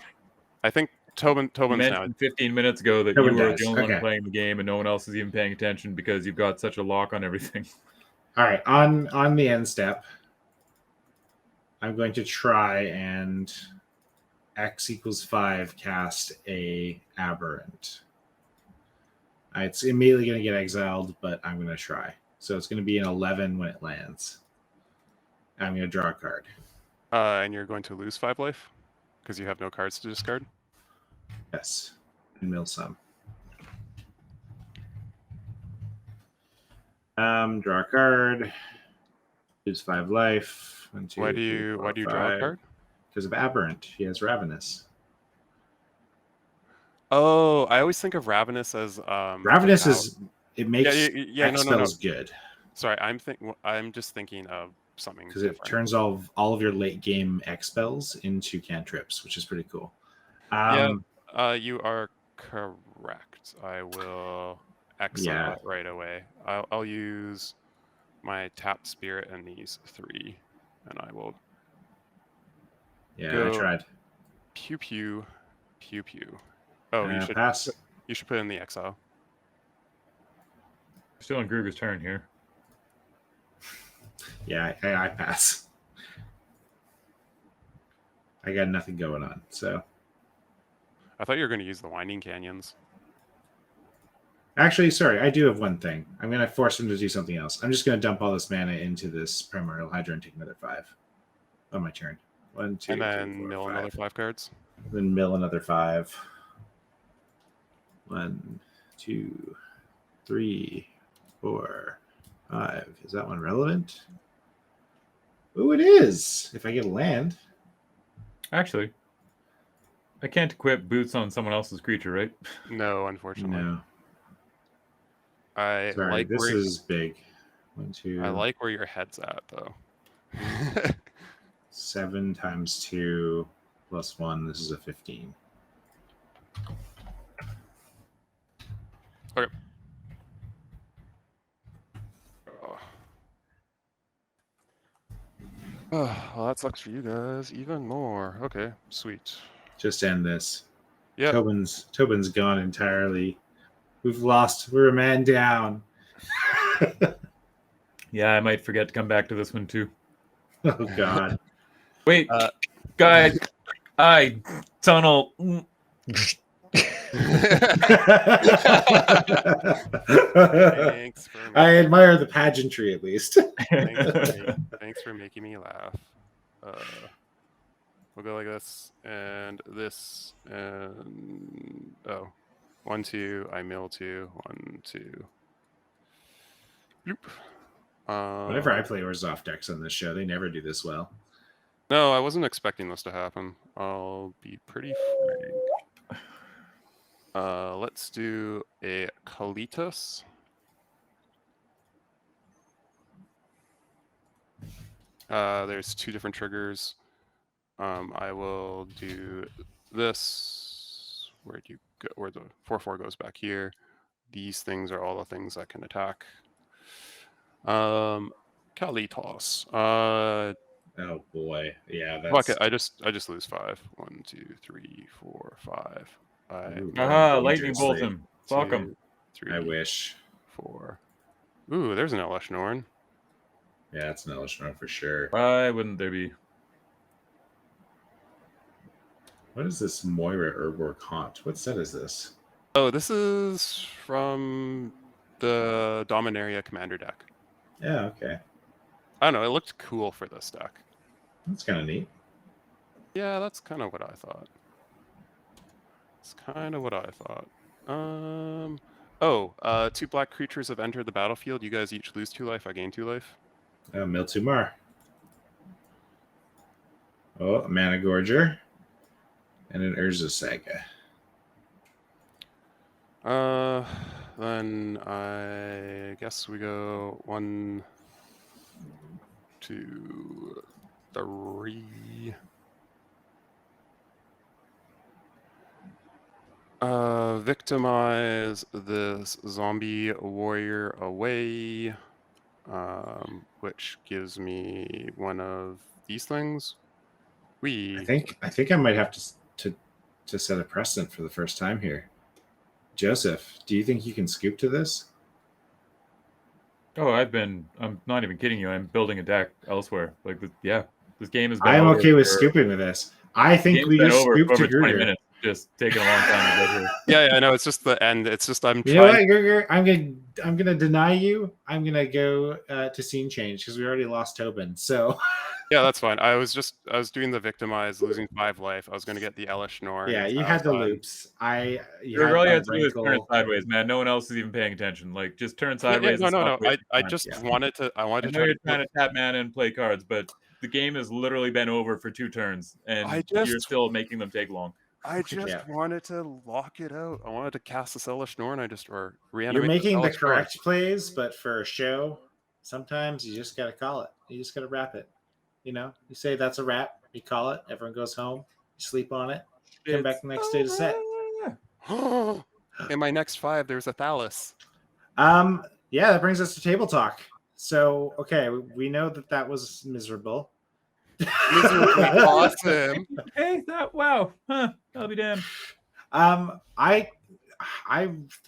I think Tobin's You now. mentioned 15 minutes ago that Tobin you were dies. the only Okay. one playing the game and no one else is even paying attention because you've got such a lock on everything. all right. On the end step, I'm going to try and X equals 5 cast a aberrant. It's immediately going to get exiled, but I'm going to try. So it's going to be an 11 when it lands. I'm going to draw a card. And you're going to lose 5 life because you have no cards to discard. Yes, and mill some. Draw a card. Lose 5 life. 1, 2, Why do 3, you 4, draw a 5. card? Because of aberrant. He has ravenous. Oh, I always think of Ravenous as Ravenous is it makes yeah, X no. spells good Sorry, I'm just thinking of something because it different. turns all of your late game X spells into cantrips, which is pretty cool. You are correct. I will exile it right away. I'll use my tap spirit and these 3, and I will. Yeah, go I tried. Pew pew, pew pew. Oh, you should pass. You should put in the exile. Still on Gruger's turn here. Yeah, I pass. I got nothing going on, so. I thought you were going to use the Winding Canyons. Actually, sorry, I do have one thing. I'm going to force him to do something else. I'm just going to dump all this mana into this Primordial Hydra and take another 5 on my turn. 1, 2, and then 3, 4, mill 5. another 5 cards. Then mill another 5. 1, 2, 3, 4, 5. Is that one relevant? Oh, it is. If I get a land. Actually, I can't equip boots on someone else's creature, right? No, unfortunately. No. I Sorry, like this where is big. 1, 2. I like where your head's at though. 7 times 2 plus 1. This is a 15. Okay. Oh, well, that sucks for you guys even more. Okay, sweet. Just end this. Yeah. Tobin's gone entirely. We're a man down. Yeah, I might forget to come back to this one too. Oh God. Wait, guy, I tunnel. Thanks for I admire the pageantry at least. thanks for making me laugh. We'll go like this and this and 1, 2. I mill 2. 1, 2. Bloop. Whenever I play Orzhov decks on this show, they never do this well. No, I wasn't expecting this to happen. I'll be pretty frank. Let's do a Kalitas. There's 2 different triggers. I will do this. Where'd you go? Where the 4/4 goes back here. These things are all the things that can attack. Kalitas. Oh boy, yeah. Fuck That's it. I just lose 5. 1, 2, 3, 4, 5. Aha, lightning bolt dangerously. him. Fuck him. 3, I wish. 4. Ooh, there's an Elesh Norn. Yeah, it's an Elishnorn for sure. Why wouldn't there be? What is this Moira Urborg Haunt? What set is this? Oh, this is from the Dominaria Commander deck. Yeah, okay. I don't know. It looked cool for this deck. That's kind of neat. Yeah, that's kind of what I thought. It's kind of what I thought. 2 black creatures have entered the battlefield. You guys each lose 2 life. I gain 2 life. Miltumar. Oh, a Mana Gorger. And an Urza Saga. Then I guess we go 1, 2, 3. Victimize this zombie warrior away, which gives me one of these things. I think I might have to set a precedent for the first time here. Joseph, do you think you can scoop to this? Oh, I'm not even kidding you. I'm building a deck elsewhere. Like, this game has been I am over okay with for- scooping with this. I think game's we been just over scoop for to over 20 Gruger. minutes. Just taking a long time to get here. Yeah, I know. It's just the end. It's just I'm You know what, trying. Gruger? I'm gonna deny you. I'm gonna go to scene change because we already lost Tobin. So Yeah, that's fine. I was doing the victimize, losing 5 life. I was gonna get the Elesh Norn. yeah, you had the loops. You All you had have to do is turn it Rankle. sideways, man. No one else is even paying attention. Like, just turn Yeah, sideways. no. and stop I wasting just time. wanted to. I I wanted know to you're try trying to tap mana and play cards, but the game has literally been over for 2 turns, and you're still making them take long. I just Yeah. wanted to lock it out. I wanted to cast the Elesh Norn. Or reanimate. You're making the Elesh Norn. correct plays, but for a show, sometimes you just gotta call it. You just gotta wrap it. You know, you say that's a wrap. You call it. Everyone goes home. You sleep on it. Come back the next day to set. In my next 5, there's a Thallus. Yeah, that brings us to table talk. So, okay, we know that was miserable. Miserably awesome. Hey, wow. Huh. I'll be damned. I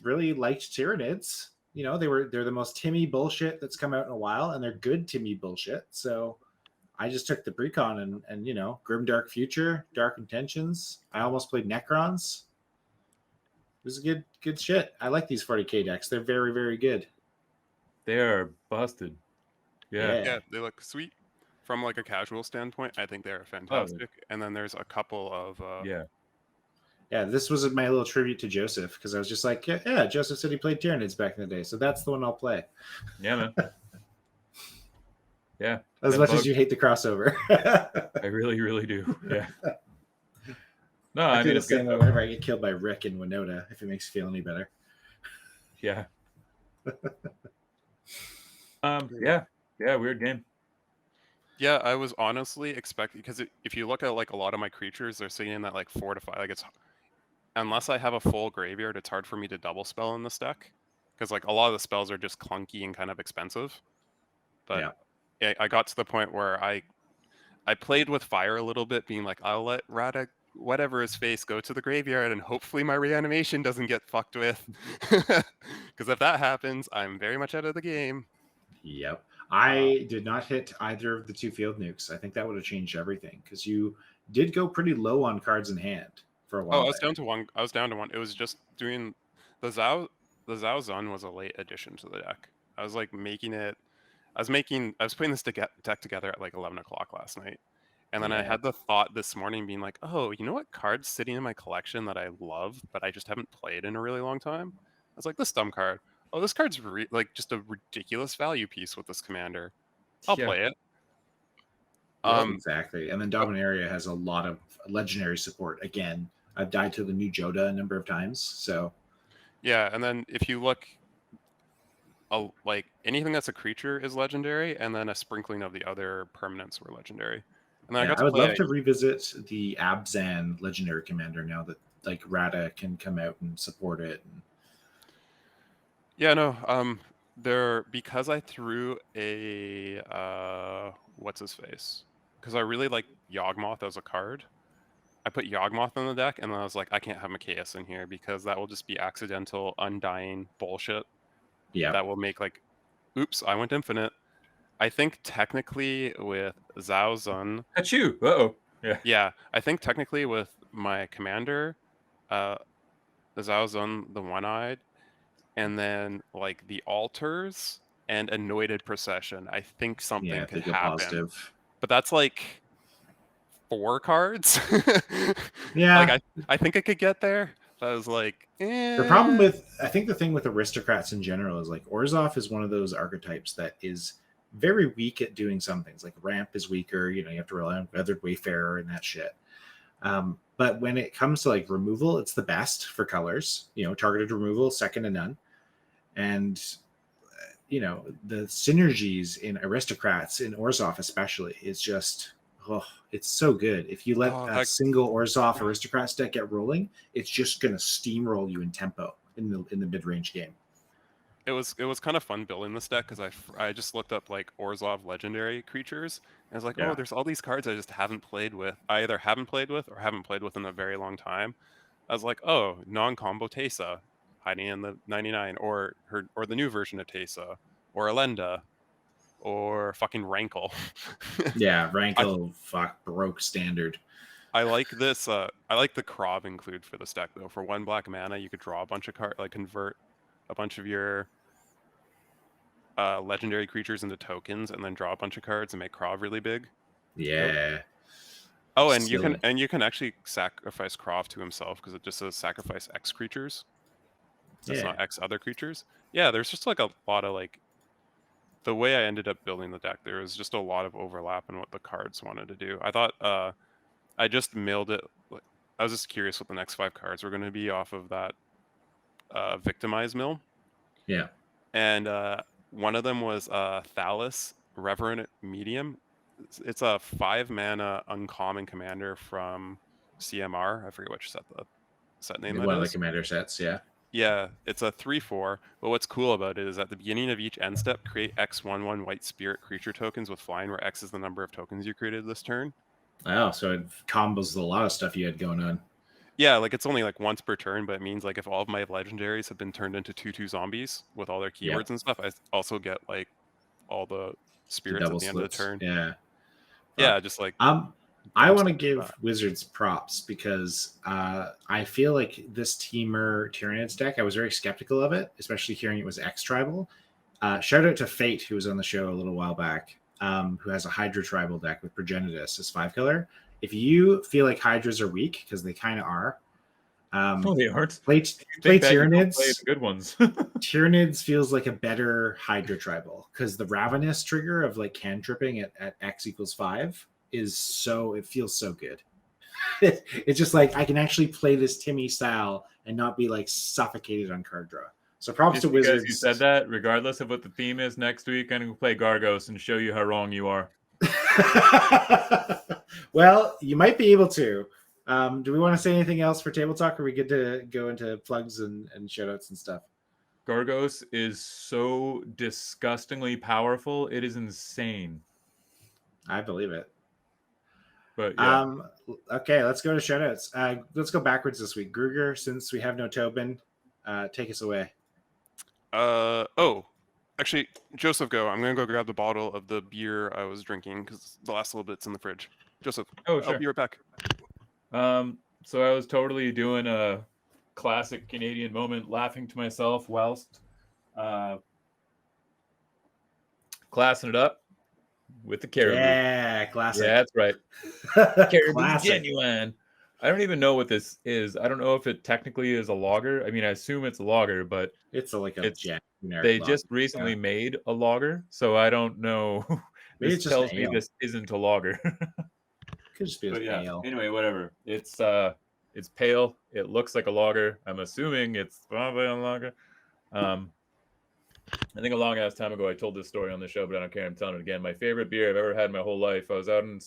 really liked Tyranids. You know, they're the most Timmy bullshit that's come out in a while, and they're good Timmy bullshit. So I just took the precon and you know, Grimdark Future, Dark Intentions. I almost played Necrons. It was a good shit. I like these 40k decks. They're very, very good. They are busted. Yeah. Yeah, they look sweet. From like a casual standpoint, I think they're fantastic. And then there's a couple of Yeah. Yeah, this was my little tribute to Joseph because I was just like, yeah, Joseph said he played Tyranids back in the day, so that's the one I'll play. Yeah, man. Yeah. As that much bug- as you hate the crossover. I really, really do. Yeah. No, I I feel mean the it's good same way though. whenever I get killed by Rick in Winota, if it makes you feel any better. Yeah. Yeah. Yeah, weird game. Yeah, I was honestly expecting, because if you look at like a lot of my creatures, they're sitting in that like 4 to 5. Like, it's unless I have a full graveyard, it's hard for me to double spell in this deck, because like a lot of the spells are just clunky and kind of expensive. But I got to the point where I played with fire a little bit, being like, I'll let Rata, whatever his face, go to the graveyard, and hopefully my reanimation doesn't get fucked with. Because if that happens, I'm very much out of the game. Yep. I did not hit either of the 2 field nukes. I think that would have changed everything because you did go pretty low on cards in hand for a while. Oh, I was down to one. I was down to one. It was just doing the Zao. The Zao Zun was a late addition to the deck. I was like making it. I was putting this deck together at like 11 o'clock last night, and then I had the thought this morning, being like, oh, you know what card's sitting in my collection that I love, but I just haven't played in a really long time? I was like, this dumb card. Oh, this card's like just a ridiculous value piece with this commander. I'll play it. Exactly. And then Dominaria has a lot of legendary support. Again, I've died to the new Joda a number of times. So yeah, and then if you look, like anything that's a creature is legendary, and then a sprinkling of the other permanents were legendary. And then I would love to revisit the Abzan legendary commander now that like Rata can come out and support it. Yeah, no. Because I threw a what's his face? Because I really like Yawgmoth as a card. I put Yawgmoth in the deck, and then I was like, I can't have Machias in here because that will just be accidental, undying bullshit. Yeah. That will make like, oops, I went infinite. I think technically with Zao Zun. Achoo! Uh-oh. Yeah. Yeah, I think technically with my commander, the Zao Zun, the one-eyed, and then like the altars and anointed procession, I think something could happen. Positive. But that's like 4 cards. Yeah. Like I think I could get there. But I was like, The problem with, I think the thing with aristocrats in general is like Orzhov is one of those archetypes that is very weak at doing some things. Like ramp is weaker, you have to rely on Weathered Wayfarer and that shit. But when it comes to like removal, it's the best for colors, targeted removal, second to none. And, the synergies in aristocrats, in Orzhov especially, is just, it's so good. If you let a single Orzhov aristocrats deck get rolling, it's just going to steamroll you in tempo in the mid-range game. It was kind of fun building this deck because I just looked up like Orzhov legendary creatures, and I was like, oh, there's all these cards I just haven't played with. I either haven't played with or haven't played with in a very long time. I was like, oh, non-combo Teysa hiding in the 99, or the new version of Teysa, or Elenda, or fucking Rankle. Yeah, Rankle broke standard. I like this. I like the Krav include for this deck though. For 1 black mana, you could draw a bunch of cards, like convert a bunch of your legendary creatures into tokens, and then draw a bunch of cards and make Krav really big. Yeah. Oh, and you can actually sacrifice Krav to himself because it just says sacrifice X creatures. It's not X other creatures. Yeah, there's just like a lot of like the way I ended up building the deck. There was just a lot of overlap in what the cards wanted to do. I thought I just milled it. I was just curious what the next 5 cards were going to be off of that Victimize mill. Yeah. And one of them was Thalas, Reverent Medium. It's a 5 mana uncommon commander from CMR. I forget which set name that is. One of the commander sets, yeah. Yeah, it's a 3/4. But what's cool about it is at the beginning of each end step, create X/1/1 white spirit creature tokens with flying, where X is the number of tokens you created this turn. Oh, so it combos a lot of stuff you had going on. Yeah, like it's only like once per turn, but it means like if all of my legendaries have been turned into 2/2 zombies with all their keywords and stuff, I also get like all the spirits at the end of the turn. Yeah. Yeah, just like I want to give Wizards props because I feel like this Teamer Tyranids deck, I was very skeptical of it, especially hearing it was X-Tribal. Shout out to Fate, who was on the show a little while back, who has a Hydra Tribal deck with Progenitus as 5 color. If you feel like Hydras are weak, because they kind of are, No, they aren't. Play Think that, you don't play Tyranids. the good ones. Tyranids feels like a better Hydra tribal because the Ravenous trigger of like cantripping at X equals 5 is so, it feels so good. It's just like I can actually play this Timmy style and not be like suffocated on card draw. So props Just to because Wizards. you said that, regardless of what the theme is next week, I'm going to play Gargos and show you how wrong you are. Well, you might be able to. Do we want to say anything else for Table Talk? Or are we good to go into plugs and shout outs and stuff? Gargos is so disgustingly powerful. It is insane. I believe it. But yeah. Okay, let's go to shout outs. Let's go backwards this week. Gruger, since we have no Tobin, take us away. Actually, Joseph, go. I'm gonna go grab the bottle of the beer I was drinking because the last little bit's in the fridge. Joseph, Oh, sure. I'll be right back. So I was totally doing a classic Canadian moment, laughing to myself whilst classing it up with the caribou. Yeah, classic. Yeah, that's right. Caribou's Classic. genuine. I don't even know what this is. I don't know if it technically is a lager. I mean, I assume it's a lager, but It's generic they lager. just recently made a lager, so I don't know. Maybe This it's just tells me ale. this isn't a lager. Could just be But yeah. ale. Anyway, whatever. It's pale. It looks like a lager. I'm assuming it's probably a lager. I think a long ass time ago I told this story on the show, but I don't care. I'm telling it again. My favorite beer I've ever had in my whole life. I was out in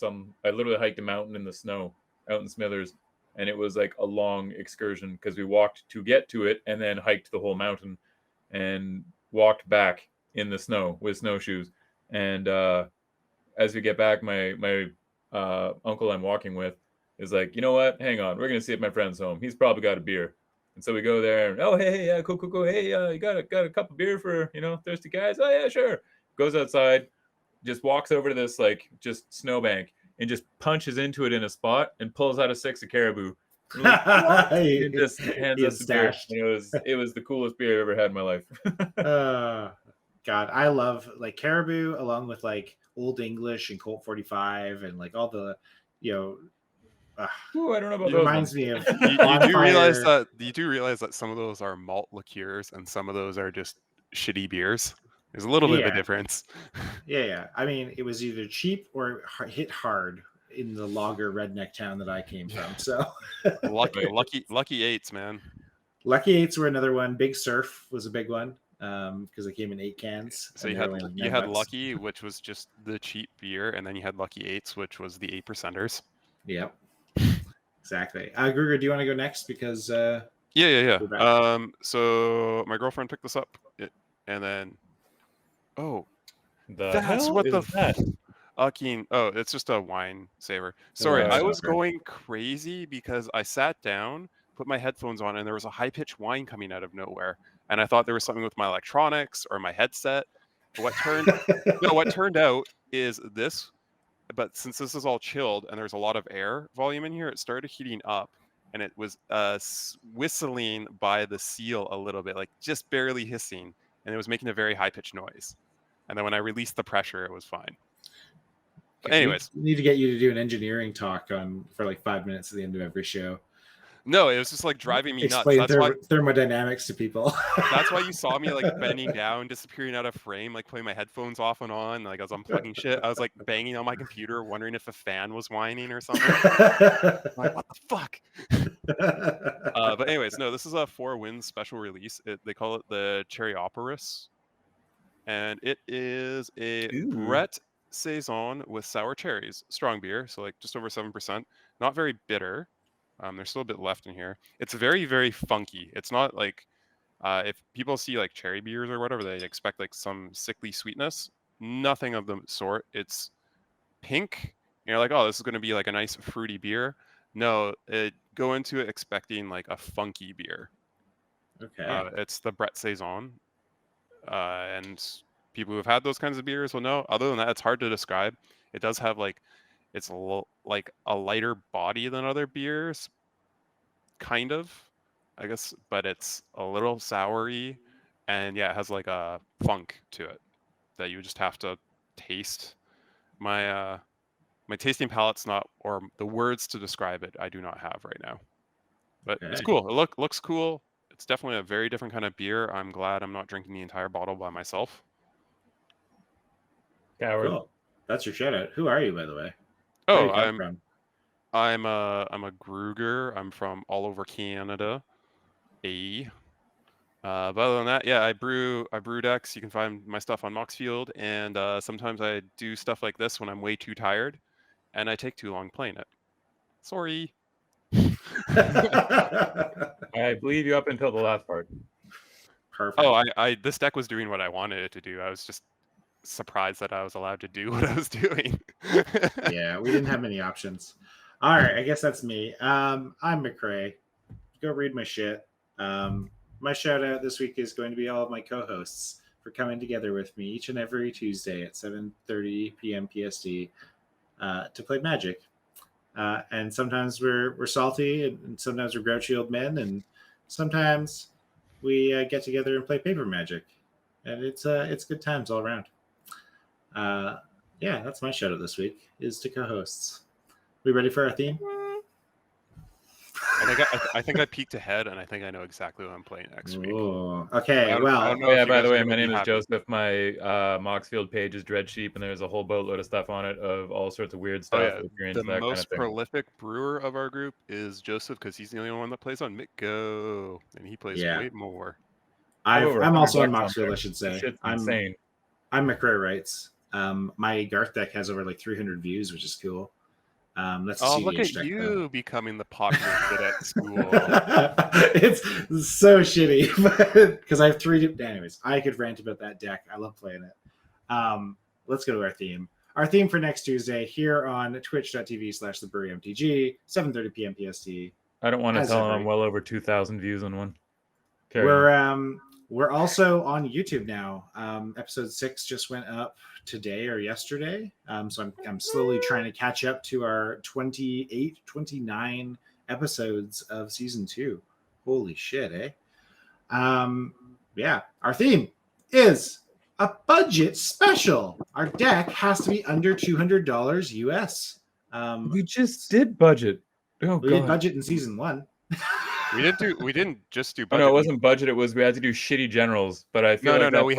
I literally hiked a mountain in the snow out in Smithers, and it was like a long excursion because we walked to get to it and then hiked the whole mountain and walked back in the snow with snowshoes. And as we get back, my uncle I'm walking with is like, you know what? Hang on, we're gonna see if my friend's home. He's probably got a beer. And so we go there. And, oh, hey, yeah, cool. Hey, you got a cup of beer for thirsty guys? Oh yeah, sure. Goes outside, just walks over to this like just snowbank and just punches into it in a spot and pulls out a 6 of caribou. And it just hands us a beer. And it was the coolest beer I've ever had in my life. God, I love like caribou along with like Old English and Colt 45 and like all the Ooh, I don't know about it those reminds ones. me of You do realize that some of those are malt liqueurs and some of those are just shitty beers. There's a little bit of a difference. Yeah. I mean, it was either cheap or hit hard in the lager redneck town that I came from. So lucky eights, man. Lucky eights were another one. Big Surf was a big one because it came in 8 cans. So you had Lucky, which was just the cheap beer, and then you had Lucky Eights, which was the 8%ers. Yep. Exactly. Gruger, do you want to go next? Because yeah. So my girlfriend picked this up, and then that's what the fucking it's just a wine saver. Sorry, I was going crazy because I sat down, put my headphones on, and there was a high-pitched whine coming out of nowhere, and I thought there was something with my electronics or my headset. What turned out is this. But since this is all chilled and there's a lot of air volume in here, it started heating up, and it was whistling by the seal a little bit, like just barely hissing, and it was making a very high-pitched noise. And then when I released the pressure, it was fine. But anyways, we need to get you to do an engineering talk for like 5 minutes at the end of every show. No, it was just like driving me nuts. Explain thermodynamics to people. That's why you saw me like bending down, disappearing out of frame, like putting my headphones off and on, like I was unplugging shit. I was like banging on my computer, wondering if a fan was whining or something. Like, what the fuck? But anyways, no, this is a 4 Winds special release. They call it the Cherryoporus, and it is a Brett Saison with sour cherries, strong beer, so like just over 7%. Not very bitter. There's still a bit left in here. It's very, very funky. It's not like if people see like cherry beers or whatever, they expect like some sickly sweetness. Nothing of the sort. It's pink. You're like, oh, this is going to be like a nice fruity beer. No, go into it expecting like a funky beer. Okay. It's the Brett Saison. And people who have had those kinds of beers will know. Other than that, it's hard to describe. It does have like, it's like a lighter body than other beers, kind of, I guess, but it's a little soury, and yeah, it has like a funk to it that you just have to taste. My tasting palate's not, or the words to describe it, I do not have right now. But it's Okay. cool. It looks cool. It's definitely a very different kind of beer. I'm glad I'm not drinking the entire bottle by myself. Coward. Cool. That's your shout out. Who are you, by the way? Where Oh, do you come from? I'm a Gruger. I'm from all over Canada. But other than that, yeah, I brew decks. You can find my stuff on Moxfield, and sometimes I do stuff like this when I'm way too tired, and I take too long playing it. Sorry. I believe you up until the last part. Perfect. Oh, I this deck was doing what I wanted it to do. I was just surprised that I was allowed to do what I was doing. Yeah, we didn't have many options. All right, I guess that's me. I'm McCrae. Go read my shit. My shout out this week is going to be all of my co-hosts for coming together with me each and every Tuesday at 7:30 p.m. PST to play Magic. And sometimes we're salty, and sometimes we're grouchy old men, and sometimes we get together and play paper Magic, and it's good times all around. Yeah, that's my shout out this week is to co-hosts. We ready for our theme? I think I peeked ahead, and I think I know exactly what I'm playing next week. Ooh, okay, I well, don't know Oh if yeah, you by guys the are way, gonna my be name is happy. Joseph. My Moxfield page is Dread Sheep, and there's a whole boatload of stuff on it of all sorts of weird stuff. yeah. If you're into The that kind of most thing. prolific brewer of our group is Joseph because he's the only one that plays on Mitgo, and he plays Yeah. way more. Over I'm 100 also on decks on Moxfield, there. I should This say. shit's I'm insane. McCrae writes. My Garth deck has over like 300 views, which is cool. That's a Oh, CDH look at deck, you becoming the popular kid at school. It's so shitty because I have anyways, I could rant about that deck. I love playing it. Let's go to our theme. Our theme for next Tuesday here on twitch.tv/the Brewery MTG, 7:30 p.m. PST. I don't want to As tell him every- I'm well over 2,000 views on one. Carry on. We're also on YouTube now. Episode 6 just went up today or yesterday. So I'm slowly trying to catch up to our 29 episodes of season 2. Holy shit, eh? Yeah, our theme is a budget special. Our deck has to be under $200 US. We just did budget. Oh We god. did budget in season 1. We didn't just do Oh, budget. no, it wasn't budget. It was we had to do shitty generals. But I feel No, like we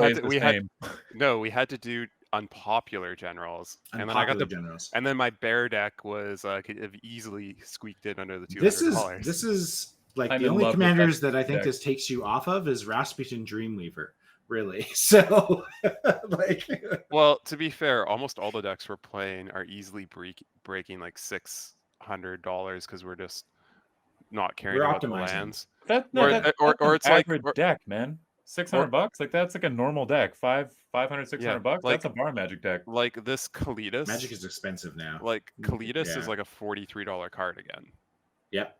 had to do unpopular generals, and then I got Unpopular the generals. and then my bear deck was could have easily squeaked in under the $200. This is like I'm the in only love with commanders that that I think deck. this takes you off of is Rasputin Dreamweaver, really. So like Well, to be fair, almost all the decks we're playing are easily breaking like $600 because we're just not caring We're about the optimizing. lands. That's Or- that's or an it's like- average or- deck, man. 600 bucks, like that's like a normal deck. 500, 600 Yeah, bucks. like- That's a bar magic deck. Like this Kalitas. Magic is expensive now. Like Kalitas Yeah. is like a $43 card again. Yep.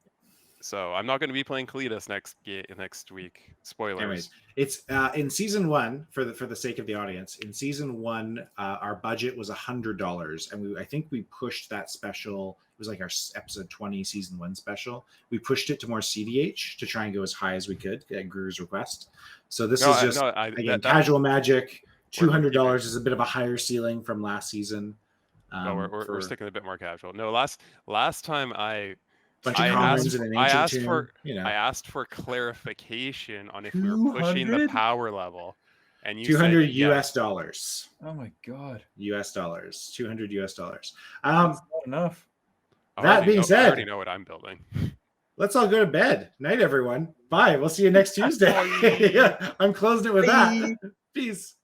So I'm not going to be playing Kalitas next week. Spoilers. Anyways, it's in season 1 for the sake of the audience. In season 1, our budget was $100, and I think we pushed that special. It was like our episode 20 season 1 special. We pushed it to more CDH to try and go as high as we could at Gru's request. So this is just again casual Magic. $200 is a bit of a higher ceiling from last season. No, we're sticking a bit more casual. No, last time I bunch of I commons asked, and an I ancient asked tomb, for you know. I asked for clarification on if we were pushing the 200? power level, and you 200 said US yes. dollars. Oh my god. US dollars. 200 US dollars. That's not enough. That being I said- already know what I'm building. Let's all go to bed. Night, everyone. Bye. We'll see you next Tuesday. I'm closing it with that. Peace.